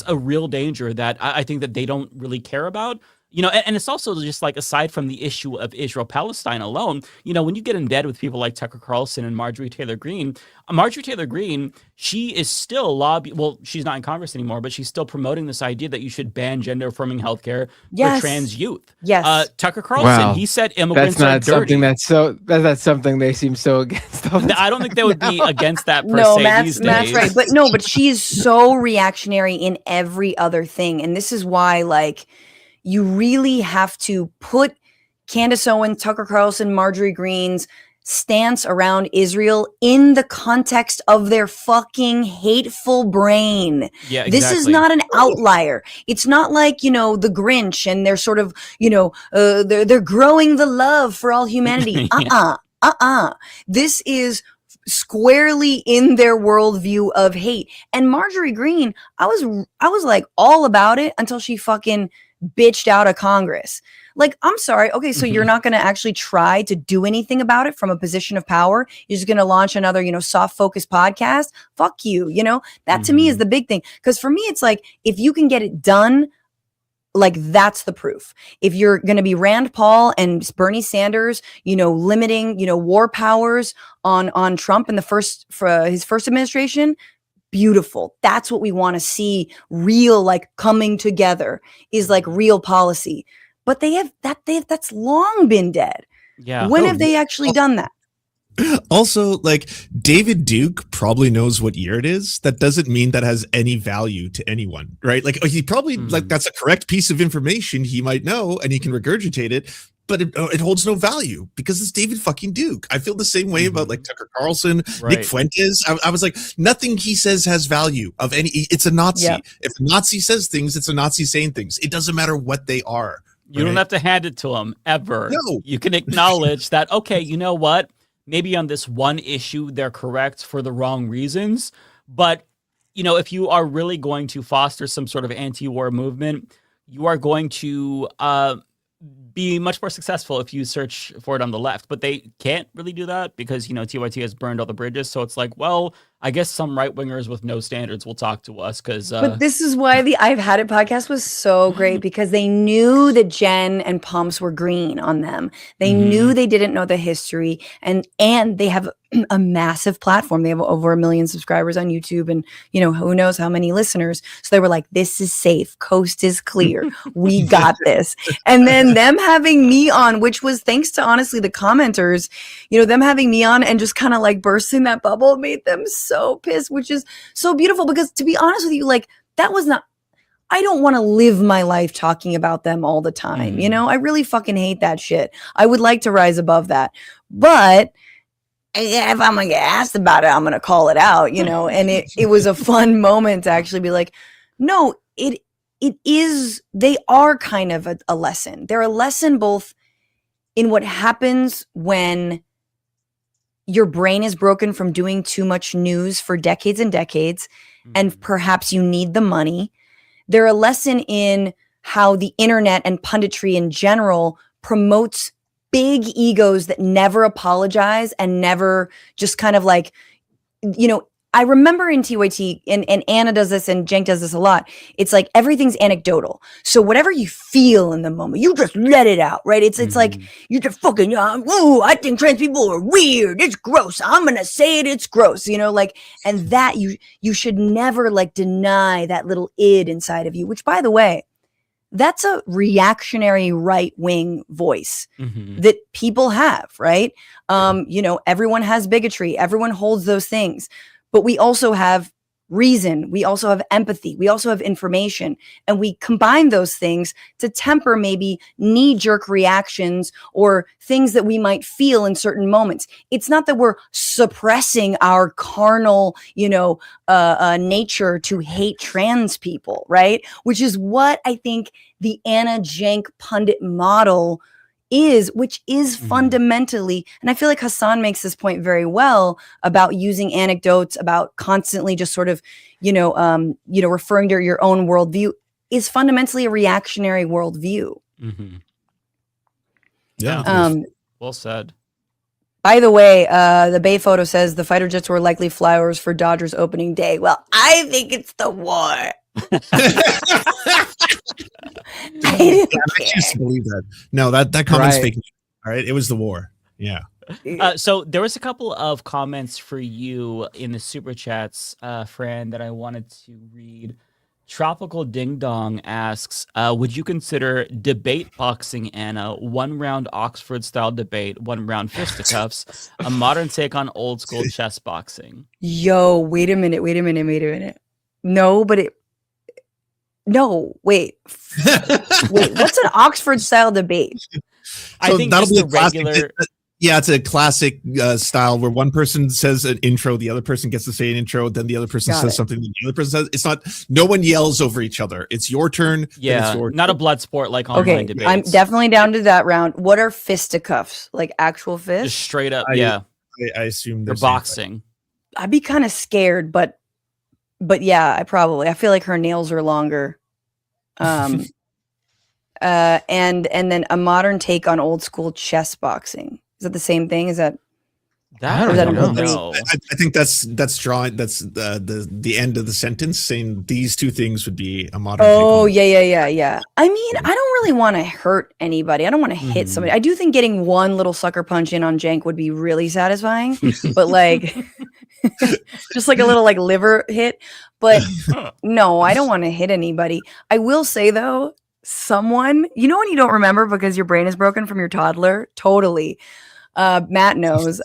a real danger that I think that they don't really care about. And it's also just like, aside from the issue of Israel-Palestine alone, when you get in bed with people like Tucker Carlson and Marjorie Taylor Greene, she is still she's not in Congress anymore, but she's still promoting this idea that you should ban gender-affirming healthcare for trans youth. Yes. Tucker Carlson, he said immigrants are dirty. That's something they seem so against. I don't think they would be against that per No, se these days. Matt's right. But she's so reactionary in every other thing. And this is why, like, you really have to put Candace Owen, Tucker Carlson, Marjorie Greene's stance around Israel in the context of their fucking hateful brain. Yeah, exactly. This is not an outlier. It's not like, the Grinch and they're sort of, they're growing the love for all humanity. This is squarely in their worldview of hate. And Marjorie Greene, I was like all about it until she fucking bitched out of Congress. Like, I'm sorry. Okay, so you're not going to actually try to do anything about it from a position of power. You're just going to launch another, soft focus podcast. Fuck you. That to me is the big thing. Because for me, it's like, if you can get it done, like, that's the proof. If you're going to be Rand Paul and Bernie Sanders, limiting, war powers on Trump in his first administration, beautiful. That's what we want to see. Real, like, coming together is like real policy. But that's long been dead. Yeah. When have they actually done that? Also, like, David Duke probably knows what year it is. That doesn't mean that has any value to anyone, right? Like, he probably like, that's a correct piece of information he might know and he can regurgitate it, but it holds no value because it's David fucking Duke. I feel the same way about like Tucker Carlson, Nick Fuentes. I was like, nothing he says has value of any. It's a Nazi. Yeah. If a Nazi says things, it's a Nazi saying things. It doesn't matter what they are. You don't have to hand it to him ever. No. You can acknowledge that, okay, you know what? Maybe on this one issue, they're correct for the wrong reasons. But, if you are really going to foster some sort of anti-war movement, you are going to be much more successful if you search for it on the left. But they can't really do that because, TYT has burned all the bridges. So it's like, well, I guess some right-wingers with no standards will talk to us because... But this is why the I've Had It podcast was so great, because they knew that Jen and Pumps were green on them. They knew they didn't know the history, and they have a massive platform. They have over 1 million subscribers on YouTube and, who knows how many listeners. So they were like, this is safe. Coast is clear. We got this. And then them having me on, which was thanks to, honestly, the commenters, them having me on and just kind of like bursting that bubble made them so pissed, which is so beautiful, because to be honest with you, like, that was not, I don't want to live my life talking about them all the time. I really fucking hate that shit. I would like to rise above that. But if I'm gonna get asked about it, I'm gonna call it out, you know. And it was a fun moment to actually be like, no, it is. They are kind of a lesson. They're a lesson both in what happens when your brain is broken from doing too much news for decades and decades, and perhaps you need the money. They're a lesson in how the internet and punditry in general promotes big egos that never apologize and never just kind of like, you know, I remember in TYT, and Anna does this and Cenk does this a lot. It's like everything's anecdotal. So whatever you feel in the moment, you just let it out, right? It's like you just fucking, I think trans people are weird. It's gross. I'm gonna say it. It's gross, you know, like, and that you should never like deny that little id inside of you. Which, by the way, that's a reactionary right-wing voice that people have, right? You know, everyone has bigotry. Everyone holds those things. But we also have reason. We also have empathy. We also have information. And we combine those things to temper maybe knee-jerk reactions or things that we might feel in certain moments. It's not that we're suppressing our carnal, you know, nature to hate trans people, right? Which is what I think the Anna Cenk pundit model is, which is fundamentally, and I feel like Hassan makes this point very well about using anecdotes, about constantly just sort of, referring to your own worldview, is fundamentally a reactionary worldview. Yeah. Well said. By the way, the Bay photo says the fighter jets were likely flyovers for Dodgers opening day. Well, I think it's the war. I just believe that. No, that comment's fake news. All right, it was the war. Yeah. So there was a couple of comments for you in the super chats, Fran, that I wanted to read. Tropical Ding Dong asks, would you consider debate boxing Anna, 1 round Oxford style debate, 1 round fisticuffs, a modern take on old school chess boxing? Yo, wait a minute. No, but wait, what's an Oxford style debate? I think that'll just be a the regular. Yeah, it's a classic style where one person says an intro, the other person gets to say an intro, then the other person says something, then the other person says. It's not. No one yells over each other. It's your turn. Yeah, it's your not a blood sport like online debates. I'm definitely down to that round. What are fisticuffs? Like actual fists? Just straight up. I assume they're boxing. I'd be kind of scared, but yeah, I feel like her nails are longer. And then a modern take on old school chess boxing. Is that the same thing? Is that I don't know. I think that's drawing. That's the end of the sentence, saying these two things would be a modern. Oh yeah. I mean, I don't really want to hurt anybody. I don't want to hit somebody. I do think getting one little sucker punch in on Cenk would be really satisfying, but like, just like a little like liver hit. But no, I don't want to hit anybody. I will say though, someone, you know, when you don't remember because your brain is broken from your toddler, totally. Matt knows.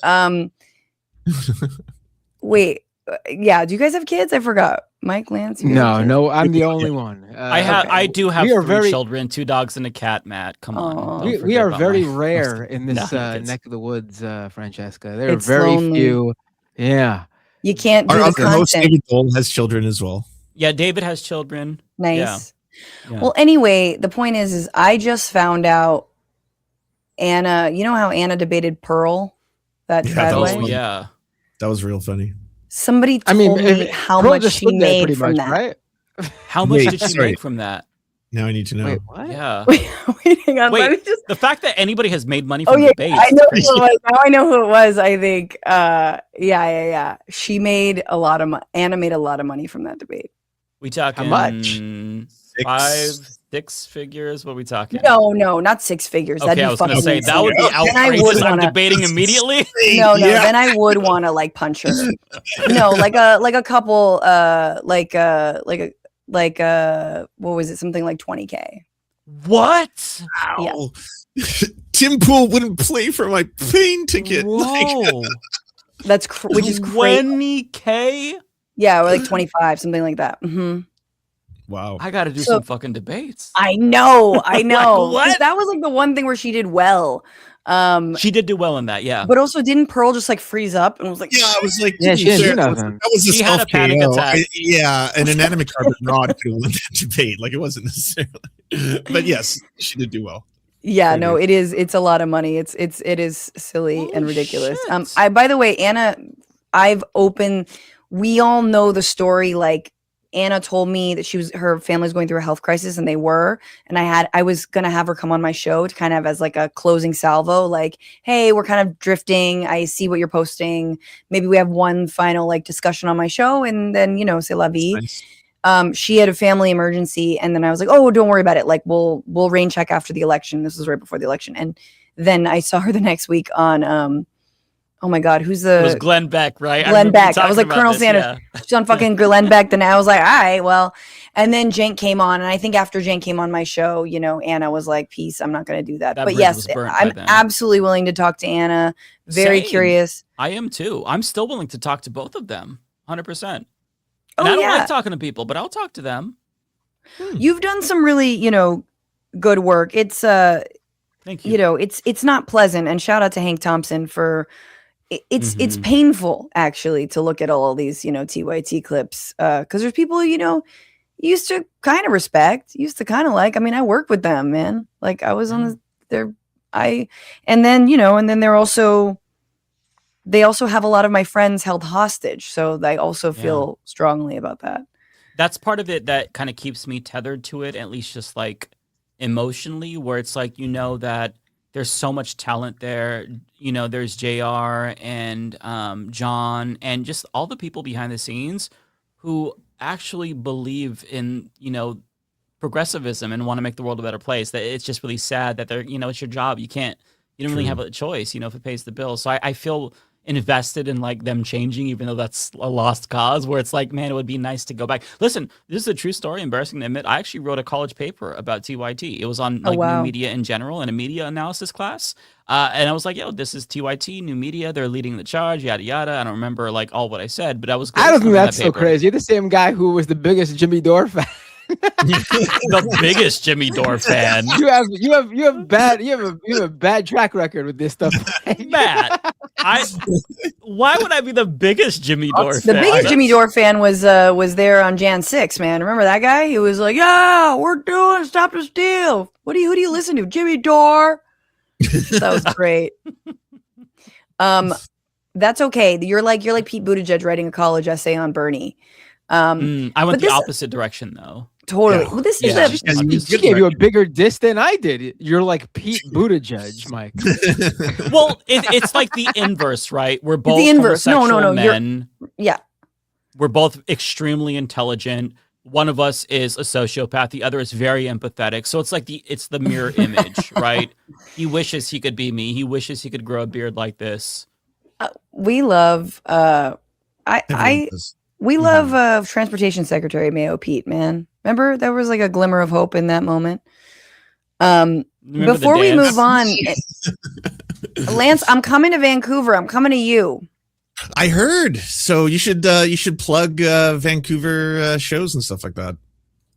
Wait, yeah. Do you guys have kids? I forgot. Mike, Lance. No, I'm the only one. I do have 3 children, 2 dogs and a cat. Matt, come on. We are very rare in this neck of the woods, Francesca. There are very lonely. few. Yeah, you can't do Our the other host, content. David Dole, has children as well. Yeah, David has children. Nice. Yeah. Well, anyway, the point is I just found out Anna. You know how Anna debated Pearl? That Treadway? Yeah. That was real funny. Somebody told me how Pearl much just she stood there made pretty from much, that. right? How much Wait, did she sorry. make from that? Now I need to know. Wait, what? Yeah. Wait, hang on. Let me Wait, just. the fact that anybody has made money Oh from yeah, debates. I know is who it crazy. was. Now I know who it was. I think. Yeah. She made a lot of money. Anna made a lot of money from that debate. We talking How much? 5, 6 figures? What are we talking? No, not 6 figures. Okay, I was gonna say that would be outrageous. I'm debating immediately. No, then I would want to like punch her. No, like a couple, what was it? Something like 20K. What? Yeah. Tim Pool wouldn't play for my plane ticket. Whoa. That's which is crazy. 20K? Yeah, or like 25, something like that. Wow. I got to do some fucking debates. I know. Like, what? That was like the one thing where she did well. She did do well in that, yeah. But also, didn't Pearl just like freeze up and was like, Yeah, I was like, Yeah, she didn't do that nothing. was a She had a panic self-KO. attack. Yeah, an inanimate carbon rod could have won that debate. Like, it wasn't necessarily. But yes, she did do well. yeah, Very no, good. it's a lot of money. It is silly and ridiculous. By the way, Anna, we all know the story. Like, Anna told me that her family's going through a health crisis, and they were, and I was gonna have her come on my show to kind of as like a closing salvo, like, hey, we're kind of drifting. I see what you're posting. Maybe we have one final like discussion on my show, and then c'est la vie. Nice. She had a family emergency, and then I was like, oh, don't worry about it. Like, we'll rain check after the election. This was right before the election, and then I saw her the next week on oh my God, who's It was Glenn Beck, right? Glenn Beck. I was like, Colonel Sanders. Yeah. She's on fucking Glenn Beck. Then I was like, all right, well. And then Cenk came on. And I think after Cenk came on my show, Anna was like, peace, I'm not going to do that. But yes, I'm absolutely willing to talk to Anna. Very curious. I am too. I'm still willing to talk to both of them. 100%. And Oh, I don't yeah. like talking to people, but I'll talk to them. You've done some really, good work. It's, Thank you. It's not pleasant. And shout out to Hank Thompson for... It's painful actually to look at all these TYT clips because there's people you used to kind of respect, used to kind of like. I mean, I work with them, man. Like I was on and then they're also they also have a lot of my friends held hostage, so I also feel strongly about that. That's part of it that kind of keeps me tethered to it, at least just like emotionally, where it's like that there's so much talent there. There's JR and John and just all the people behind the scenes who actually believe in, progressivism and want to make the world a better place. That it's just really sad that they're, it's your job. You don't really have a choice, if it pays the bills. So I feel invested in like them changing, even though that's a lost cause, where it's like, man, it would be nice to go back. Listen, this is a true story, embarrassing to admit. I actually wrote a college paper about TYT. It was on new media in general in a media analysis class. And I was like, yo, this is TYT, new media. They're leading the charge, yada, yada. I don't remember like all what I said, but I was I don't think that's so crazy. You're the same guy who was the biggest Jimmy Dore fan. The biggest Jimmy Dore fan. You have a bad track record with this stuff. Matt, why would I be the biggest Jimmy Dore fan? The biggest Jimmy Dore fan was there on Jan 6, man. Remember that guy? He was like, yeah, we're doing Stop the Steal. Who do you listen to? Jimmy Dore. That was great. That's okay. You're like Pete Buttigieg writing a college essay on Bernie. I went the opposite direction though. Totally. Yeah. Well, this is he gave you a bigger diss than I did. You're like Pete Buttigieg, Mike. Well, it's like the inverse, right? We're both the inverse. No. men. Yeah. We're both extremely intelligent. One of us is a sociopath. The other is very empathetic. So it's like it's the mirror image, right? He wishes he could be me. He wishes he could grow a beard like this. We love we love Transportation Secretary Mayo Pete, man. Remember there was like a glimmer of hope in that moment. Before we move on, Lance, I'm coming to Vancouver. I'm coming to you. I heard. So you should plug Vancouver shows and stuff like that.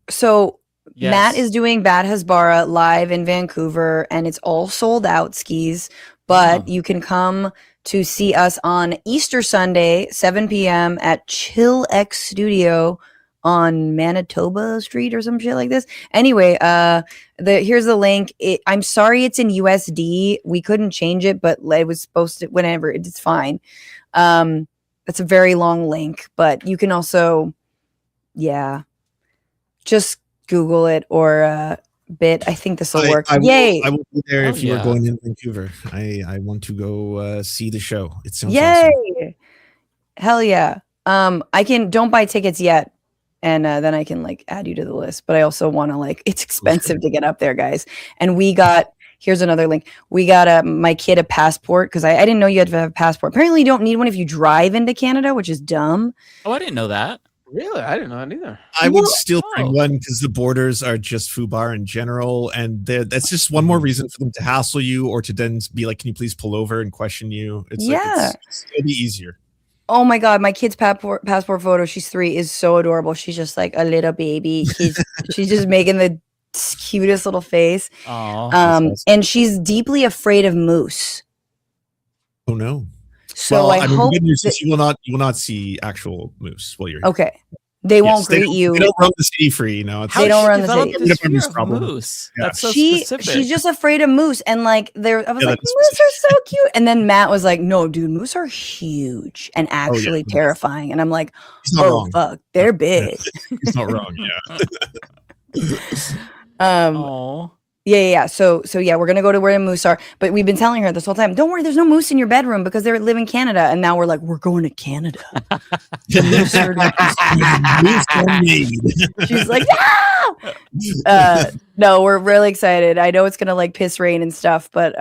So Yes. Matt is doing Bad Hasbara live in Vancouver, and it's all sold out, skis. But you can come to see us on Easter Sunday, 7 p.m. at Chill X Studio on Manitoba Street or some shit like this. Anyway, here's the link. I'm sorry it's in USD. We couldn't change it, but it was supposed to. Whenever it's fine. It's a very long link, but you can also, just Google it or bit. I think this will work. Yay! I will be there if you are going in Vancouver. I want to go see the show. It sounds Yay! awesome. Hell yeah! Don't buy tickets yet, and then I can like add you to the list. But I also want to it's expensive to get up there, guys. And here's another link. We got my kid a passport because I didn't know you had to have a passport. Apparently, you don't need one if you drive into Canada, which is dumb. Oh, I didn't know that. Really? I didn't know it either. I would still bring one because the borders are just FUBAR in general. And that's just one more reason for them to hassle you or to then be like, can you please pull over and question you? It'll be easier. Oh my God, my kid's passport photo, she's 3, is so adorable. She's just like a little baby. She's just making the cutest little face. Aw. And she's deeply afraid of moose. Oh no. So well, I mean, hope the good news is that- you will not see actual moose while you're here. Okay. They won't greet you. They don't run the city free, you know. They don't run the city. This fear of moose. Yeah. That's so She's specific. just afraid of moose, and like I was Yeah, like, that's moose are so cute. And then Matt was like, no, dude, moose are huge and actually terrifying. And I'm like, He's not oh wrong. fuck, they're big. He's not wrong. Yeah. Yeah. So yeah, we're gonna go to where the moose are. But we've been telling her this whole time, don't worry, there's no moose in your bedroom because they live in Canada. And now we're like, we're going to Canada. She's like, no! No, we're really excited. I know it's gonna like piss rain and stuff, but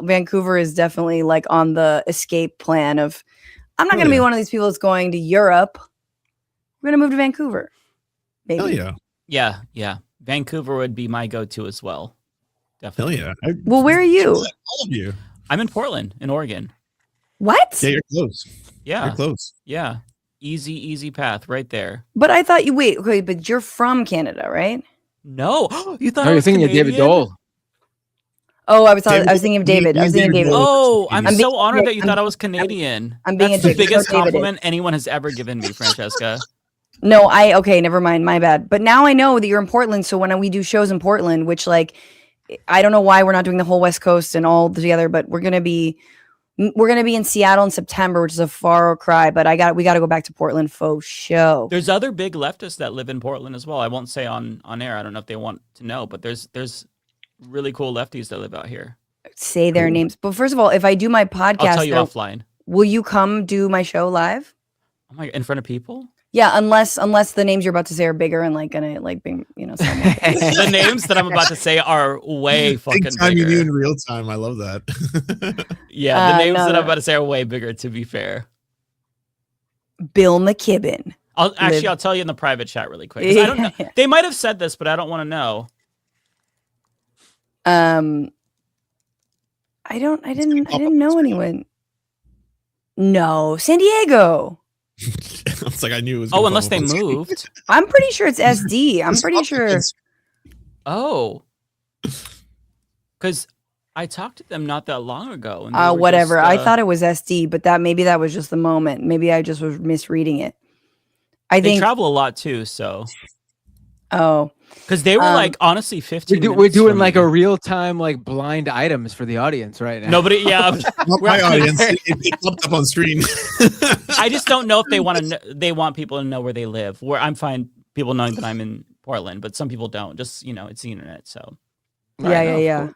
Vancouver is definitely like on the escape plan of I'm not gonna be one of these people that's going to Europe. We're gonna move to Vancouver. Maybe. Hell yeah. Yeah. Vancouver would be my go-to as well. Definitely. Hell yeah. Well, where are you? All of you. I'm in Portland, in Oregon. What? Yeah, you're close. Yeah. You're close. Yeah. Easy path right there. But I thought you wait, but you're from Canada, right? No. You thought No, I you're was thinking of David Canadian? Dole. Oh, I was thinking of David. I was thinking of David. Oh, I'm being- so honored that you I'm- thought I was Canadian. I'm being That's a the dick. biggest No, David is. compliment anyone has ever given me, Francesca. No, okay, never mind, my bad. But now I know that you're in Portland, so when we do shows in Portland, which like I don't know why we're not doing the whole West Coast and all together, but we're gonna be in Seattle in September, which is a far cry. But we got to go back to Portland for show. There's other big leftists that live in Portland as well. I won't say on air. I don't know if they want to know, but there's really cool lefties that live out here. Say their names. But first of all, if I do my podcast, I'll tell you offline. Will you come do my show live? Oh my! In front of people? Yeah, unless the names you're about to say are bigger and like gonna like being The names that I'm about to say are way fucking Big time bigger. you knew in real time. I love that. Yeah, the names no, that I'm no. about to say are way bigger. To be fair, Bill McKibben. I'll tell you in the private chat really quick. 'Cause I don't know. They might have said this, but I don't want to know. I didn't know anyone. No, San Diego. It's like I knew it was. Oh, unless they moved. I'm pretty sure it's SD. I'm pretty sure. Oh, because I talked to them not that long ago. And they were Whatever. just, I thought it was SD, but maybe that was just the moment. Maybe I just was misreading it. I they think. travel a lot too, so. Oh. Because they were like honestly 15. We're minutes doing from like me. a real time like blind items for the audience right now. Nobody, yeah. Not my audience. It popped up on screen. I just don't know if they want to. They want people to know where they live. Where I'm fine, people knowing that I'm in Portland, but some people don't. Just it's the internet, so. Yeah.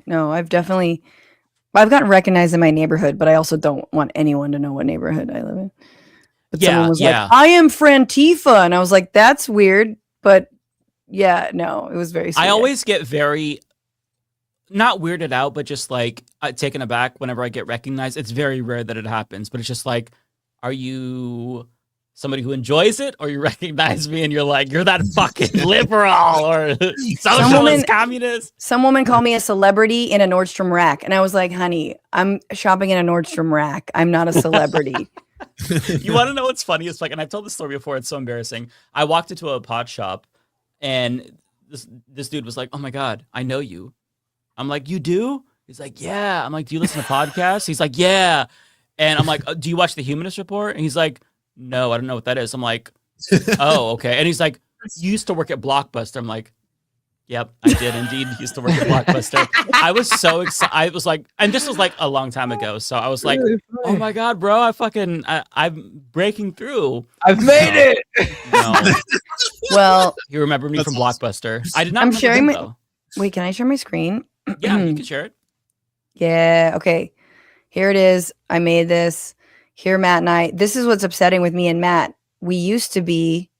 No, I've gotten recognized in my neighborhood, but I also don't want anyone to know what neighborhood I live in. But someone was like, "I am Frantifa," and I was like, "That's weird," but yeah, no, it was very sweet. I always get very, not weirded out, but just like taken aback whenever I get recognized. It's very rare that it happens, but it's just like, are you somebody who enjoys it, or you recognize me and you're like, you're that fucking liberal or socialist, communist? Some woman called me a celebrity in a Nordstrom rack, and I was like, "Honey, I'm shopping in a Nordstrom rack. I'm not a celebrity." You want to know what's funny? It's like, and I've told this story before. It's so embarrassing. I walked into a pot shop, and this dude was like, "Oh my God, I know you." I'm like, "You do?" He's like, "Yeah." I'm like, "Do you listen to podcasts?" He's like, "Yeah." And I'm like, "Do you watch the Humanist Report?" And he's like, "No, I don't know what that is." I'm like, "Oh, okay." And he's like, "You used to work at Blockbuster." I'm like, "Yep, I did indeed used to work at Blockbuster." I was so excited. I was like, and this was like a long time ago. So I was like, "Oh my God, bro, I'm breaking through. I've made it." No. Well, you remember me from Blockbuster. I did not. I'm remember sharing him, my. though. Wait, can I share my screen? Yeah, you can share it. Yeah. Okay. Here it is. I made this. Here, Matt and I. This is what's upsetting with me and Matt. We used to be.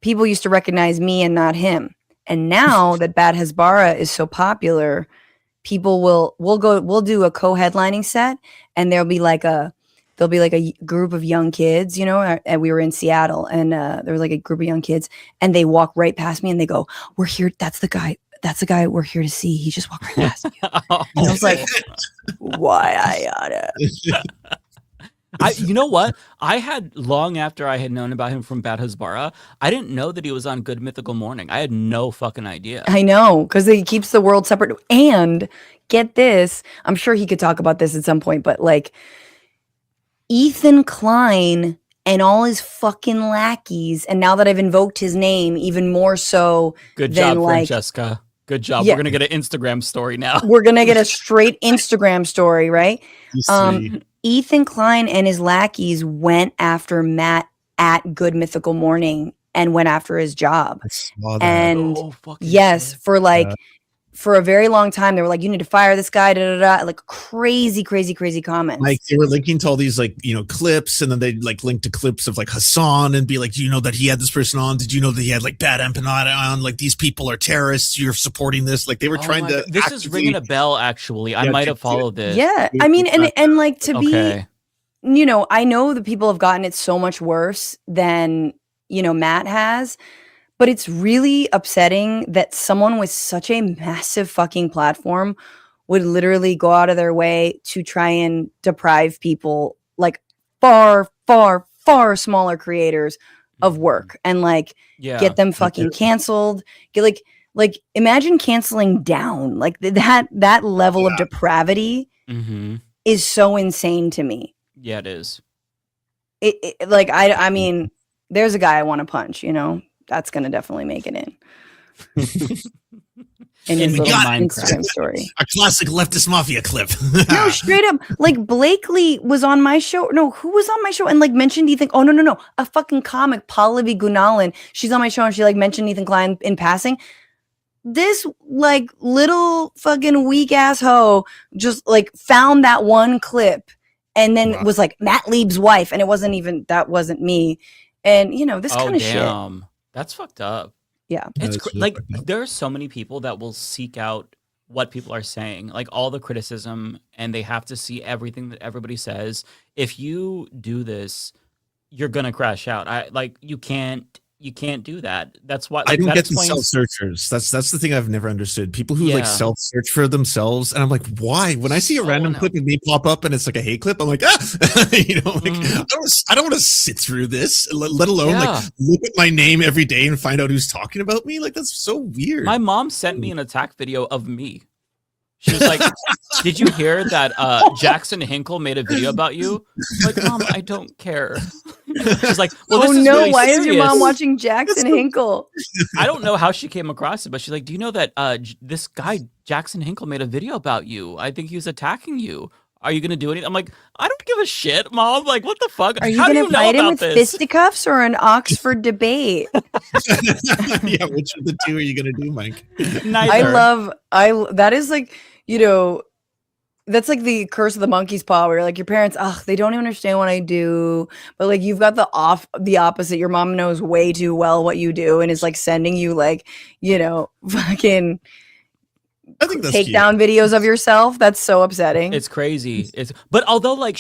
People used to recognize me and not him. And now that Bad Hasbara is so popular, people we'll do a co-headlining set, and there'll be like a group of young kids, and we were in Seattle, and there was like a group of young kids, and they walk right past me and they go, "We're here. That's the guy we're here to see. He just walked right past you." And I was like, "Why I oughta?" You know what? I had long after I had known about him from Bad Hasbara, I didn't know that he was on Good Mythical Morning. I had no fucking idea. I know, because he keeps the world separate. And get this, I'm sure he could talk about this at some point, but like Ethan Klein and all his fucking lackeys, and now that I've invoked his name, even more so. Good than job, like, Francesca. Good job. Yeah. We're gonna get an Instagram story now. We're gonna get a straight Instagram story, right? Ethan Klein and his lackeys went after Matt at Good Mythical Morning and went after his job. And yes, for like for a very long time, they were like, "You need to fire this guy." Like crazy comments. Like they were linking to all these like clips, and then they like link to clips of like Hassan and be like, "Do you know that he had this person on? Did you know that he had like bad empanada on? Like these people are terrorists. You're supporting this." Like they were trying to. This is ringing a bell. Actually, I might have followed this. Yeah, I mean, and like to be, I know that people have gotten it so much worse than Matt has. But it's really upsetting that someone with such a massive fucking platform would literally go out of their way to try and deprive people, like far smaller creators, of work and like get them fucking canceled. Get like imagine canceling down. Like that level of depravity is so insane to me. Yeah, it is. It like I mean, there's a guy I want to punch. That's going to definitely make it in. In his little Instagram story. A classic leftist mafia clip. No, straight up. Like Blakely was on my show. No, who was on my show? And like mentioned Ethan. Oh, no. A fucking comic, Pallavi Gunalan. She's on my show and she like mentioned Ethan Klein in passing. This like little fucking weak ass hoe just like found that one clip and then was like Matt Lieb's wife. And that wasn't me. And this kind of shit. That's fucked up. Yeah. It's like there are so many people that will seek out what people are saying, like all the criticism, and they have to see everything that everybody says. If you do this, you're gonna crash out. You can't do that. That's why I don't get the self-searchers. That's the thing I've never understood. People who like self-search for themselves, and I'm like, why? When I see a random clip and me pop up and it's like a hate clip, I'm like, I don't want to sit through this, let alone like look at my name every day and find out who's talking about me. Like that's so weird. My mom sent me an attack video of me. She was like, "Did you hear that Jackson Hinkle made a video about you?" I'm like, Mom, I don't care. She's like, "Well, this is really why serious. is your mom watching Jackson Hinkle?" I don't know how she came across it, but she's like, "Do you know that this guy Jackson Hinkle made a video about you? I think he was attacking you. Are you gonna do anything?" I'm like, "I don't give a shit, Mom. Like, what the fuck? Are you how do gonna you know fight him about with this?" fisticuffs or an Oxford debate? Yeah, which of the two are you gonna do, Mike? Neither. That is like, that's like the curse of the monkey's paw where like your parents, they don't even understand what I do. But like you've got the opposite. Your mom knows way too well what you do and is like sending you like, fucking I think that's take down videos of yourself. That's so upsetting. It's crazy. But although like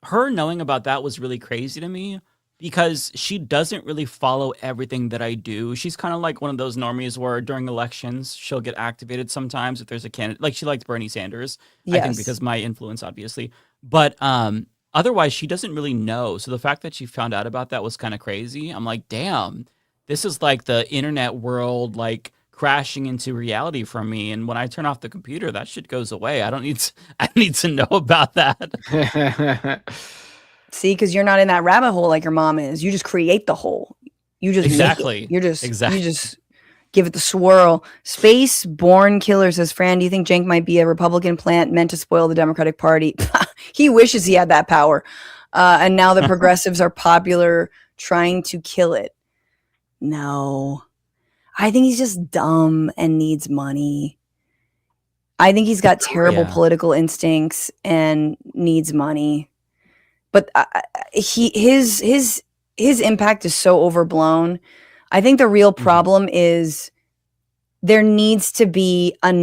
her knowing about that was really crazy to me because she doesn't really follow everything that I do. She's kind of like one of those normies where during elections she'll get activated sometimes if there's a candidate. Like she liked Bernie Sanders, I think because my influence, obviously. But otherwise, she doesn't really know. So the fact that she found out about that was kind of crazy. I'm like, damn, this is like the internet world, like crashing into reality for me. And when I turn off the computer, that shit goes away. I need to know about that. See, because you're not in that rabbit hole like your mom is. You just create the hole. You just exactly. You just give it the swirl. Space Born Killer says, Fran, do you think Cenk might be a Republican plant meant to spoil the Democratic Party? He wishes he had that power. And now the progressives are popular trying to kill it. No. I think he's just dumb and needs money. I think he's got terrible political instincts and needs money. But his impact is so overblown. I think the real problem is there needs to be a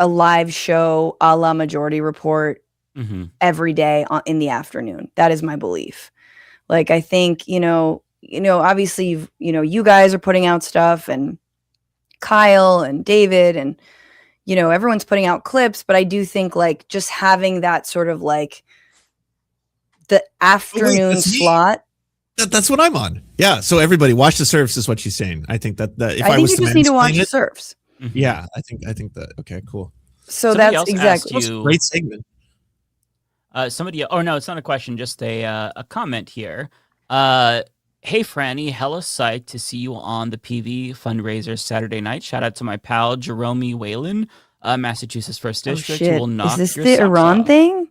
live show a la Majority Report every day in the afternoon. That is my belief. Like, I think, obviously, you guys are putting out stuff and Kyle and David and, you know, everyone's putting out clips, but I do think like just having that sort of like the afternoon slot. That's what I'm on. Yeah. So everybody watch the surfs is what she's saying. I think that if I I think was you to just need to watch mansplain the it, surfs. yeah, I think that. Okay, cool. So Somebody that's else exactly asked you, great segment. Somebody. Oh no, it's not a question. Just a comment here. Hey Franny, hella psyched to see you on the PV fundraiser Saturday night. Shout out to my pal Jerome Whalen, Massachusetts First Oh District. Who shit! will Is knock this your the socks Iran off. thing?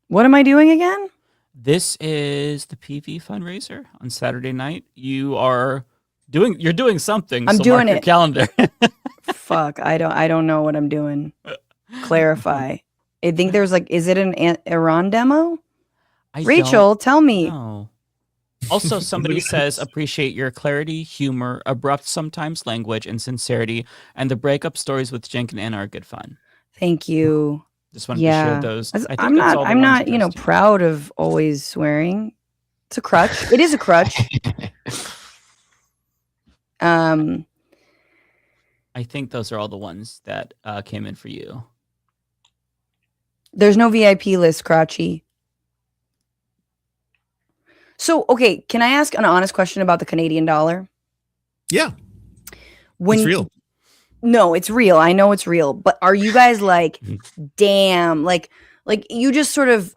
What am I doing again? This is the PV fundraiser on Saturday night. You're doing something. I'm so doing mark your it. calendar. Fuck, I don't know what I'm doing. Clarify. I think there's like, is it an Iran demo? Rachel, tell me. No. Also, somebody says, appreciate your clarity, humor, abrupt sometimes language, and sincerity, and the breakup stories with Jenk and Anna are good fun. Thank you. Just wanted to share those. As- I think I'm that's not. all the I'm ones not. You know, addressed to you. proud of always swearing. It's a crutch. It is a crutch. I think those are all the ones that came in for you. There's no VIP list, crotchy. So, okay, can I ask an honest question about the Canadian dollar? Yeah. When it's real. No, it's real. I know it's real. But are you guys like, damn, like you just sort of,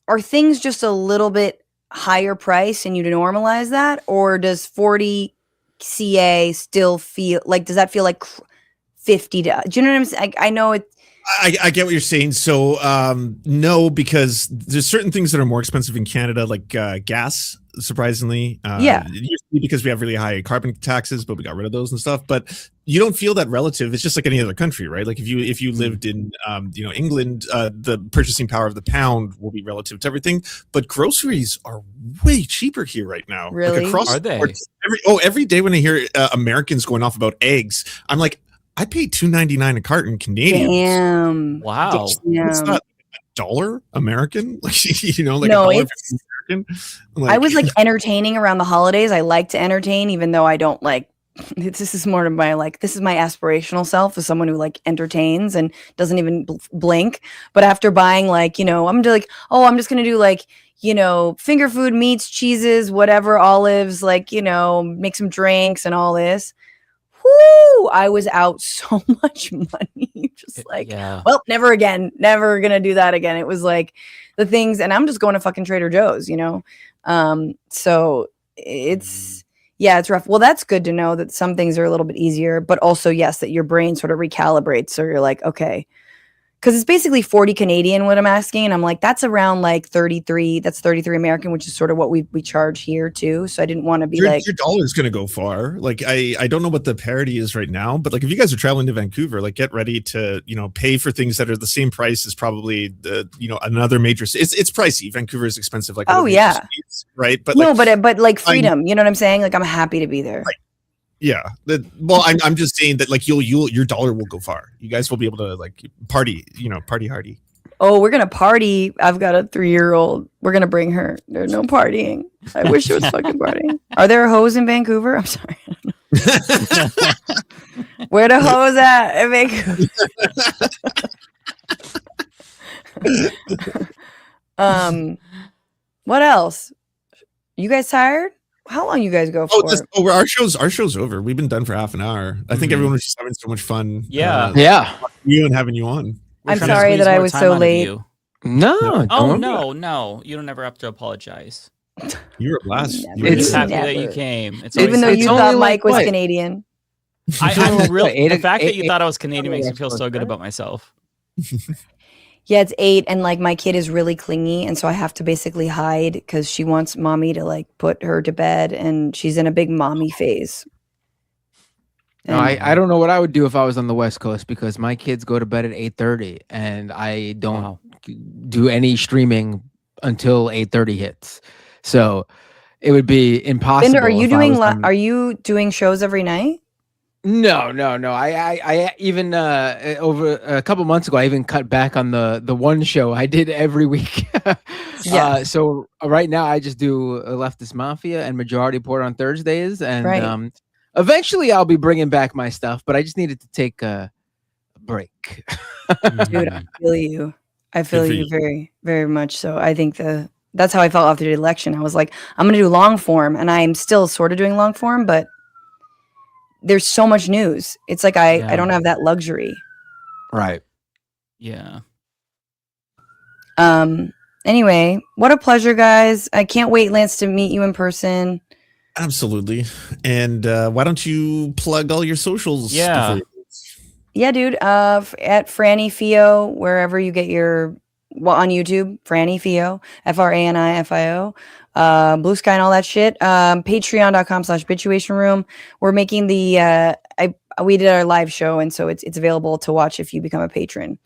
are things just a little bit higher price and you normalize that? Or does 40 CA still feel like, does that feel like 50? Do you know what I'm saying? I know it. I get what you're saying. So no, because there's certain things that are more expensive in Canada, like gas, surprisingly. Yeah. It used to be because we have really high carbon taxes, but we got rid of those and stuff. But you don't feel that relative. It's just like any other country, right? Like if you lived in England, the purchasing power of the pound will be relative to everything. But groceries are way cheaper here right now. Really? Like across Are the they? board. Every day when I hear Americans going off about eggs, I'm like, I paid $2.99 a carton Canadian. Damn. Wow. It's not $1 American, like like No, $1 it's- American. I was like entertaining around the holidays. I like to entertain, even though I don't like. This is more to my like. This is my aspirational self as someone who like entertains and doesn't even blink. But after buying like I'm just like, oh, I'm just gonna do like finger food, meats, cheeses, whatever, olives, like make some drinks and all this. Whoo! I was out so much money. Just like, well, never again. Never gonna do that again. It was like the things, and I'm just going to fucking Trader Joe's, So it's it's rough. Well, that's good to know that some things are a little bit easier, but also yes, that your brain sort of recalibrates. So you're like, okay. Because it's basically 40 Canadian what I'm asking. And I'm like, that's around like 33. That's 33 American, which is sort of what we charge here too. So I didn't want to be your dollar is going to go far. Like I don't know what the parity is right now, but like if you guys are traveling to Vancouver, like get ready to pay for things that are the same price as probably the another major. It's pricey. Vancouver is expensive. Like oh yeah, cities, right. But no, but like freedom. You know what I'm saying? Like I'm happy to be there. Right. Yeah. Well, I'm just saying that like your dollar will go far. You guys will be able to like party, party hardy. Oh, we're gonna party. I've got a 3-year-old. We're gonna bring her. There's no partying. I wish there was fucking partying. Are there hoes in Vancouver? I'm sorry. Where the hoes at in Vancouver? What else? You guys tired? How long you guys go for? Our show's over. We've been done for half an hour. I think everyone was just having so much fun. Yeah. You and having you on. I'm sorry that I was so late. No. Oh no. You don't ever have to apologize. You were last. It's happy that you came. It's even though you thought Mike was what? Canadian. I'm really the fact that you thought I was Canadian makes me feel so good about myself. Yeah, it's 8, and like my kid is really clingy, and so I have to basically hide because she wants mommy to like put her to bed, and she's in a big mommy phase. No, I don't know what I would do if I was on the West Coast because my kids go to bed at 8:30, and I don't do any streaming until 8:30 hits. So it would be impossible. Binder, are you doing shows every night? No. I even over a couple months ago, I even cut back on the one show I did every week. Yeah. So right now I just do a Leftist Mafia and Majority Report on Thursdays, and eventually I'll be bringing back my stuff. But I just needed to take a break. Dude, I feel you. I feel Good for you you. very, very much so. I think that's how I felt after the election. I was like, I'm gonna do long form, and I'm still sort of doing long form, but there's so much news. It's like I Yeah. don't have that luxury. Right. Yeah. Anyway, what a pleasure, guys. I can't wait, Lance, to meet you in person. Absolutely. And why don't you plug all your socials? Yeah. before you- Yeah, dude. At Franny Fio, wherever you get your on YouTube, Franny Fio, FRANIFIO, Blue Sky and all that shit. Patreon.com/Bitchuation Room. We're making the we did our live show, and so it's available to watch if you become a patron.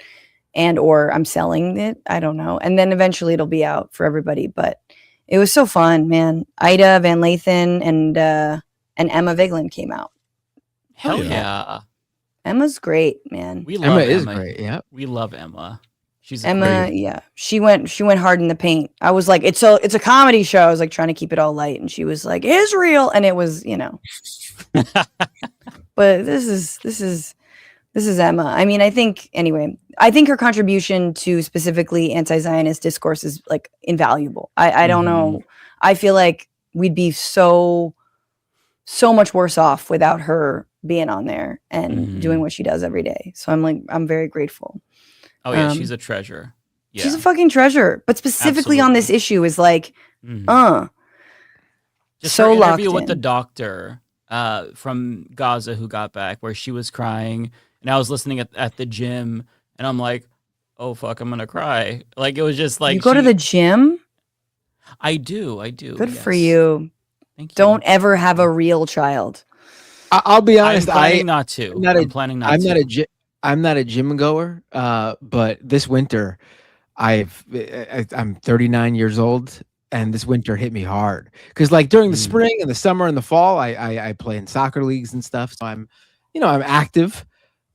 And or I'm selling it. I don't know. And then eventually it'll be out for everybody. But it was so fun, man. Ida Van Lathan and Emma Vigeland came out. Hell yeah. Emma's great, man. We love Emma is great. Yeah. We love Emma. She's Emma, great. yeah. She went hard in the paint. I was like, it's a comedy show. I was like trying to keep it all light, and she was like, Israel, and it was, but this is Emma. I mean, I think her contribution to specifically anti-Zionist discourse is like invaluable. I don't know. I feel like we'd be so much worse off without her being on there and doing what she does every day. So I'm very grateful. Oh yeah, she's a treasure. Yeah. She's a fucking treasure. But specifically on this issue is like, Just so her locked interview with in. the doctor from Gaza who got back, where she was crying, and I was listening at the gym, and I'm like, oh fuck, I'm gonna cry. Like it was just like you go to the gym? I do. Good for you. Thank you. Don't ever have a real child. I'll be honest. I'm planning not to. I'm planning not to. I'm not a gym goer. But this winter, I'm 39 years old, and this winter hit me hard because like during the spring and the summer and the fall, I play in soccer leagues and stuff. So I'm active.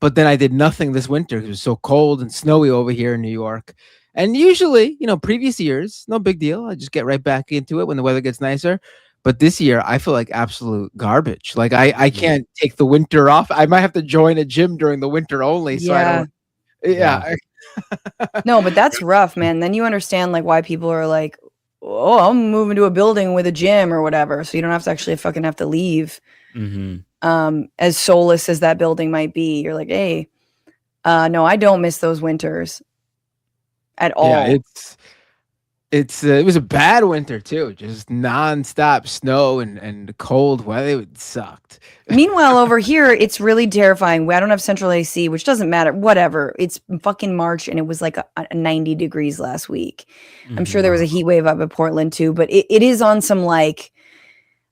But then I did nothing this winter because it was so cold and snowy over here in New York. And usually, previous years, no big deal. I just get right back into it when the weather gets nicer. But this year, I feel like absolute garbage. Like I can't take the winter off. I might have to join a gym during the winter only. So I don't. Yeah. No, but that's rough, man. Then you understand like why people are like, oh, I'm moving to a building with a gym or whatever. So you don't have to actually fucking have to leave. As soulless as that building might be, you're like, hey, no, I don't miss those winters at all. Yeah, it was a bad winter too, just nonstop snow and cold weather. It sucked. Meanwhile, over here, it's really terrifying. I don't have central AC, which doesn't matter. Whatever. It's fucking March, and it was like a 90 degrees last week. I'm sure there was a heat wave up in Portland too, but it is on some like,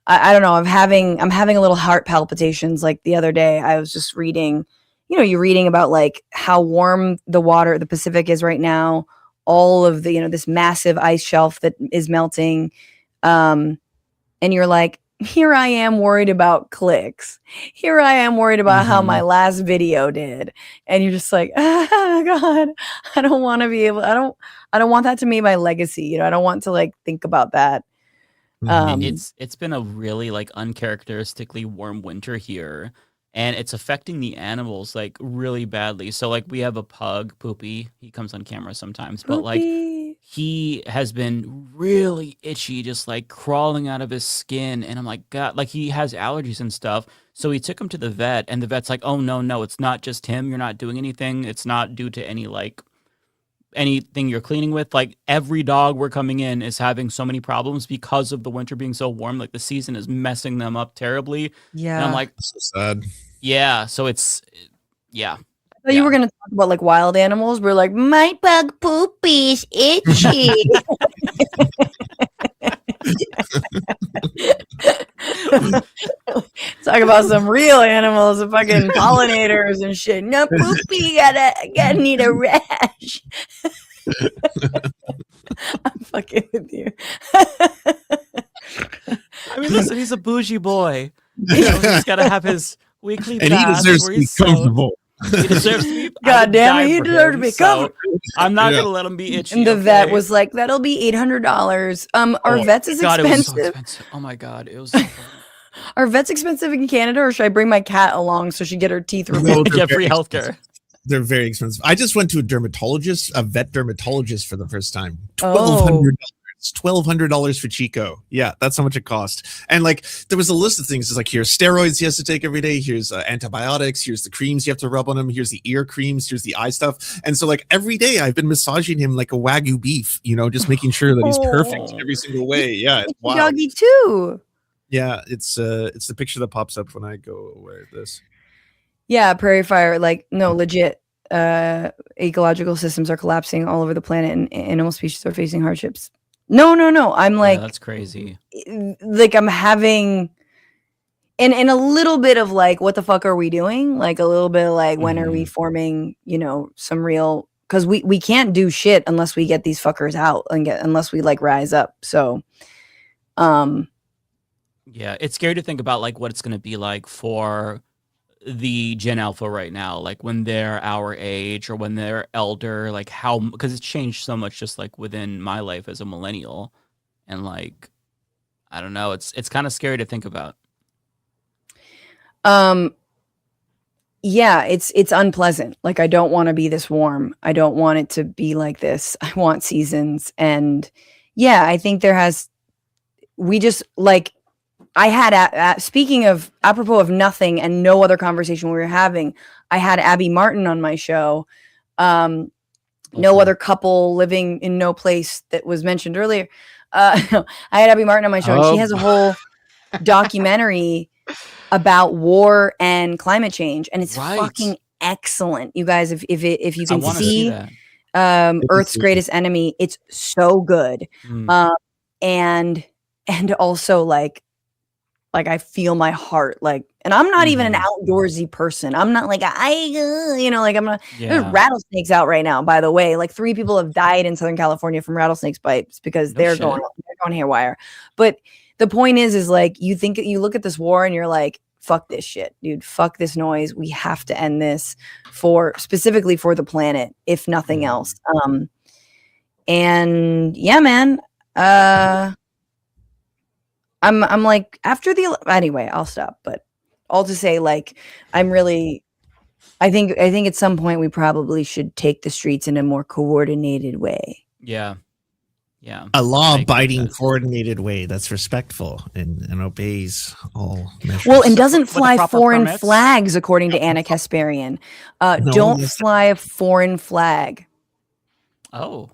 I don't know. I'm having a little heart palpitations. Like the other day, I was just reading. You're reading about like how warm the Pacific is right now. All of the this massive ice shelf that is melting, and you're like, here I am worried about clicks. Here I am worried about how my last video did, and you're just like, oh god, I don't want to be able. I don't want that to be my legacy. I don't want to like think about that. It's been a really like uncharacteristically warm winter here, and it's affecting the animals like really badly. So like we have a pug, Poopy. He comes on camera sometimes, but like he has been really itchy, just like crawling out of his skin. And I'm like, God, like he has allergies and stuff. So we took him to the vet, and the vet's like, oh no, it's not just him. You're not doing anything. It's not due to anything you're cleaning with. Like every dog we're coming in is having so many problems because of the winter being so warm. Like the season is messing them up terribly. Yeah. And I'm like, so sad. Yeah. So it's, yeah. So you were going to talk about like wild animals. We're like, my pug Poopy's itchy. Talk about some real animals, the fucking pollinators and shit. No, Poopy gotta need a rash. I'm fucking with you. I mean, listen, he's a bougie boy. He's got to have his weekly and bath he deserves where to be he's comfortable. He deserves to be. God damn it, he deserves to be comfortable. I'm not gonna let him be itchy. And the vet was like, "That'll be $800." Our vets is God, expensive. It was so expensive. Oh my god, it was. So Are vets expensive in Canada, or should I bring my cat along so she get her teeth removed? Get free healthcare. They're very expensive. I just went to a vet dermatologist for the first time. Oh. $1,200 for Chico. Yeah, that's how much it cost. And like, there was a list of things. It's like, here's steroids he has to take every day. Here's antibiotics. Here's the creams you have to rub on him. Here's the ear creams. Here's the eye stuff. And so like every day I've been massaging him like a Wagyu beef, just making sure that he's perfect in every single way. Yeah, it's wild. Doggy too. Yeah, it's the picture that pops up when I go wear this. Yeah, prairie fire. Like, no, legit. Ecological systems are collapsing all over the planet, and animal species are facing hardships. No. I'm like, that's crazy. Like, I'm having, and a little bit of like, what the fuck are we doing? Like a little bit of like, when are we forming, some real? Because we can't do shit unless we get these fuckers out unless we like rise up. So, yeah, it's scary to think about like what it's going to be like for the Gen Alpha right now, like when they're our age or when they're elder, like how, because it's changed so much just like within my life as a millennial, and like I don't know, it's kind of scary to think about. Yeah, it's unpleasant. Like, I don't want to be this warm. I don't want it to be like this. I want seasons. And yeah, I think we just like, I had, speaking of, apropos of nothing and no other conversation we were having, I had Abby Martin on my show. No other couple living in no place that was mentioned earlier. I had Abby Martin on my show, and she has a whole documentary about war and climate change, and it's fucking excellent. You guys, if you can see Earth's Greatest Enemy, it's so good. And also like I feel my heart, like, and I'm not even an outdoorsy person. I'm not like I'm not. There's rattlesnakes out right now, by the way. Like 3 people have died in Southern California from rattlesnake bites because they're going haywire. But the point is like, you look at this war and you're like, fuck this shit, dude. Fuck this noise. We have to end this specifically for the planet, if nothing else. And yeah, man. I'm like, after anyway, I'll stop. But all to say, like, I think at some point we probably should take the streets in a more coordinated way. Yeah. A law-abiding, coordinated way that's respectful and obeys all measures. Well, and doesn't fly foreign flags, according to Anna Kasparian. Don't fly a foreign flag. Oh,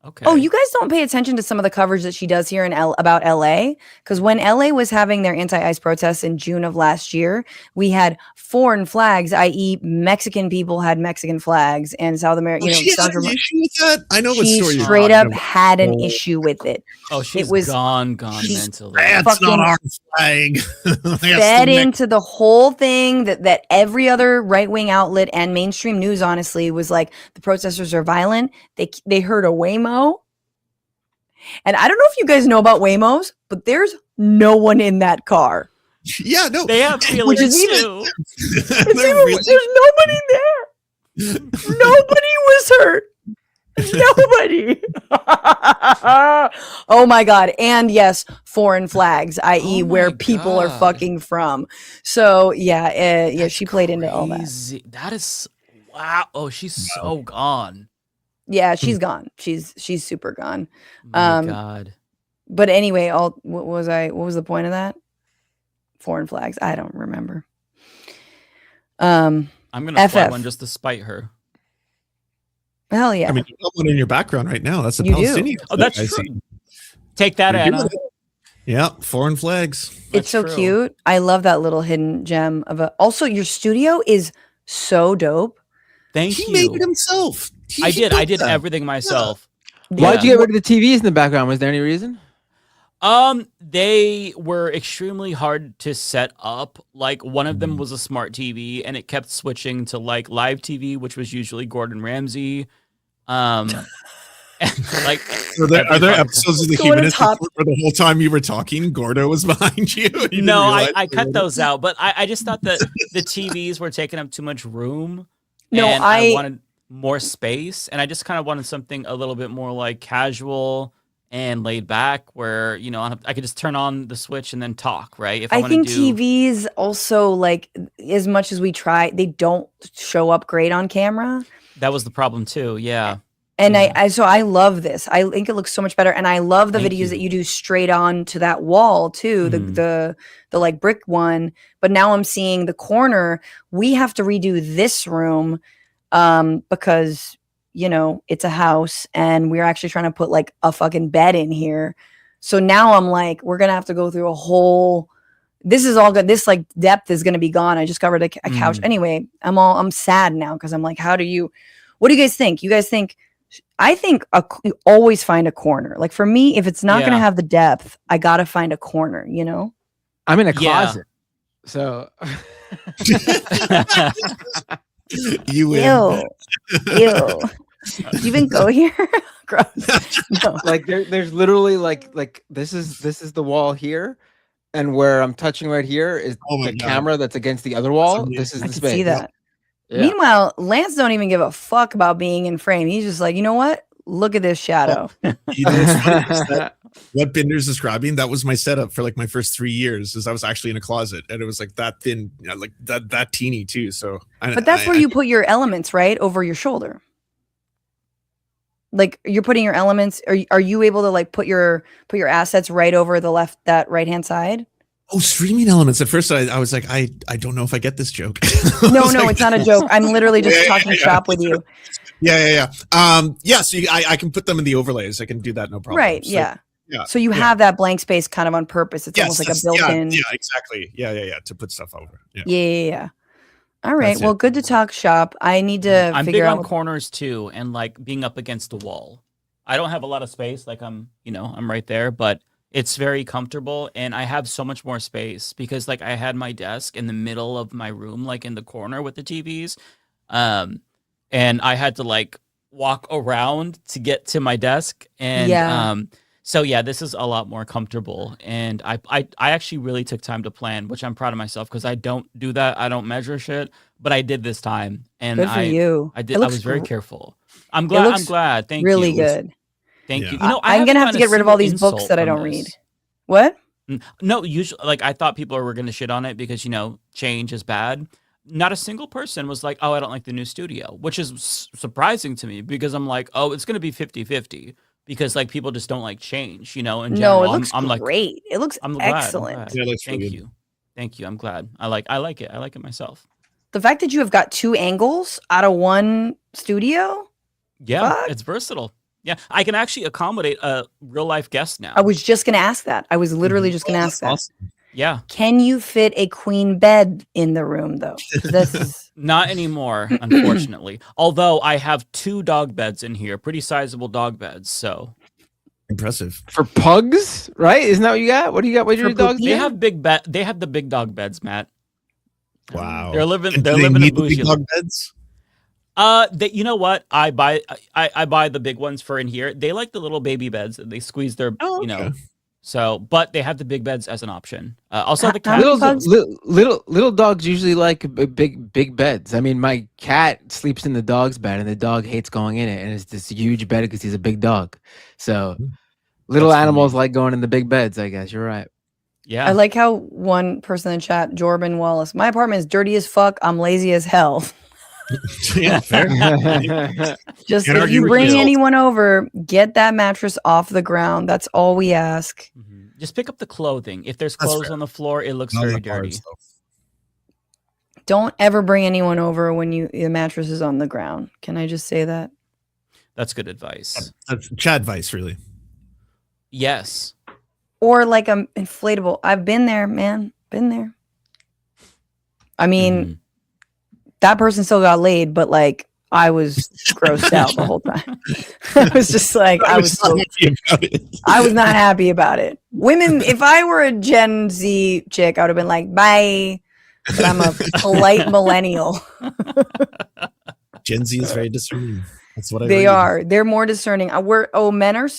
okay. Oh, you guys don't pay attention to some of the coverage that she does here about LA? Because when LA was having their anti-ICE protests in June of last year, we had foreign flags, i.e., Mexican people had Mexican flags, and South America. She had an issue with that. I know what she story. Straight up had an issue with it. Oh, she's gone mentally. That's not our flag. Fed into the whole thing that every other right-wing outlet and mainstream news, honestly, was like, the protesters are violent. They heard a Waymo. And I don't know if you guys know about Waymos, but there's no one in that car. Yeah, no. They have feelings too. There's nobody there. Nobody was hurt. Nobody. Oh my God. And yes, foreign flags, i.e. where people are fucking from. So yeah, she played into all that. That is, wow. Oh, she's so gone. Yeah, she's gone. She's super gone. My God. But anyway, what was the point of that? Foreign flags. I don't remember. I'm gonna fly one just to spite her. Hell yeah. I mean, you got one in your background right now. That's a You do. Palestinian. Oh, that's I true. see. Take that, Anna. Yeah, foreign flags. It's so cute. I love that little hidden gem of a. Also, your studio is so dope. Thank He you. made it himself. I did everything myself. Why'd you get rid of the TVs in the background? Was there any reason? They were extremely hard to set up. Like, one of them was a smart TV, and it kept switching to like live TV, which was usually Gordon Ramsay. And, like, are there episodes of the Humanist Report where the whole time you were talking, Gordo was behind you? No, I cut those out, but I just thought that the TVs were taking up too much room. No, and I wanted more space, and I just kind of wanted something a little bit more like casual and laid back, where I could just turn on the switch and then talk, right? If I wanna think do TVs also, like, as much as we try, they don't show up great on camera. that was the problem too. Yeah. And so I love this. I think it looks so much better, and I love the Thank videos you. that you do straight on to that wall too, the like brick one. But now I'm seeing the corner. We have to redo this room because it's a house, and we're actually trying to put like a fucking bed in here. So now I'm like, we're gonna have to go through a whole. This is all good. This like depth is gonna be gone. I just covered a couch. Anyway, I'm sad now because I'm like, what do you guys think? You guys think? I think you always find a corner. Like for me, if it's not going to have the depth, I got to find a corner, I'm in a closet. So you win. Ew. Did you even go here? Gross. No. Like there's literally like this is the wall here, and where I'm touching right here is the camera that's against the other wall. This is I the can space. see that. Yeah. Meanwhile, Lance don't even give a fuck about being in frame. He's just like, you know what? Look at this shadow. You know what's funny is that what Binder's describing, that was my setup for like my first 3 years, is I was actually in a closet, and it was like that thin, like that teeny too. So but that's where you put your elements, right? Over your shoulder. Like you're putting your elements. Are you able to like put your assets right over that right hand side? Oh, streaming elements. At first, I was like, I don't know if I get this joke. No, it's not a joke. I'm literally just talking shop with you. Yeah. So I can put them in the overlays. I can do that, no problem. Right. So, yeah. So you have that blank space kind of on purpose. It's almost like a built-in. Yeah, exactly. Yeah. To put stuff over. Yeah. All right. Well, good to talk shop. I need to I'm figure big out on corners too, and like being up against the wall. I don't have a lot of space. Like I'm right there, but it's very comfortable, and I have so much more space because like I had my desk in the middle of my room, like in the corner with the TVs. And I had to like walk around to get to my desk. And so yeah, this is a lot more comfortable. And I actually really took time to plan, which I'm proud of myself because I don't do that. I don't measure shit, but I did this time. And Good for you. I did. I was very careful. I'm glad. Thank you. Really good. Thank you. I'm gonna have to get rid of all these books that I don't read. What? No, usually, like I thought people were gonna shit on it because change is bad. Not a single person was like, "Oh, I don't like the new studio," which is surprising to me because I'm like, "Oh, it's gonna be 50-50." Because like people just don't like change, in general. No, it looks I'm great. It looks excellent. I'm glad. Yeah, Thank you. I'm glad. I like it. I like it myself. The fact that you have got 2 angles out of one studio. Yeah, it's versatile. Yeah, I can actually accommodate a real life guest now. I was just gonna ask that. I was literally just gonna ask that. Awesome. Yeah. Can you fit a queen bed in the room though? This is not anymore, unfortunately. Although I have 2 dog beds in here, pretty sizable dog beds. So impressive for pugs, right? Isn't that what you got? What do you got? What are your dogs? They have They have the big dog beds, Matt. Wow. They're living. And They're do they living need a the bougie big life. dog beds? You know what? I buy the big ones for in here. They like the little baby beds. They squeeze their, So, but they have the big beds as an option. Also, the cat. Little dogs usually like big beds. I mean, my cat sleeps in the dog's bed, and the dog hates going in it, and it's this huge bed because he's a big dog. So, little animals like going in the big beds. I guess you're right. Yeah. I like how one person in chat, Jordan Wallace, my apartment is dirty as fuck. I'm lazy as hell. Yeah, fair. Just Can't if argue you with bring yourself. anyone over, get that mattress off the ground. That's all we ask. Just pick up the clothing. If there's clothes on the floor, it looks very dirty. Don't ever bring anyone over when the mattress is on the ground. Can I just say that? That's good advice. That's Chad advice, really. Yes. Or like an inflatable. I've been there, man. Been there. I mean, that person still got laid, but like I was grossed out the whole time. I was just like, I was not happy about it. Women, if I were a Gen Z chick, I would have been like, bye. But I'm a polite millennial. Gen Z is very discerning. That's what They are. They're more discerning. Men are.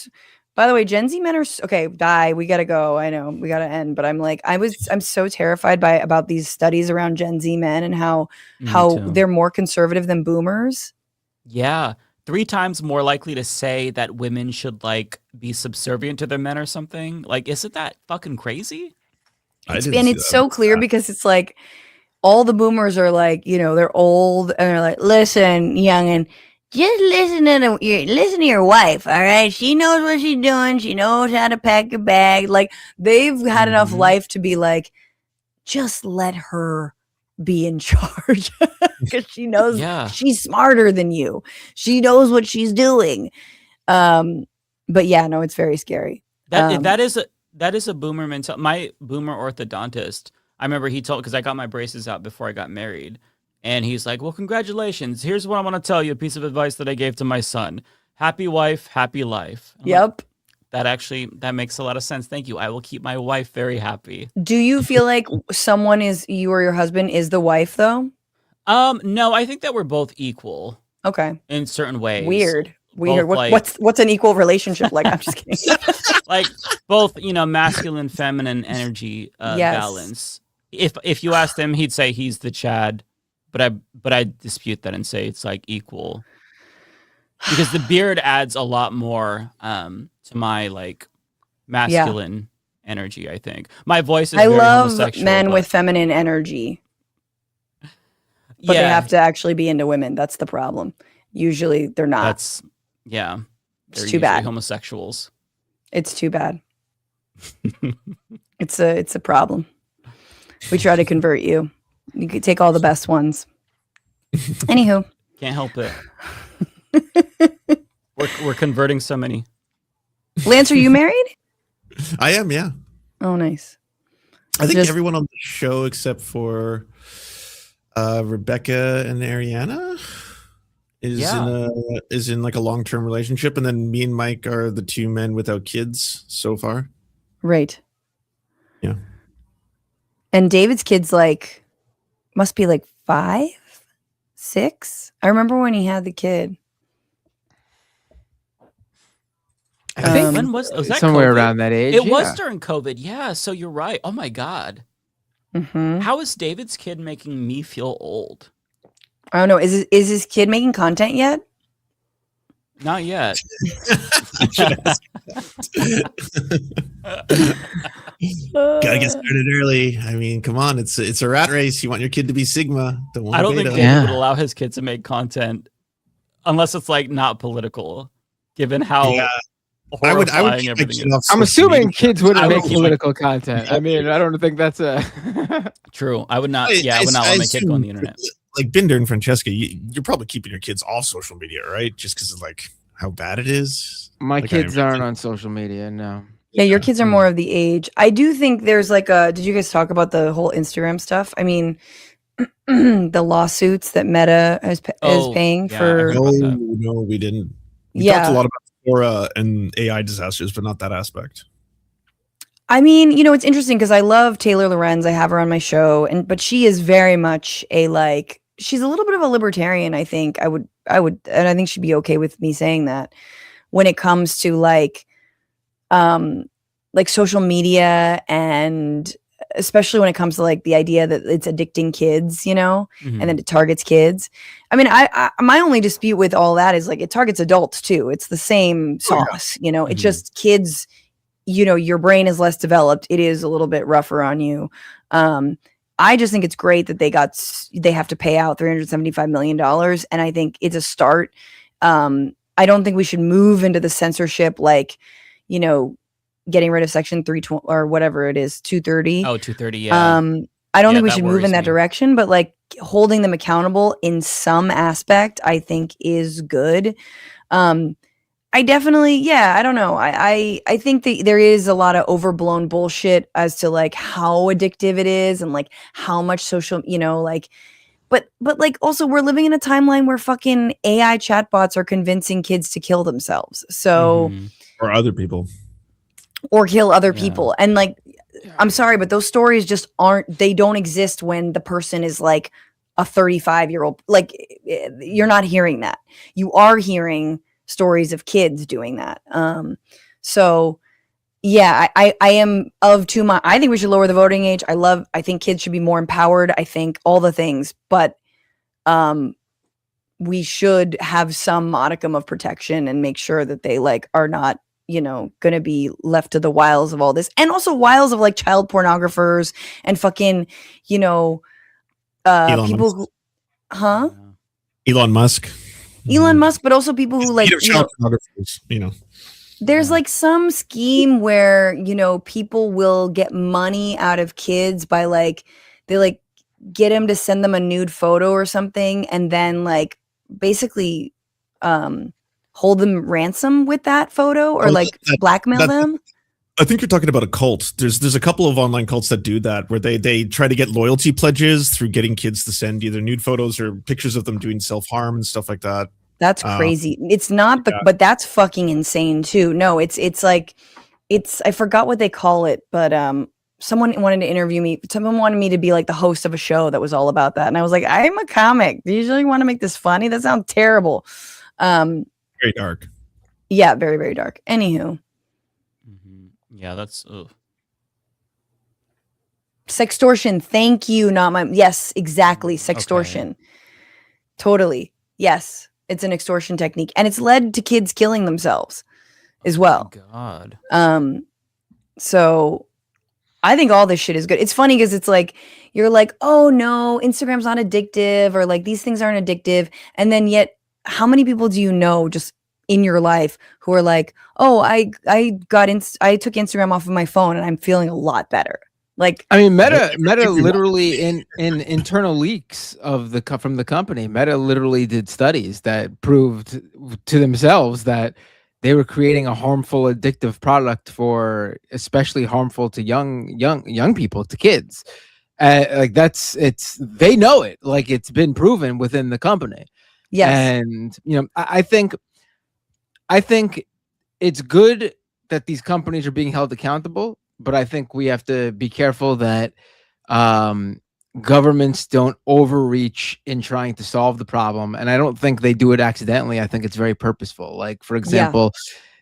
By the way, Gen Z men are okay. We gotta go. I know we gotta end, but I'm so terrified about these studies around Gen Z men and how too. they're more conservative than boomers. Yeah, 3 times more likely to say that women should like be subservient to their men or something. Like, isn't that fucking crazy? It's so clear because it's like all the boomers are like, they're old and they're like, listen, youngin, just listen to your wife, all right? She knows what she's doing. She knows how to pack your bag. Like, they've had enough life to be like, just let her be in charge because she knows she's smarter than you. She knows what she's doing. But yeah, no, it's very scary. That is a boomer mentality. My boomer orthodontist, I remember he told, because I got my braces out before I got married, and he's like, well, congratulations. Here's what I want to tell you, a piece of advice that I gave to my son. Happy wife, happy life. Yep. That makes a lot of sense. Thank you. I will keep my wife very happy. Do you feel like someone is, you or your husband is the wife though? No, I think that we're both equal. Okay. In certain ways. Weird. Both, What's an equal relationship like? I'm just kidding. Like both, masculine, feminine energy balance. If you asked him, he'd say he's the Chad, but I dispute that and say it's like equal. Because the beard adds a lot more to my like masculine energy, I think. My voice is very homosexual. Men with feminine energy. But they have to actually be into women. That's the problem. Usually they're not. They're too bad. Homosexuals. It's too bad. It's a problem. We try to convert you. You could take all the best ones. Anywho. Can't help it. We're converting so many. Lance, are you married? I am, yeah. Oh, nice. I think everyone on the show except for Rebecca and Ariana is in like a long-term relationship, and then me and Mike are the 2 men without kids so far. Right. Yeah. And David's kids must be like 5, 6. I remember when he had the kid. I think when was that somewhere COVID? around that age? It was during COVID. Yeah, so you're right. Oh my God. Mm-hmm. How is David's kid making me feel old? I don't know. Is his kid making content yet? Not yet. Gotta get started early. I mean, come on, it's a rat race. You want your kid to be Sigma. I don't think David would allow his kid to make content unless it's like not political, given how horrifying everything is. I'm assuming kids wouldn't make political content. I mean, I don't think that's true. I would not. I would not let my kid go on the internet. Like Binder and Francesca, you're probably keeping your kids off social media, right? Just because of like how bad it is. My kids aren't on social media, no. Yeah, your kids are more of the age. I do think there's did you guys talk about the whole Instagram stuff? I mean, the lawsuits that Meta is paying for. No, we didn't. We talked a lot about Sora and AI disasters, but not that aspect. I mean, it's interesting because I love Taylor Lorenz. I have her on my show, but she is very much she's a little bit of a libertarian. I think I would, and I think she'd be okay with me saying that when it comes to social media, and especially when it comes to the idea that it's addicting kids, and that it targets kids. I mean, I my only dispute with all that is it targets adults too. It's the same sauce, It's just kids. Your brain is less developed. It is a little bit rougher on you. I just think it's great that they have to pay out $375 million. And I think it's a start. I don't think we should move into the censorship, getting rid of section 320 or whatever it is, 230. Oh, 230. Yeah. I don't think we should move in that direction, but holding them accountable in some aspect, I think is good. I definitely, I don't know. I think that there is a lot of overblown bullshit as to how addictive it is and how much social, but also we're living in a timeline where fucking AI chatbots are convincing kids to kill themselves. So, or other people, or kill other people. And I'm sorry, but those stories just they don't exist when the person is a 35-year-old. You're not hearing that. You are hearing stories of kids doing that. So yeah, I am of two minds. I think we should lower the voting age. I think kids should be more empowered. I think all the things, but we should have some modicum of protection and make sure that they like are not, you know, gonna be left to the wiles of all this, and also wiles of like child pornographers and fucking, you know, people who, huh? Elon Musk. Elon Musk, but also people who like, you know, you know, there's like some scheme where, you know, people will get money out of kids by like, they like get him to send them a nude photo or something, and then like basically hold them ransom with that photo, or like blackmail them. I think you're talking about a cult. There's a couple of online cults that do that, where they try to get loyalty pledges through getting kids to send either nude photos or pictures of them doing self-harm and stuff like that. That's crazy. It's not the, but that's fucking insane too. No, it's like, it's, I forgot what they call it, but someone wanted to interview me. Someone wanted me to be like the host of a show that was all about that. And I was like, I'm a comic. Do you usually want to make this funny? That sounds terrible. Very dark. Yeah, very, very dark. Anywho. Yeah, that's sextortion. Thank you. Not my, yes, exactly. Sextortion. Okay. Totally. Yes. It's an extortion technique, and it's led to kids killing themselves as well. Oh God. So I think all this shit is good. It's funny because it's like, you're like, oh no, Instagram's not addictive, or like these things aren't addictive. And then yet, how many people do you know just in your life who are like, oh, I took Instagram off of my phone and I'm feeling a lot better. Like, I mean, Meta literally in internal leaks of from the company, Meta literally did studies that proved to themselves that they were creating a harmful, addictive product for, especially harmful to young people, to kids. Like they know it. Like, it's been proven within the company. Yes. And you know, I think it's good that these companies are being held accountable. But I think we have to be careful that governments don't overreach in trying to solve the problem. And I don't think they do it accidentally. I think it's very purposeful. Like, for example,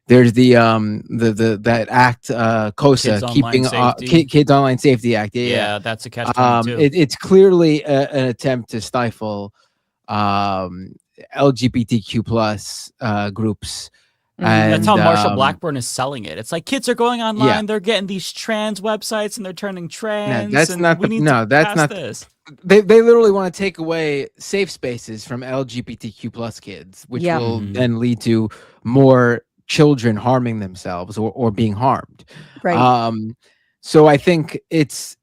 there's that act, COSA, Kids Online Safety Act. Yeah, that's a catch-22. It's clearly an attempt to stifle LGBTQ plus groups. And that's how Marshall Blackburn is selling it. It's like, kids are going online, they're getting these trans websites, and they're turning trans. They literally want to take away safe spaces from LGBTQ plus kids, which will then lead to more children harming themselves or being harmed. Right. So I think it's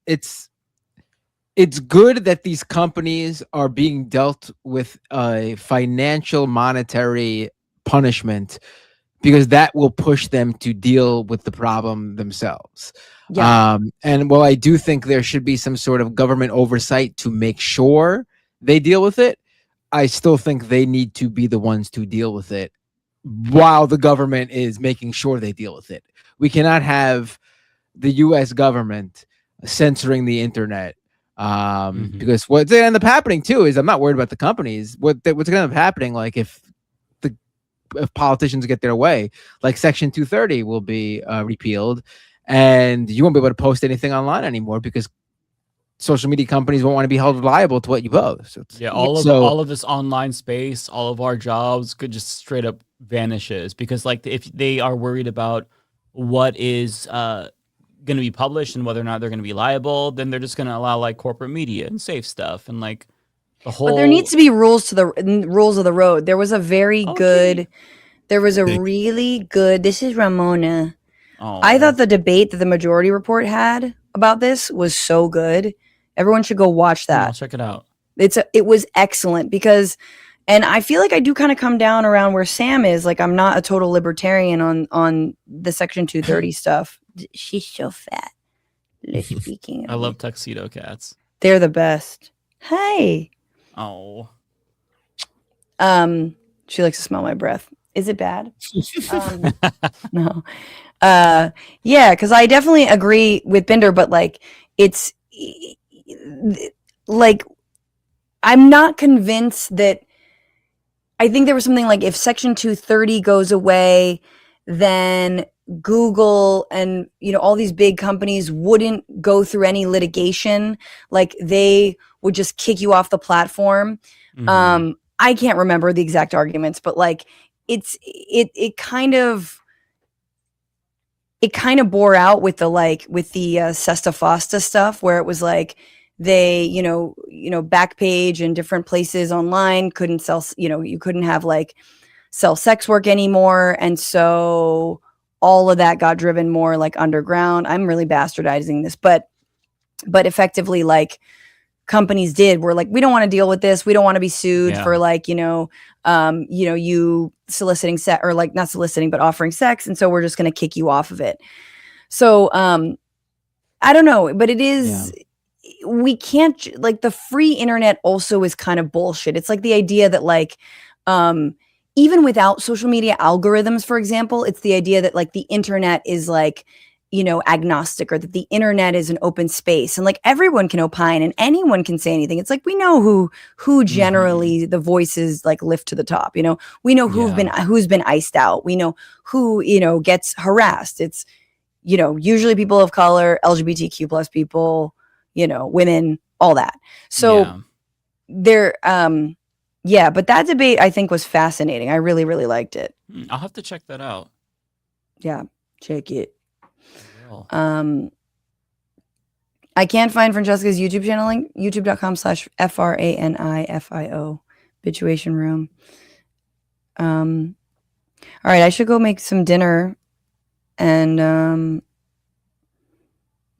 good that these companies are being dealt with a financial, monetary punishment, because that will push them to deal with the problem themselves. Yeah. And while I do think there should be some sort of government oversight to make sure they deal with it, I still think they need to be the ones to deal with it while the government is making sure they deal with it. We cannot have the U.S. government censoring the internet, because what's going to end up happening too is, I'm not worried about the companies. What's going to end up happening, like if politicians get their way, like Section 230 will be repealed, and you won't be able to post anything online anymore because social media companies won't want to be held liable to what you post. All of this online space, all of our jobs could just straight up vanishes, because like if they are worried about what is going to be published and whether or not they're going to be liable, then they're just going to allow like corporate media and safe stuff and like the whole. But there needs to be rules of the road. There was a very good. There was a really good. This is Ramona. I thought the debate that the Majority Report had about this was so good. Everyone should go watch that. I'll check it out. It was excellent, because, and I feel like I do kind of come down around where Sam is. Like, I'm not a total libertarian on the Section 230 stuff. She's so fat. Speaking I love tuxedo cats. They're the best. Hi. Oh. She likes to smell my breath. Is it bad? No. Yeah, because I definitely agree with Binder, but like, it's like, I'm not convinced that. I think there was something like, if Section 230 goes away, then Google and, you know, all these big companies wouldn't go through any litigation. Like, they would just kick you off the platform. I can't remember the exact arguments, but like it kind of bore out with the Sesta Fosta stuff, where it was like they, Backpage and different places online couldn't sell, you couldn't have like sell sex work anymore. And so all of that got driven more like underground. I'm really bastardizing this, but effectively, like, companies were like, we don't want to deal with this. We don't want to be sued for like, you soliciting sex, or like not soliciting, but offering sex. And so we're just going to kick you off of it. So, I don't know, but it is, we can't, like, the free internet also is kind of bullshit. It's like the idea that like, even without social media algorithms, for example, it's the idea that like the internet is like, agnostic, or that the internet is an open space and like everyone can opine and anyone can say anything. It's like, we know who generally the voices like lift to the top, we know who's been iced out. We know who, gets harassed. It's, usually people of color, LGBTQ plus people, women, all that. So there, but that debate I think was fascinating. I really, really liked it. I'll have to check that out. Yeah, check it. I can't find Francesca's YouTube channel link, youtube.com/FRANIFIO, Bituation Room. All right, I should go make some dinner. And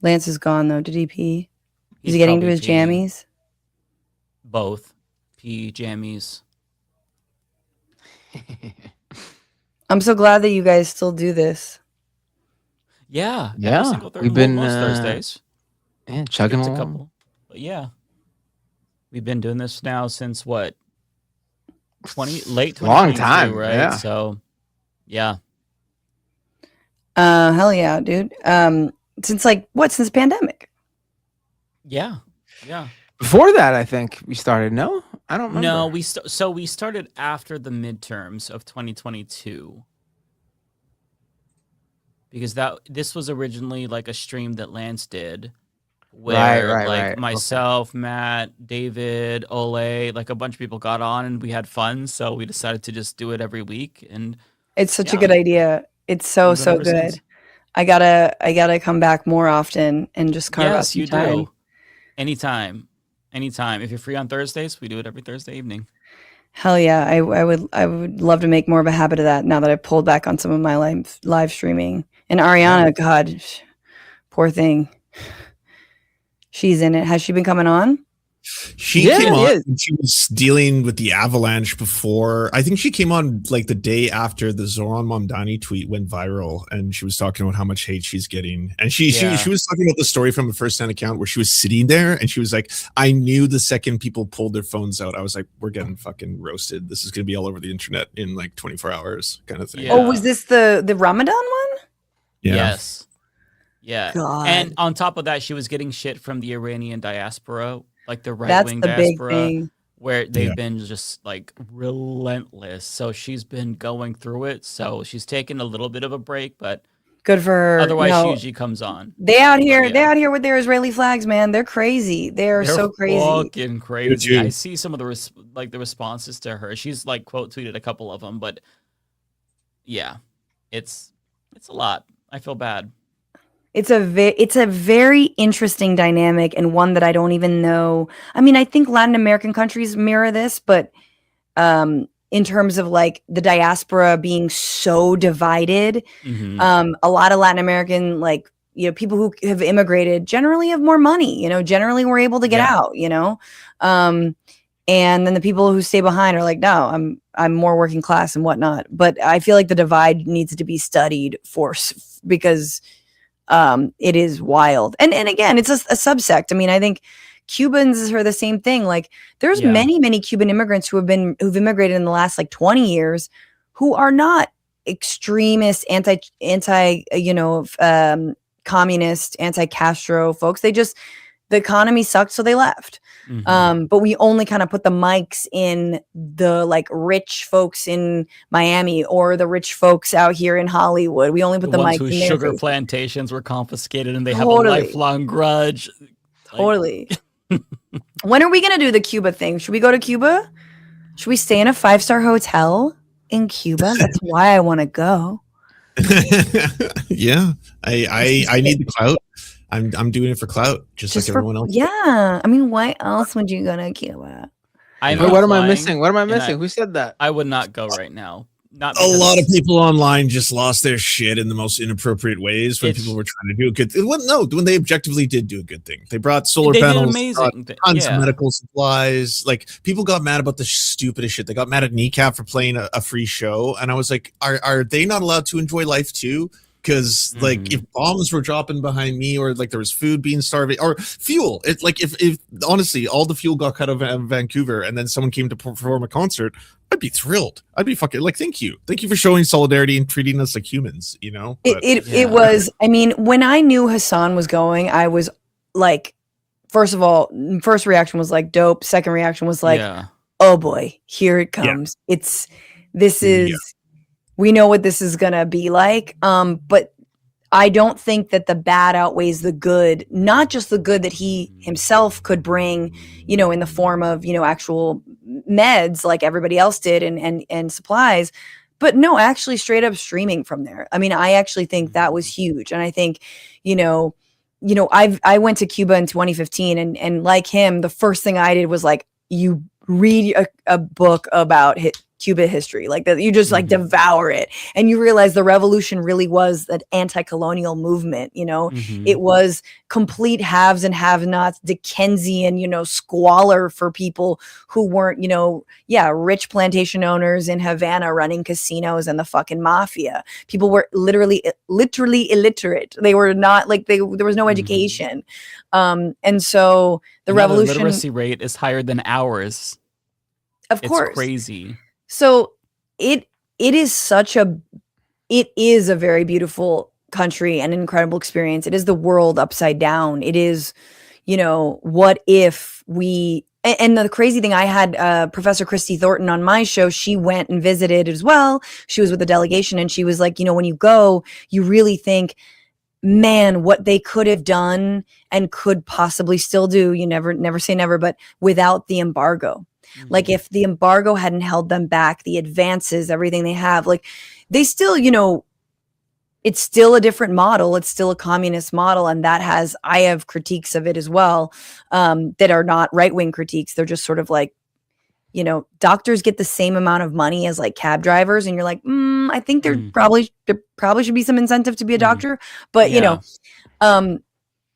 Lance is gone though. Did he pee? Is he getting to his jammies? Both. Pee, jammies. I'm so glad that you guys still do this. Yeah. We've been Thursdays. Yeah, chugging It's along. a couple. But yeah. We've been doing this now since what? Late 2022, Long time, right? yeah. So yeah. Hell yeah, dude. Since like what? Since the pandemic? Yeah. Yeah. Before that, I think we started. No, I don't remember. No, we started after the midterms of 2022. Because this was originally like a stream that Lance did, where right. myself, Matt, David, Ole, like a bunch of people got on and we had fun, so we decided to just do it every week. And it's such a good idea. It's so good. Since. I gotta come back more often and just carve out some time. Do. Anytime. If you're free on Thursdays, we do it every Thursday evening. Hell yeah, I would love to make more of a habit of that now that I've pulled back on some of my live streaming. And Ariana, God, poor thing. She's in it. Has she been coming on? She came on and she was dealing with the avalanche before. I think she came on like the day after the Zoran Mamdani tweet went viral, and she was talking about how much hate she's getting. And she was talking about the story from a first-hand account where she was sitting there and she was like, I knew the second people pulled their phones out, I was like, we're getting fucking roasted. This is going to be all over the internet in like 24 hours kind of thing. Yeah. Oh, was this the Ramadan one? Yeah. Yes. Yeah. God. And on top of that, she was getting shit from the Iranian diaspora, like the right-wing diaspora, where they've been just like relentless. So she's been going through it. So she's taken a little bit of a break, but good for her. Otherwise, she usually comes on. They out here with their Israeli flags, man. They're crazy. They're so crazy. Fucking crazy. I see some of the responses to her. She's like quote tweeted a couple of them, but yeah, it's a lot. I feel bad. It's a very interesting dynamic, and one that I don't even know. I mean, I think Latin American countries mirror this, but in terms of like the diaspora being so divided, a lot of Latin American, like, people who have immigrated generally have more money, generally we're able to get out, and then the people who stay behind are like, no, I'm more working class and whatnot. But I feel like the divide needs to be studied because it is wild. And again, it's a subsect. I mean, I think Cubans are the same thing. Like, there's many Cuban immigrants who've immigrated in the last like 20 years who are not extremist, anti communist, anti-Castro folks. The economy sucked, so they left. But we only kind of put the mics in the like rich folks in Miami or the rich folks out here in Hollywood. We only put the mics in whose their sugar faces. plantations were confiscated and they have a lifelong grudge. Totally. When are we gonna do the Cuba thing? Should we go to Cuba? Should we stay in a 5-star hotel in Cuba? That's why I want to go. Yeah, I need the clout. I'm doing it for clout, just like everyone else. Yeah, I mean, why else would you go to Cuba? What am I missing? What am I missing? Who said that? I would not go right now. Not A lot of people online just lost their shit in the most inappropriate ways when people were trying to do a good thing. Well, no, when they objectively did do a good thing. They brought solar panels, brought tons of medical supplies. Like, people got mad about the stupidest shit. They got mad at Kneecap for playing a free show. And I was like, are they not allowed to enjoy life too? Because like, if bombs were dropping behind me, or like there was food being starving, or fuel, it's like if honestly all the fuel got cut out of Vancouver and then someone came to perform a concert, I'd be thrilled. I'd be fucking like, thank you for showing solidarity and treating us like humans, you know. It was, I mean, when I knew Hassan was going, I was like, first of all, first reaction was like dope. Second reaction was like, oh boy, here it comes. We know what this is gonna be like. But I don't think that the bad outweighs the good, not just the good that he himself could bring, you know, in the form of, you know, actual meds like everybody else did and supplies, but no, actually straight up streaming from there. I mean, I actually think that was huge. And I think, you know, I went to Cuba in 2015 and like him, the first thing I did was like, you read a book about Cuba history, like that, you just like devour it, and you realize the revolution really was an anti-colonial movement. You know, it was complete haves and have-nots, Dickensian, you know, squalor for people who weren't, you know, rich plantation owners in Havana running casinos and the fucking mafia. People were literally illiterate. They were not like there was no education, and so the revolution literacy rate is higher than ours. Of course, it's crazy. So it is a very beautiful country and an incredible experience. It is the world upside down. It is, you know, what if we, and the crazy thing, I had Professor Christy Thornton on my show. She went and visited as well. She was with the delegation, and she was like, you know, when you go, you really think, man, what they could have done and could possibly still do. You never say never, but without the embargo. Like, if the embargo hadn't held them back, the advances, everything they have, like, they still, you know, it's still a different model. It's still a communist model. And I have critiques of it as well, that are not right-wing critiques. They're just sort of like, you know, doctors get the same amount of money as like cab drivers. And you're like, I think there probably should be some incentive to be a doctor, but you know,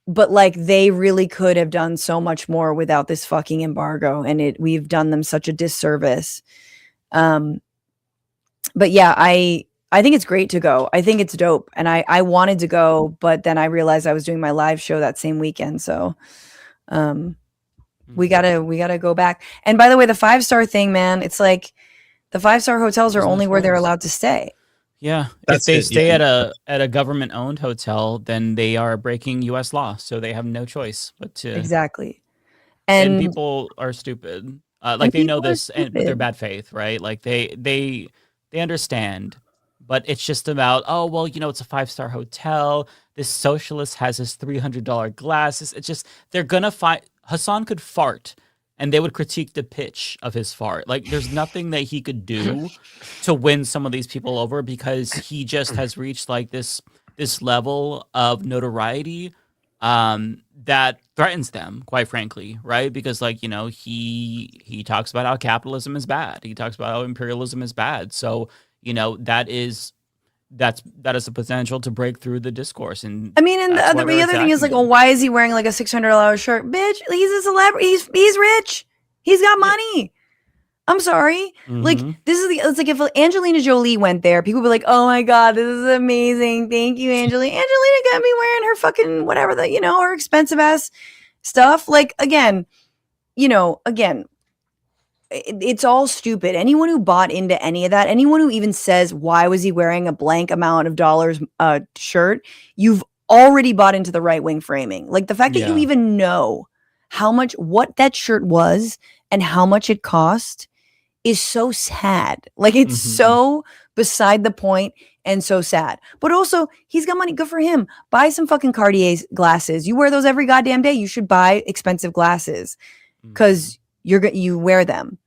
but like, they really could have done so much more without this fucking embargo, and we've done them such a disservice. But yeah, I think it's great to go. I think it's dope, and I wanted to go, but then I realized I was doing my live show that same weekend, so we gotta go back. And by the way, the 5-star thing, man, it's like the 5-star hotels are only where they're allowed to stay. Yeah, if they stay at a government-owned hotel, then they are breaking U.S. law, so they have no choice but to exactly. And people are stupid, like they know this, but they're bad faith, right? Like they understand, but it's just about, oh well, you know, it's a 5-star hotel. This socialist has his $300 glasses. It's just they're gonna find Hassan could fart, and they would critique the pitch of his fart. Like, there's nothing that he could do to win some of these people over, because he just has reached like this level of notoriety that threatens them, quite frankly, right? Because, like, you know, he talks about how capitalism is bad. He talks about how imperialism is bad. So, you know, that is the potential to break through the discourse. And I mean, and the other thing is like, well, why is he wearing like a $600 shirt? Bitch, he's a celebrity. He's rich. He's got money. I'm sorry. Like, it's like if Angelina Jolie went there, people would be like, oh my God, this is amazing. Thank you, Angelina. Angelina got me wearing her fucking whatever, you know, her expensive ass stuff. Like, again, it's all stupid. Anyone who bought into any of that, anyone who even says, why was he wearing a blank amount of dollars shirt, you've already bought into the right-wing framing. Like, the fact that you even know what that shirt was and how much it cost is so sad. Like, it's so beside the point and so sad. But also, he's got money. Good for him. Buy some fucking Cartier glasses. You wear those every goddamn day. You should buy expensive glasses because you wear them.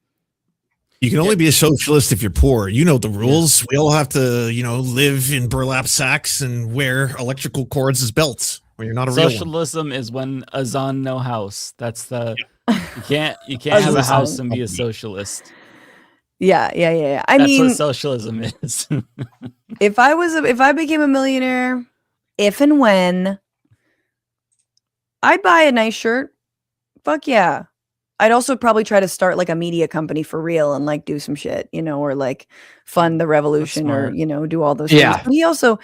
You can only be a socialist if you're poor. You know the rules. We all have to, live in burlap sacks and wear electrical cords as belts. When you're not a real one. Socialism is when Azan no house. That's the you can't have a house and be a socialist. Yeah. I That's mean, what socialism is. if I became a millionaire, if and when, I'd buy a nice shirt. Fuck yeah. I'd also probably try to start like a media company for real and like do some shit, or like fund the revolution or, do all those things. But he also,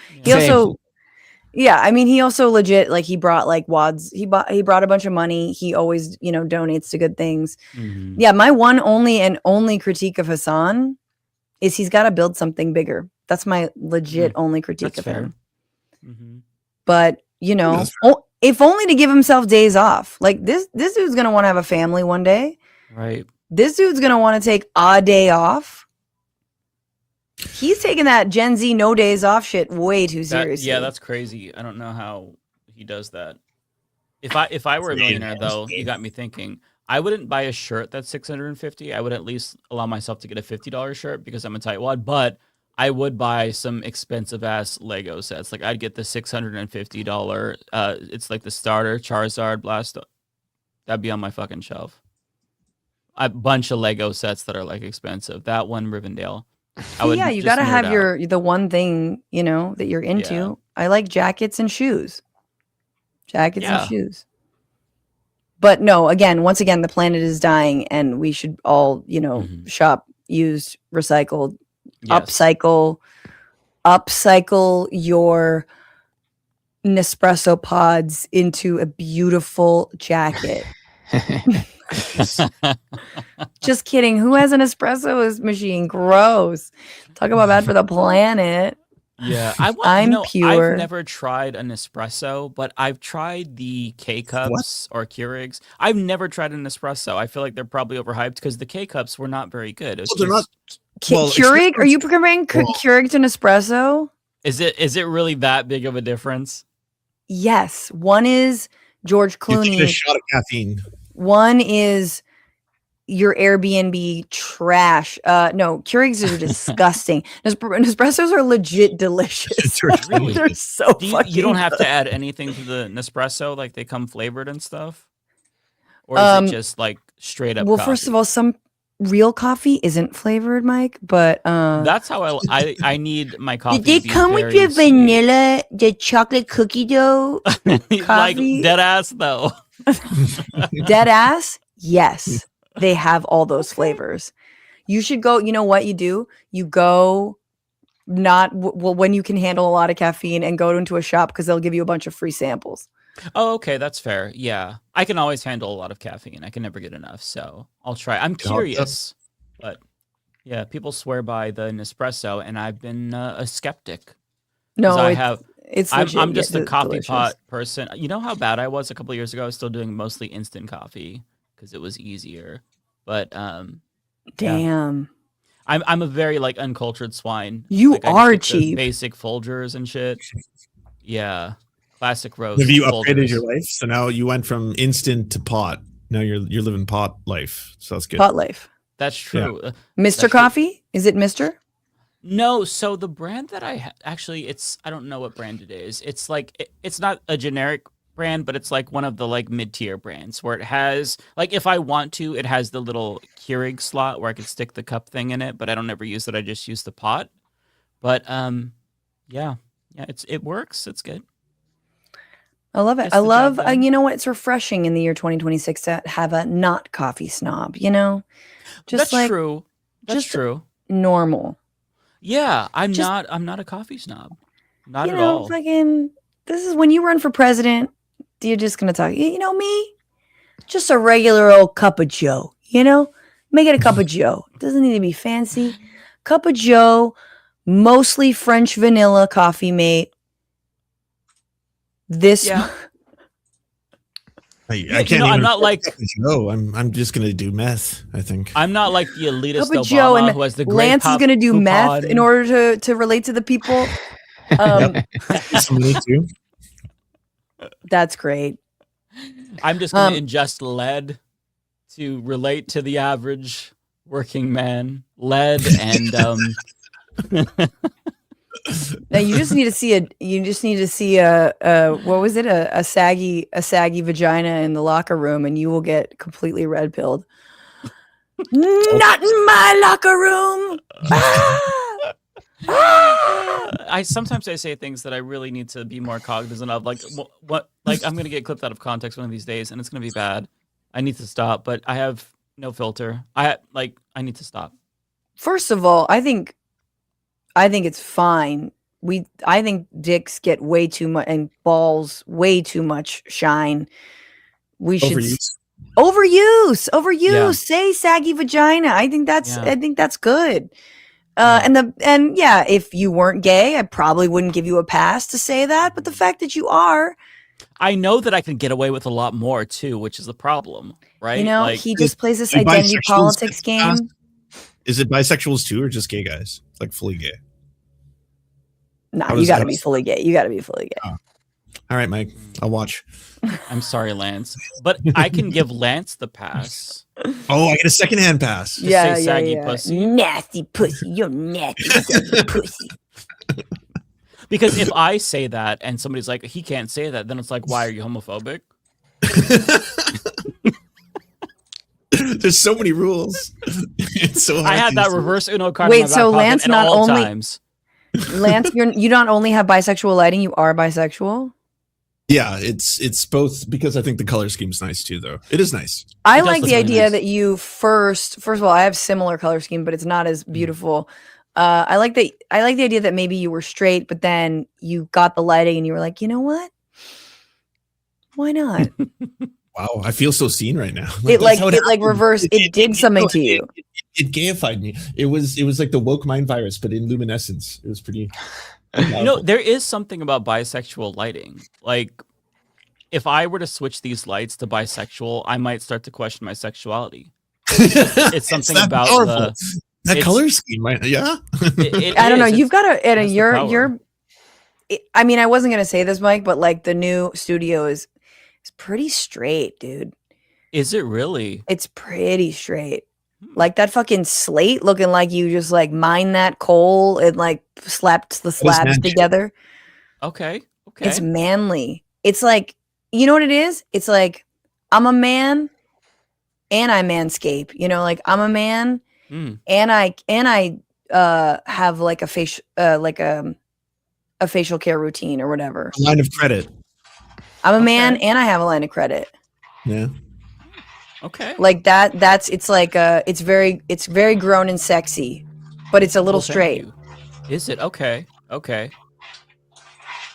I mean, he also legit, like he brought like wads, he brought a bunch of money. He always, donates to good things. Mm-hmm. Yeah. My one only critique of Hassan is he's got to build something bigger. That's my legit only critique of him. Mm-hmm. But, if only to give himself days off. Like this dude's going to want to have a family one day. Right. This dude's going to want to take a day off. He's taking that Gen Z no days off shit way too seriously. Yeah, that's crazy. I don't know how he does that. If I were a millionaire though, you got me thinking. I wouldn't buy a shirt that's $650. I would at least allow myself to get a $50 shirt because I'm a tightwad, but I would buy some expensive ass Lego sets. Like I'd get the $650. It's like the starter Charizard Blast. That'd be on my fucking shelf. A bunch of Lego sets that are like expensive. That one Rivendell. Yeah, you gotta have the one thing that you're into. Yeah. I like jackets and shoes. And shoes. But no, once again, the planet is dying, and we should all shop used, recycled. Yes. Upcycle your Nespresso pods into a beautiful jacket. Just kidding. Who has an espresso machine? Gross. Talk about bad for the planet. Yeah, I'm pure. I've never tried an espresso, but I've tried the K-Cups or Keurigs. I've never tried an espresso. I feel like they're probably overhyped because the K-Cups were not very good. They're not. Keurig? Are you comparing Keurig to Nespresso? Is it really that big of a difference? Yes. One is George You Clooney. need a shot of caffeine. One is your Airbnb trash. No, Keurigs are disgusting. Nespressos are legit delicious. Really? They're so fucking You don't have good. to add anything to the Nespresso, like they come flavored and stuff? Or is it just like straight up Well, coffee? first of all, some real coffee isn't flavored, Mike, but That's how I need my coffee. did they come with the vanilla, the chocolate cookie dough like coffee? dead ass though. Dead ass? Yes. They have all those flavors. You should go, you know what you do? You go when you can handle a lot of caffeine and go into a shop because they'll give you a bunch of free samples. Oh, okay, that's fair. Yeah, I can always handle a lot of caffeine. I can never get enough, so I'll try. I'm curious, but yeah, people swear by the Nespresso, and I've been a skeptic. No, I'm legit. just a Yeah, coffee delicious. pot person. You know how bad I was a couple of years ago? I was still doing mostly instant coffee because it was easier. But damn, yeah. I'm a very like uncultured swine. You Like, I just are get the cheap. Basic Folgers and shit. Yeah, classic roast. Have you Folgers. upgraded your life? So now you went from instant to pot. Now you're living pot life. So that's good. Pot life. That's true. Yeah. Mr. Coffee? Is it Mr.? No, so the brand that actually, I don't know what brand it is. It's like it's not a generic brand, but it's like one of the like mid-tier brands where it has like if I want to, it has the little Keurig slot where I could stick the cup thing in it, but I don't ever use it. I just use the pot. But yeah, it works. It's good. I love it. Gets I the love, job done. you know what? It's refreshing in the year 2026 to have a not coffee snob, Just That's true. That's just true. normal. Yeah, I'm Just- not a coffee snob. Not you at know, all. fucking, this is when you run for president, you're just going to talk, me, just a regular old cup of Joe, Make it a cup of Joe. Doesn't need to be fancy. Cup of Joe, mostly French vanilla coffee mate. This Yeah. I can't I'm even not like No, I'm just gonna do meth. I think. I'm not like the elitist Cup of Obama Joe and who has the great Lance is going to do meth coupon. in order to relate to the people. Me too. That's great. I'm just going to ingest lead to relate to the average working man, lead, and Now you just need to see a what was it, a saggy vagina in the locker room, and you will get completely red pilled. Not in my locker room. I sometimes I say things that I really need to be more cognizant of. Like what like I'm gonna get clipped out of context one of these days, and it's gonna be bad. I need to stop, but I have no filter. I need to stop. First of all, I think it's fine. I think dicks get way too much and balls way too much shine. We should overuse. Yeah. Say saggy vagina. I think that's good. Yeah. And yeah, if you weren't gay, I probably wouldn't give you a pass to say that. But the fact that you are, I know that I can get away with a lot more too, which is the problem, right? you know, Like, he just plays this Do identity bisexuals politics get a pass? game. Is it bisexuals too, or just gay guys, like fully gay? Nah, How you does- got to how be does- fully gay. You got to be fully gay. All right, Mike, I'll watch. I'm sorry, Lance, but I can give Lance the pass. Oh, I get a secondhand pass. To say saggy pussy. Nasty pussy. You're nasty saggy pussy. Because if I say that and somebody's like, he can't say that, then it's like, why are you homophobic? There's so many rules. It's so hard I had to that use. reverse Uno card. Wait, in my back so pocket Lance at not all only- times. Lance, you not only have bisexual lighting, you are bisexual. Yeah, it's both, because I think the color scheme's nice too, though. It is nice. I It does like look the really idea nice. that you first of all, I have similar color scheme, but it's not as beautiful. I like the idea that maybe you were straight, but then you got the lighting and you were like, you know what? Why not? Wow, I feel so seen right now. It that's how it happened. reversed. It did something to you. It gayified me. It was like the woke mind virus, but in luminescence. It was pretty. You know, there is something about bisexual lighting. Like, if I were to switch these lights to bisexual, I might start to question my sexuality. It's something that about powerful. That it's- color scheme, right? Yeah. I don't know. You've got to. has the You're. I mean, I wasn't gonna say this, Mike, but like the new studio is pretty straight, dude. Is it really? It's pretty straight. Like that fucking slate looking like you just like mined that coal and like slapped the slabs man together. Okay. Okay. It's manly. It's like, you know what it is? It's like, I'm a man and I manscape. You know, like I'm a man Mm. and I have like a facial care routine or whatever. A line of credit. I'm a man and I have a line of credit. Yeah. Okay. Like that's it's like it's very grown and sexy, but it's a little Well, thank straight. you. Is it? Okay. Okay.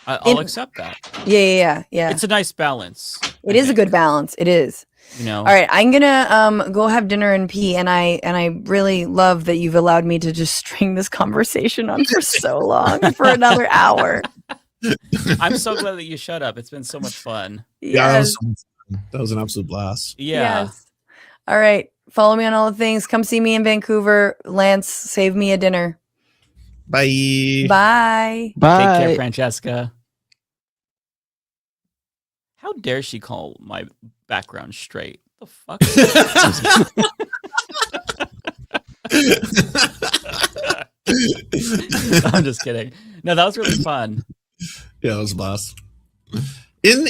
I'll accept that. Yeah. It's a nice balance. It is a good balance. It is. You know. All right, I'm gonna go have dinner and pee, and I really love that you've allowed me to just string this conversation on for so long, for another hour. I'm so glad that you shut up. It's been so much fun. Yeah, Yes. that was an absolute blast. Yeah. Yes. All right. Follow me on all the things. Come see me in Vancouver. Lance, save me a dinner. Bye. Bye. Take care, Francesca. How dare she call my background straight? The fuck? I'm just kidding. No, that was really fun. Yeah, it was a blast. In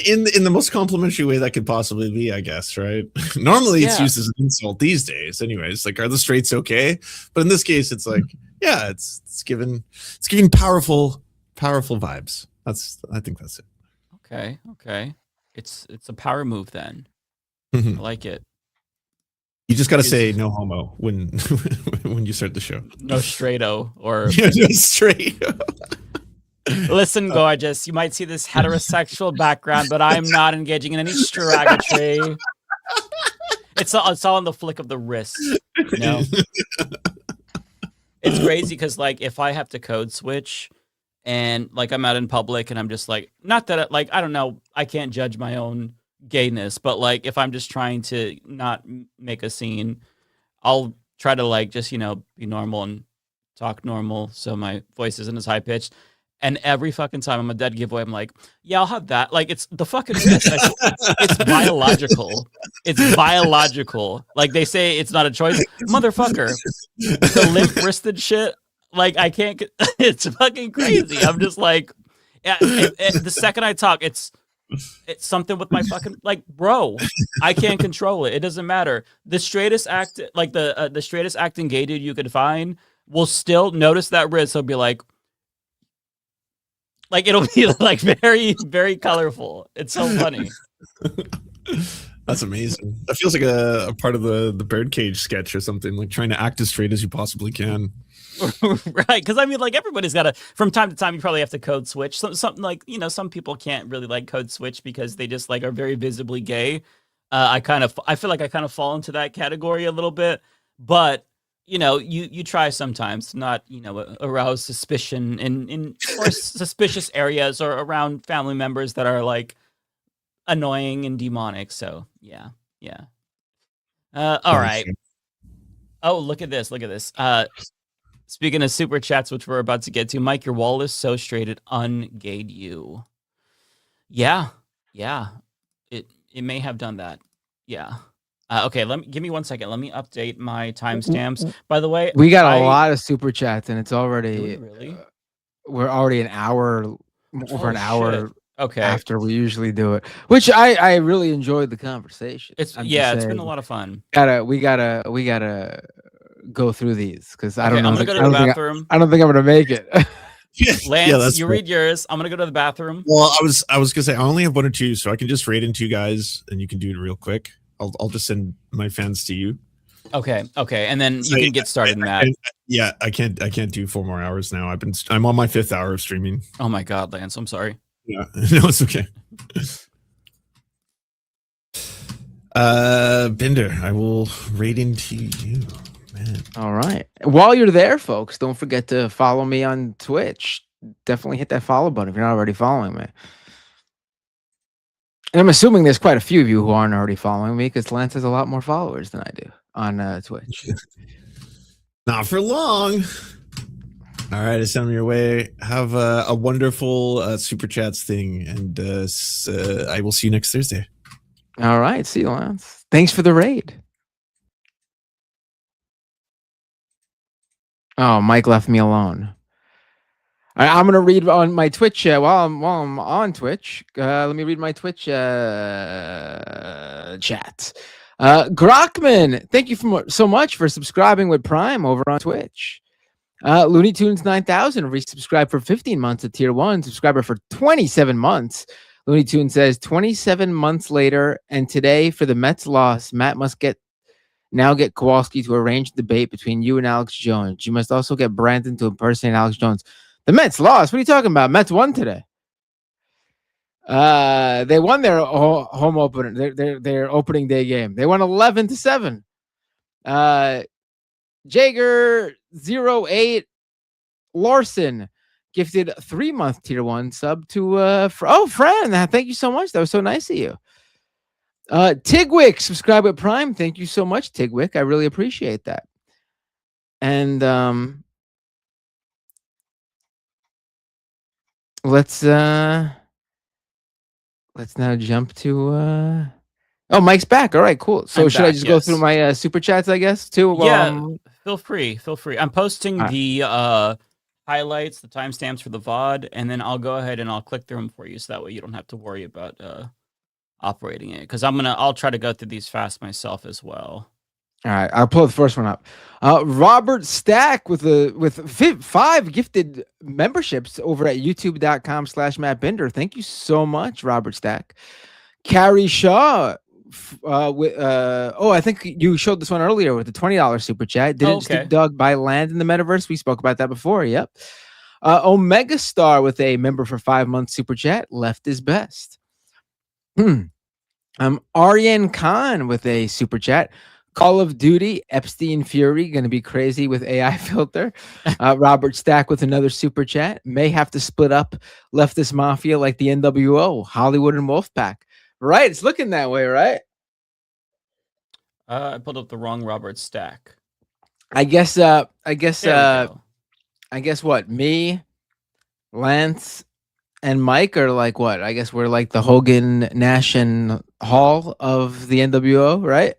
the most complimentary way that could possibly be, I guess, right? Normally it's Yeah. used as an insult these days, anyways. Like, are the straights okay? But in this case, it's like, yeah, it's giving powerful vibes. I think that's it. Okay, okay. It's a power move then. Mhm. I like it. You just got to Is- say no homo when when you start the show. No straighto or Yeah, no straight. listen, gorgeous. You might see this heterosexual background, but I'm not engaging in any straggotry. It's all in the flick of the wrist, you know. It's crazy because, like, if I have to code switch and like I'm out in public and I'm just like, not that like I don't know, I can't judge my own gayness, but like if I'm just trying to not make a scene, I'll try to like just be normal and talk normal so my voice isn't as high pitched. And every fucking time I'm a dead giveaway, I'm like, yeah, I'll have that. Like, it's the fucking wrist. Like, it's biological. It's biological. Like, they say it's not a choice. Motherfucker. The limp-wristed shit, like, I can't get... It's fucking crazy. I'm just like... the second I talk, it's something with my fucking... Like, bro, I can't control it. It doesn't matter. The straightest act... Like, the straightest acting gay dude you could find will still notice that wrist. He'll be like... Like, it'll be, like, very, very colorful. It's so funny. That's amazing. That feels like a part of the birdcage sketch or something, like trying to act as straight as you possibly can. Right, because I mean, like, everybody's got to, from time to time, you probably have to code switch. Something like, you know, some people can't really, like, code switch because they just, like, are very visibly gay. I feel like I kind of fall into that category a little bit. But, you know, you try sometimes to not, you know, arouse suspicion in or suspicious areas or around family members that are, like, annoying and demonic. So yeah. All right. Oh, look at this. Speaking of super chats, which we're about to get to, Mike, your wall is so straight it ungayed you. Yeah. It may have done that. Yeah. Okay, give me 1 second. Let me update my timestamps. By the way, we got a lot of super chats, and it's already really. We're already an hour over an hour. Shit. Okay. After we usually do it, which I really enjoyed the conversation. It's been a lot of fun. We gotta go through these because I don't know. I'm gonna go to the bathroom. I don't think I'm gonna make it. Lance, you read yours. I'm gonna go to the bathroom. Well, I was gonna say I only have 1 or 2, so I can just raid into you guys, and you can do it real quick. I'll just send my fans to you. Okay, and then you can get started in that. I can't do 4 more hours now. I'm on my 5th hour of streaming. Oh my god, Lance, I'm sorry. Yeah, no, it's okay. Bender, I will raid into you, man. All right. While you're there, folks, don't forget to follow me on Twitch. Definitely hit that follow button if you're not already following me. And I'm assuming there's quite a few of you who aren't already following me because Lance has a lot more followers than I do on Twitch. Not for long. All right, I send them your way. Have a wonderful super chats thing, and I will see you next Thursday. All right, see you, Lance. Thanks for the raid. Oh, Mike left me alone. I'm gonna read on my Twitch while I'm on Twitch. Let me read my Twitch chat. Grockman, thank you so much for subscribing with Prime over on Twitch. Looney Tunes 9000 resubscribed for 15 months at tier 1, subscriber for 27 months. Looney Tunes says 27 months later, and today for the Mets loss, Matt must get Kowalski to arrange a debate between you and Alex Jones. You must also get Brandon to impersonate Alex Jones. The Mets lost. What are you talking about? Mets won today. They won their home opener, their opening day game. They won 11-7. Jager 08 Larson gifted 3-month tier 1 sub to Fran. Thank you so much. That was so nice of you. Tigwick subscribe with Prime. Thank you so much, Tigwick. I really appreciate that. And let's now jump to Mike's back. All right, cool. So should I just go through my super chats, I guess, too? Yeah, feel free. I'm posting the highlights, the timestamps for the VOD, and then I'll go ahead and I'll click through them for you, so that way you don't have to worry about operating it. Because I'll try to go through these fast myself as well. All right, I'll pull the first one up. Robert Stack with 5 gifted memberships over at youtube.com/Matt Bender. Thank you so much, Robert Stack. Carrie Shaw I think you showed this one earlier with the $20 super chat. Didn't just get dug by land in the metaverse. We spoke about that before. Yep. Omega Star with a member for 5 months super chat. Left is best. Aryan Khan with a super chat. Call of Duty, Epstein Fury, going to be crazy with AI filter. Robert Stack with another super chat. May have to split up leftist mafia like the NWO, Hollywood and Wolfpack. Right, it's looking that way, right? I pulled up the wrong Robert Stack. I guess what? Me, Lance and Mike are like what? I guess we're like the Hogan Nash and Hall of the NWO, right?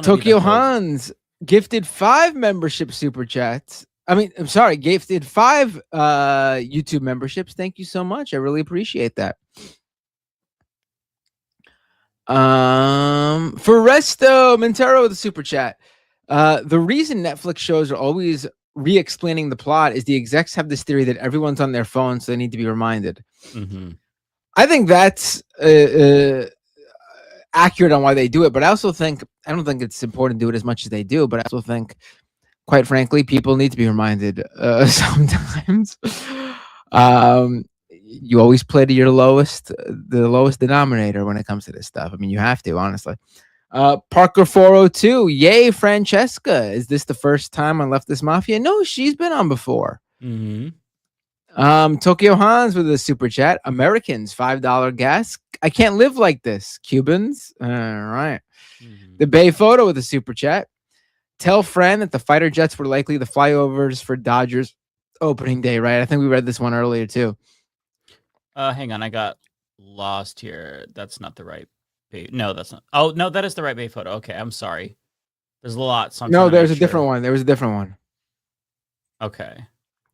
Tokyo Hans gifted 5 membership super chats. I'm sorry, gifted 5 YouTube memberships. Thank you so much. I really appreciate that. Foresto Montero with a super chat. The reason Netflix shows are always re-explaining the plot is the execs have this theory that everyone's on their phone, so they need to be reminded. Mm-hmm. I think that's accurate on why they do it, but I don't think it's important to do it as much as they do, but I also think, quite frankly, people need to be reminded sometimes. You always play to your the lowest denominator when it comes to this stuff. I mean, you have to, honestly. Parker 402, yay, Francesca. Is this the first time on Leftist Mafia? No, she's been on before. Mm-hmm. Tokyo Hans with a super chat. Americans, $5 gas. I can't live like this. Cubans. All right. The Bay Photo with a super chat. Tell Fran that the fighter jets were likely the flyovers for Dodgers opening day, right? I think we read this one earlier too. Hang on, I got lost here. That's not the right Bay. No, that's not. Oh, no, that is the right Bay Photo. Okay, I'm sorry. There's a lot. So no, there's a different one. There was a different one. Okay.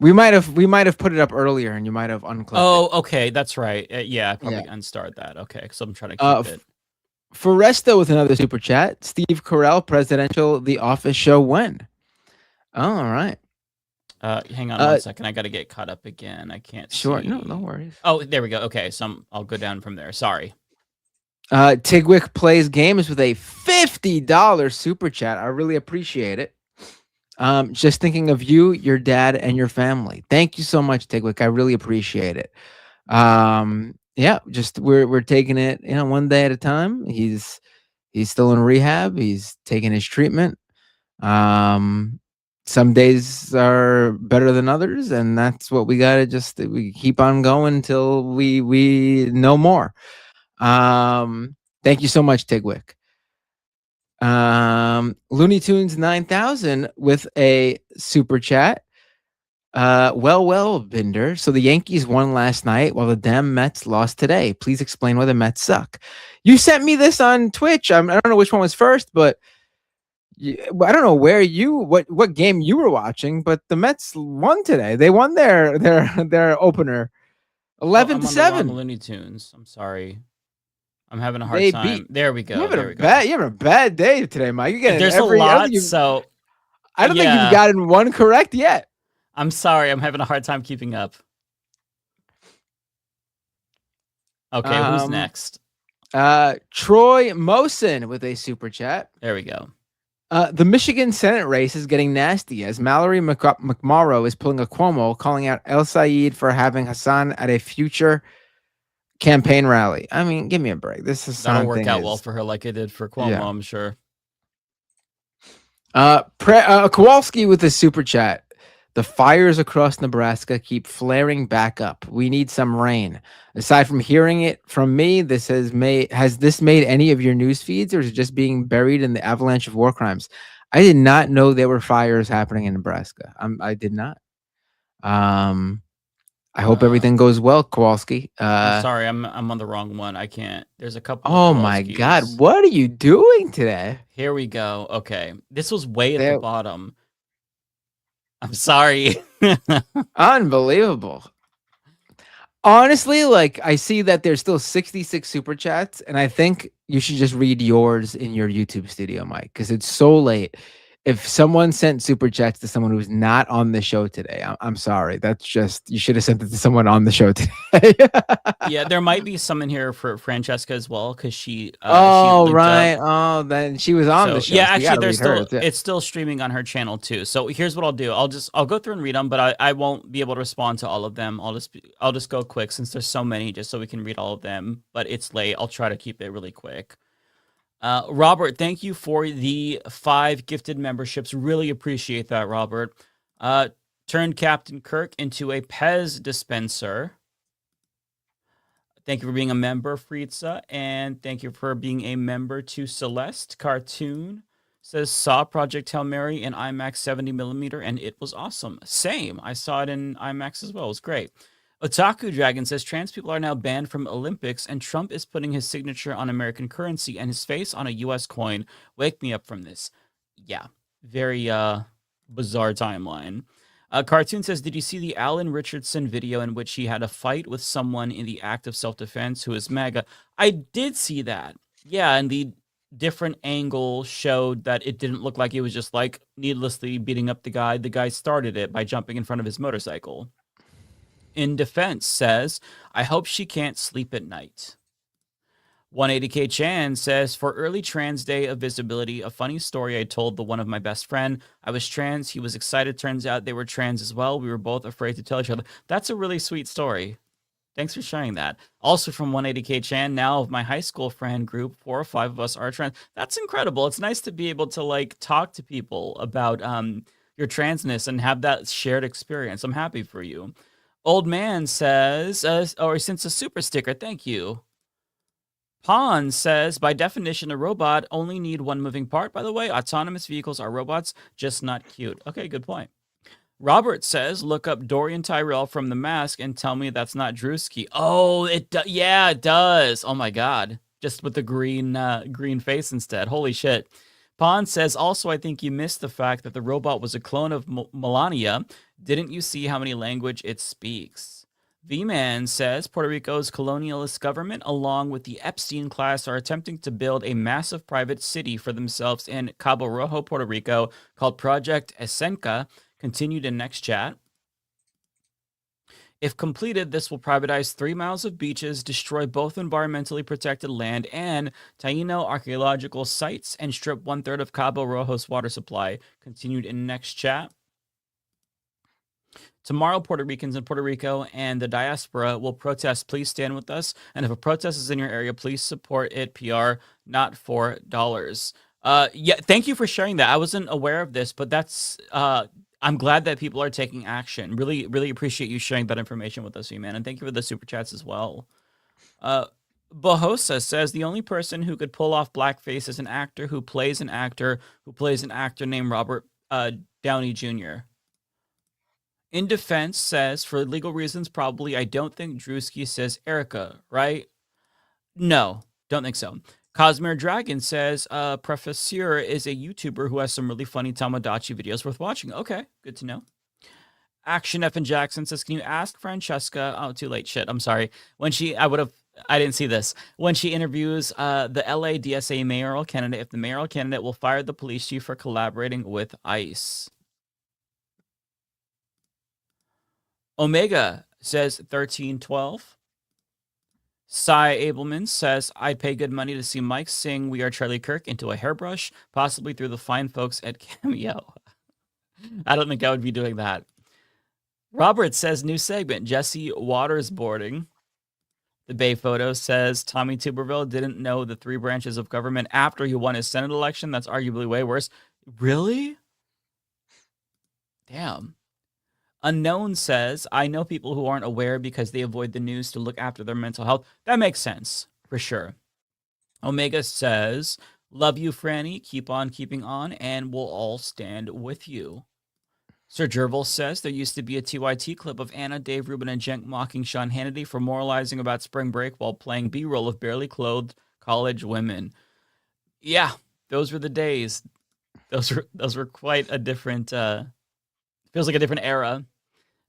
We might have put it up earlier, and you might have unclicked. Oh, okay, that's right. Yeah, I probably unstarred that. Okay, because I'm trying to keep it. Foresto with another super chat. Steve Carell, presidential The Office show when? All right. Hang on 1 second. I got to get caught up again. I can't. Sure. See. No worries. Oh, there we go. Okay, so I'll go down from there. Sorry. Tigwick plays games with a $50 super chat. I really appreciate it. Just thinking of you, your dad, and your family. Thank you so much, Tigwick. I really appreciate it. Yeah, just we're taking it, one day at a time. He's still in rehab. He's taking his treatment. Some days are better than others, and that's what we gotta we keep on going until we know more. Thank you so much, Tigwick. Looney Tunes 9000 with a super chat. Well, Binder. So the Yankees won last night while the damn Mets lost today. Please explain why the Mets suck. You sent me this on Twitch. I don't know which one was first, but I don't know what game you were watching, but the Mets won today. They won their opener 11-7. Looney Tunes. I'm sorry. I'm having a hard time. There we go. You're having a bad day today, Mike. There's a lot, so I don't think you've gotten one correct yet. I'm sorry. I'm having a hard time keeping up. Okay, who's next? Troy Mosen with a super chat. There we go. The Michigan Senate race is getting nasty as Mallory McMorrow is pulling a Cuomo, calling out El Sayed for having Hassan at a future campaign rally. I mean, give me a break. This is that'll work out well for her, like it did for Cuomo, I'm sure. Kowalski with a super chat. The fires across Nebraska keep flaring back up. We need some rain. Aside from hearing it from me, has this made any of your news feeds, or is it just being buried in the avalanche of war crimes? I did not know there were fires happening in Nebraska. I did not. I hope everything goes well, Kowalski. I'm sorry, I'm on the wrong one. I can't. There's a couple. Oh my God, what are you doing today? Here we go. Okay, this was way at the bottom. I'm sorry. Unbelievable. Honestly, I see that there's still 66 super chats, and I think you should just read yours in your YouTube studio, Mike, because it's so late. If someone sent super chats to someone who's not on the show today, I'm sorry. That's just, you should have sent it to someone on the show today. Yeah, there might be some in here for Francesca as well, because she. Right. Oh, then she was on the show. Yeah, actually, it's still streaming on her channel too. So here's what I'll do. I'll go through and read them, but I won't be able to respond to all of them. I'll just go quick since there's so many, just so we can read all of them. But it's late. I'll try to keep it really quick. Robert, thank you for the 5 gifted memberships. Really appreciate that, Robert. Turned Captain Kirk into a Pez dispenser. Thank you for being a member, Fritza. And thank you for being a member to Celeste Cartoon. says saw Project Hail Mary in IMAX 70mm and it was awesome. Same. I saw it in IMAX as well. It was great. Otaku Dragon says trans people are now banned from Olympics and Trump is putting his signature on American currency and his face on a US coin. Wake me up from this. Yeah. Very bizarre timeline. Cartoon says, did you see the Alan Richardson video in which he had a fight with someone in the act of self-defense who is MAGA? I did see that. Yeah, and the different angle showed that it didn't look like he was just like needlessly beating up the guy. The guy started it by jumping in front of his motorcycle. In Defense says, I hope she can't sleep at night. 180K Chan says, for early Trans Day of Visibility, a funny story I told one of my best friend. I was trans. He was excited. Turns out they were trans as well. We were both afraid to tell each other. That's a really sweet story. Thanks for sharing that. Also from 180K Chan, now of my high school friend group, 4 or 5 of us are trans. That's incredible. It's nice to be able to like talk to people about your transness and have that shared experience. I'm happy for you. Old Man says, or since a super sticker, thank you. Pawn says, by definition, a robot only need one moving part. By the way, autonomous vehicles are robots, just not cute. Okay, good point. Robert says, look up Dorian Tyrell from The Mask and tell me that's not Drewski. Oh, yeah, it does. Oh my God. Just with the green face instead. Holy shit. Pond says, also, I think you missed the fact that the robot was a clone of Melania. Didn't you see how many language it speaks? V-Man says, Puerto Rico's colonialist government, along with the Epstein class, are attempting to build a massive private city for themselves in Cabo Rojo, Puerto Rico, called Project Esenca. Continued in next chat. If completed, this will privatize 3 miles of beaches, destroy both environmentally protected land and Taino archaeological sites, and strip 1/3 of Cabo Rojo's water supply. Continued in next chat. Tomorrow, Puerto Ricans in Puerto Rico and the diaspora will protest. Please stand with us. And if a protest is in your area, please support it. PR, not $4. Yeah, thank you for sharing that. I wasn't aware of this, but that's I'm glad that people are taking action. Really, really appreciate you sharing that information with us, man. And thank you for the super chats as well. Bohosa says the only person who could pull off blackface is an actor who plays an actor named Robert Downey Jr. In Defense says, for legal reasons, probably, I don't think Drewski says Erica, right? No, don't think so. Cosmere Dragon says, Professor is a YouTuber who has some really funny Tamagotchi videos worth watching. Okay, good to know. Action F and Jackson says, can you ask Francesca? Oh, too late. Shit, I'm sorry. I didn't see this. When she interviews the LA DSA mayoral candidate, if the mayoral candidate will fire the police chief for collaborating with ICE. Omega says 1312. Cy Abelman says, I'd pay good money to see Mike sing We Are Charlie Kirk into a hairbrush, possibly through the fine folks at Cameo. I don't think I would be doing that. Robert says, new segment, Jesse Watersboarding. The Bay Photo says, Tommy Tuberville didn't know the 3 branches of government after he won his Senate election. That's arguably way worse. Really? Damn. Unknown says, I know people who aren't aware because they avoid the news to look after their mental health. That makes sense, for sure. Omega says, love you, Franny. Keep on keeping on, and we'll all stand with you. Sir Gerbil says, there used to be a TYT clip of Anna, Dave Rubin, and Jenk mocking Sean Hannity for moralizing about spring break while playing B-roll of barely clothed college women. Yeah, those were the days. Those were quite a different, feels like a different era.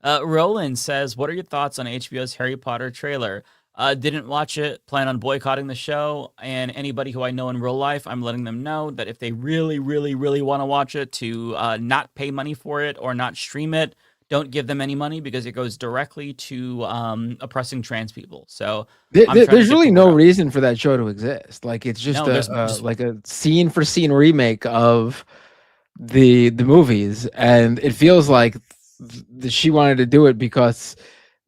Roland says, what are your thoughts on HBO's Harry Potter trailer? Didn't watch it, plan on boycotting the show, and anybody who I know in real life, I'm letting them know that if they really, really, really want to watch it, to not pay money for it or not stream it, don't give them any money because it goes directly to oppressing trans people. So there's really no reason for that show to exist. Like, it's just like a scene for scene remake of the movies, and it feels like she wanted to do it because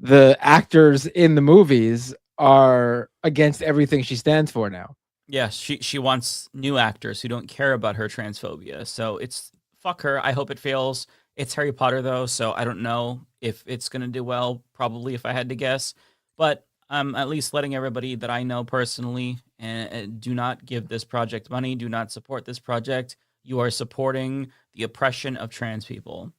the actors in the movies are against everything she stands for now. Yeah, she wants new actors who don't care about her transphobia. So it's fuck her. I hope it fails. It's Harry Potter though, so I don't know if it's gonna do well. Probably, if I had to guess. But I'm at least letting everybody that I know personally and do not give this project money. Do not support this project. You are supporting the oppression of trans people.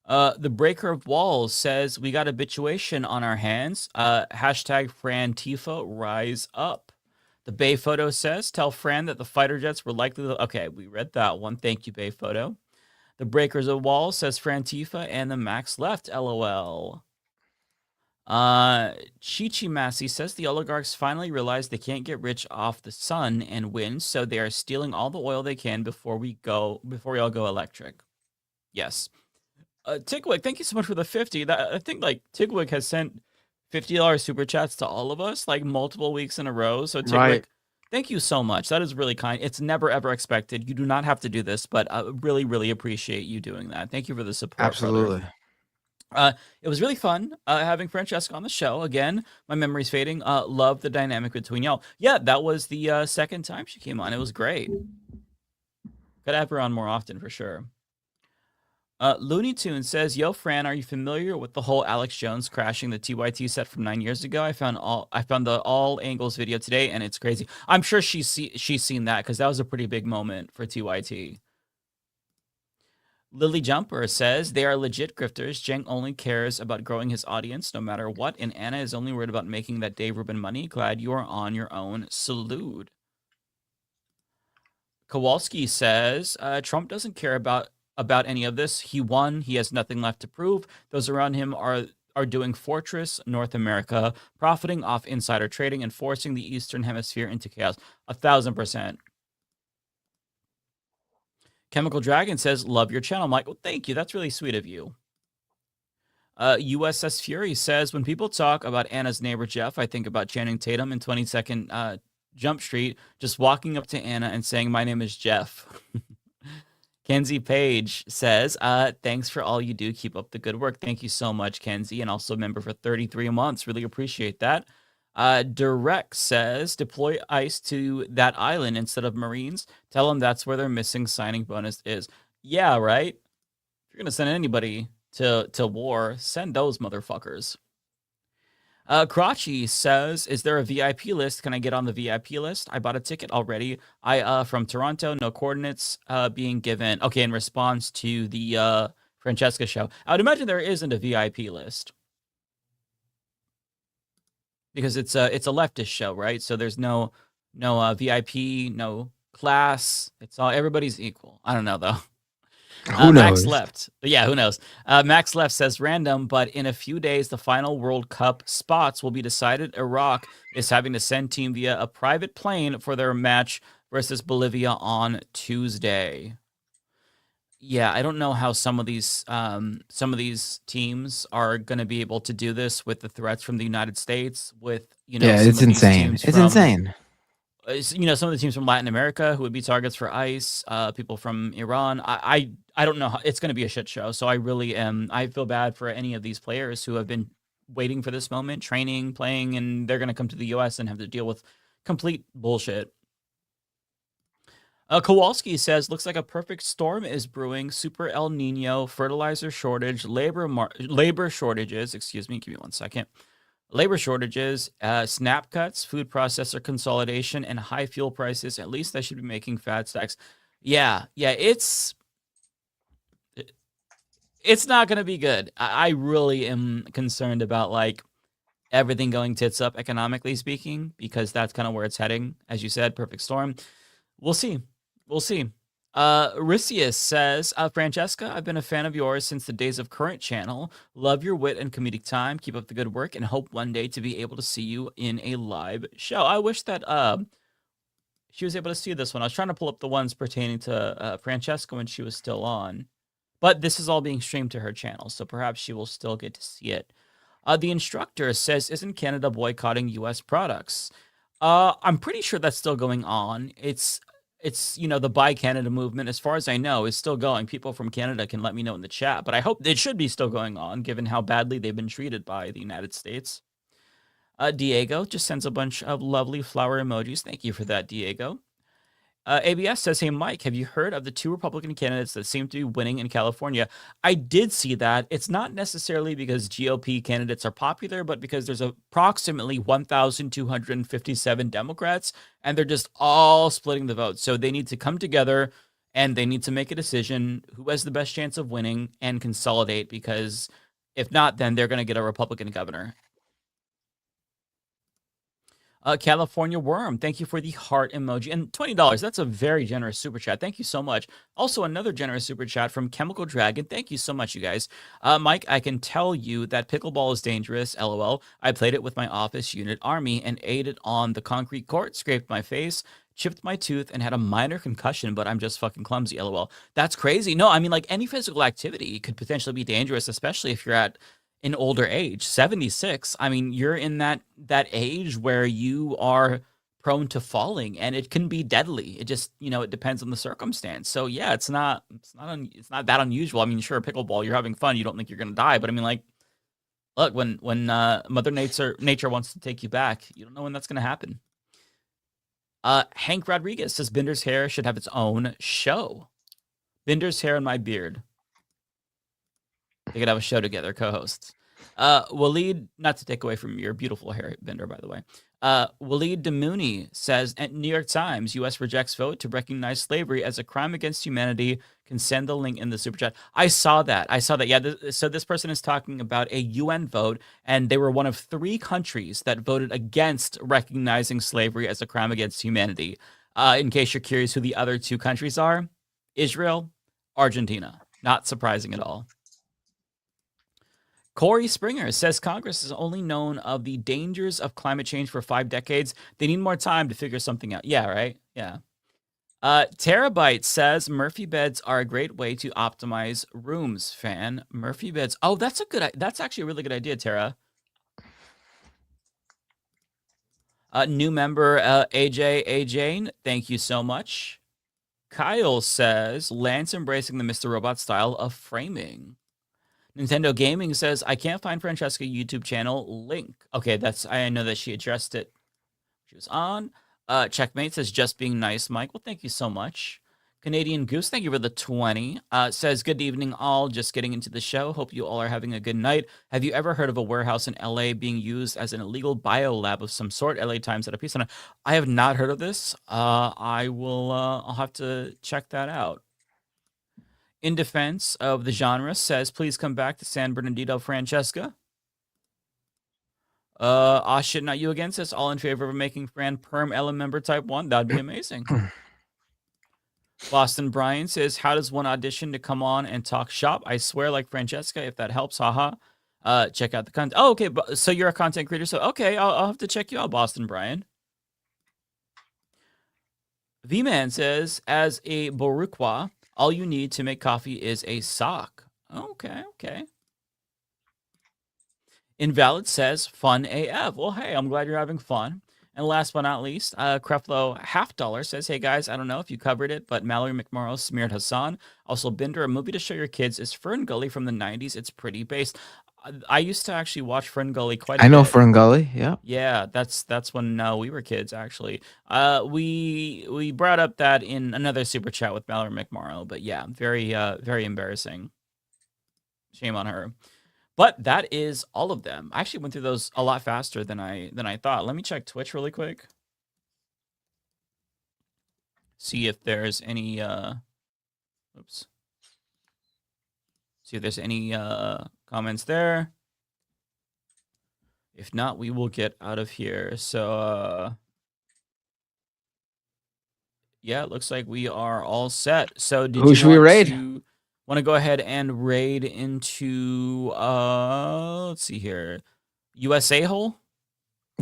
The Breaker of Walls says, we got habituation on our hands. Hashtag Frantifa rise up. The Bay Photo says, tell Fran that the fighter jets were likely to... Okay, we read that one. Thank you, Bay Photo. The Breakers of Walls says Frantifa and the Max left, LOL. Chichi Massey says the oligarchs finally realized they can't get rich off the sun and wind, so they are stealing all the oil they can before we all go electric. Yes. Tigwig, thank you so much for the 50. I think like Tigwig has sent $50 super chats to all of us like multiple weeks in a row. So Tigwig, thank you so much. That is really kind. It's never ever expected. You do not have to do this, but I really, really appreciate you doing that. Thank you for the support. Absolutely. Brother. It was really fun having Francesca on the show. Again, my memory's fading. Love the dynamic between y'all. Yeah, that was the second time she came on. It was great. Could have her on more often for sure. Looney Tunes says, yo, Fran, are you familiar with the whole Alex Jones crashing the TYT set from 9 years ago? I found the all angles video today, and it's crazy. I'm sure she's seen that because that was a pretty big moment for TYT. Lily Jumper says, they are legit grifters. Jeng only cares about growing his audience no matter what, and Anna is only worried about making that Dave Rubin money. Glad you are on your own. Salute. Kowalski says, Trump doesn't care about any of this. He won. He has nothing left to prove. Those around him are doing Fortress North America, profiting off insider trading and forcing the Eastern Hemisphere into chaos. 1,000%. Chemical Dragon says, love your channel, Mike. Well, thank you. That's really sweet of you. USS Fury says, when people talk about Anna's neighbor Jeff, I think about Channing Tatum in 22nd Jump Street, just walking up to Anna and saying, my name is Jeff. Kenzie Page says, thanks for all you do. Keep up the good work. Thank you so much, Kenzie, and also a member for 33 months. Really appreciate that. Direct says, deploy ICE to that island instead of Marines. Tell them that's where their missing signing bonus is. Yeah, right? If you're going to send anybody to war, send those motherfuckers. Crotchy says, is there a VIP list? Can I get on the VIP list? I bought a ticket already. From Toronto, no coordinates being given. Okay, in response to the Francesca show. I would imagine there isn't a VIP list. Because it's a leftist show, right? So there's no VIP, no class. It's all, everybody's equal. I don't know though. Who knows? Max Left. Yeah, who knows? Max Left says random, but in a few days, the final World Cup spots will be decided. Iraq is having to send team via a private plane for their match versus Bolivia on Tuesday. Yeah, I don't know how some of these teams are going to be able to do this with the threats from the United States. With yeah, it's insane. It's insane. Some of the teams from Latin America who would be targets for ICE, people from Iran. I don't know. It's going to be a shit show. So I really am. I feel bad for any of these players who have been waiting for this moment, training, playing, and they're going to come to the U.S. and have to deal with complete bullshit. Kowalski says, looks like a perfect storm is brewing. Super El Nino, fertilizer shortage, labor shortages. Excuse me. Give me 1 second. Labor shortages, snap cuts, food processor consolidation, and high fuel prices. At least I should be making fat stacks. Yeah, it's not going to be good. I really am concerned about like everything going tits up economically speaking, because that's kind of where it's heading. As you said, perfect storm. We'll see. Ricius says, Francesca, I've been a fan of yours since the days of Current Channel. Love your wit and comedic time. Keep up the good work and hope one day to be able to see you in a live show. I wish that she was able to see this one. I was trying to pull up the ones pertaining to Francesca when she was still on. But this is all being streamed to her channel, so perhaps she will still get to see it. The instructor says, isn't Canada boycotting U.S. products? I'm pretty sure that's still going on. It's the Buy Canada movement, as far as I know, is still going. People from Canada can let me know in the chat, but I hope it should be still going on, given how badly they've been treated by the United States. Diego just sends a bunch of lovely flower emojis. Thank you for that, Diego. ABS says, hey, Mike, have you heard of the 2 Republican candidates that seem to be winning in California? I did see that. It's not necessarily because GOP candidates are popular, but because there's approximately 1,257 Democrats, and they're just all splitting the vote. So they need to come together, and they need to make a decision who has the best chance of winning and consolidate, because if not, then they're going to get a Republican governor. California Worm, thank you for the heart emoji. And $20, that's a very generous super chat. Thank you so much. Also, another generous super chat from Chemical Dragon. Thank you so much, you guys. Mike, I can tell you that pickleball is dangerous, LOL. I played it with my office unit army and ate it on the concrete court, scraped my face, chipped my tooth, and had a minor concussion, but I'm just fucking clumsy, LOL. That's crazy. No, I mean, like, any physical activity could potentially be dangerous, especially if you're at an older age. 76, I mean, you're in that age where you are prone to falling, and it can be deadly. It just, it depends on the circumstance. So yeah, it's not that unusual. I mean, sure, pickleball, you're having fun, you don't think you're gonna die, but I mean, like, look, when Mother Nature wants to take you back, you don't know when that's gonna happen. Hank Rodriguez says Binder's hair should have its own show. Binder's hair and my beard. They could have a show together, co-hosts. Waleed, not to take away from your beautiful hair, Bender, by the way. Waleed Damouni says, at New York Times, U.S. rejects vote to recognize slavery as a crime against humanity. Can send the link in the super chat. I saw that. Yeah, so this person is talking about a UN vote, and they were one of 3 countries that voted against recognizing slavery as a crime against humanity. In case you're curious who the other 2 countries are, Israel, Argentina. Not surprising at all. Corey Springer says Congress has only known of the dangers of climate change for 5 decades. They need more time to figure something out. Yeah, right? Yeah. Terabyte says Murphy beds are a great way to optimize rooms. Fan. Murphy beds. Oh, that's actually a really good idea, Tara. New member AJ Jane, thank you so much. Kyle says Lance embracing the Mr. Robot style of framing. Nintendo Gaming says, I can't find Francesca YouTube channel link. Okay, I know that she addressed it. She was on. Checkmate says, just being nice, Mike. Well, thank you so much. Canadian Goose, thank you for the 20. Says, good evening, all. Just getting into the show. Hope you all are having a good night. Have you ever heard of a warehouse in LA being used as an illegal biolab of some sort? LA Times had a piece on it. I have not heard of this. I'll have to check that out. In defense of the genre says, please come back to San Bernardino, Francesca. Shit, not you again says, all in favor of making Fran Perm Ellen member type 1. That'd be amazing. Boston Brian says, how does one audition to come on and talk shop? I swear, like Francesca, if that helps, haha. Check out the content. Oh, okay. So you're a content creator. So, okay, I'll have to check you out, Boston Brian. V-Man says, as a Boricua, all you need to make coffee is a sock. Okay. Invalid says, fun AF. Well, hey, I'm glad you're having fun. And last but not least, Creflo $50 says, hey guys, I don't know if you covered it, but Mallory McMorrow smeared Hassan. Also, Binder, a movie to show your kids is Fern Gully from the 90s. It's pretty based. I used to actually watch Fern Gully quite a bit. I know Fern Gully, yeah. Yeah, that's when we were kids, actually. We brought up that in another super chat with Mallory McMorrow, but yeah, very embarrassing. Shame on her. But that is all of them. I actually went through those a lot faster than I thought. Let me check Twitch really quick. See if there's any oops. See if there's any comments there. If not, we will get out of here. So yeah, it looks like we are all set. So who should we raid? Want to go ahead and raid into let's see here, USA hole?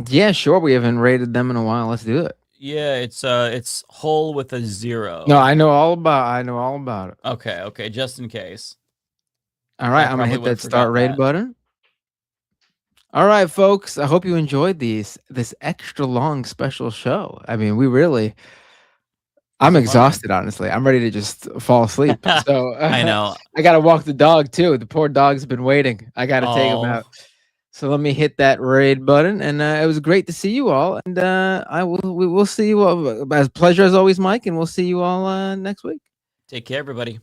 Yeah, sure. We haven't raided them in a while. Let's do it. Yeah, it's hole with a 0. No, I know all about it. Okay, just in case. All right, I'm gonna hit that start raid button. All right, folks. I hope you enjoyed this extra long special show. I mean, I'm exhausted, honestly. I'm ready to just fall asleep. So I know. I gotta walk the dog too. The poor dog's been waiting. I gotta take him out. So let me hit that raid button, and it was great to see you all. And we will see you all. As pleasure as always, Mike, and we'll see you all next week. Take care, everybody.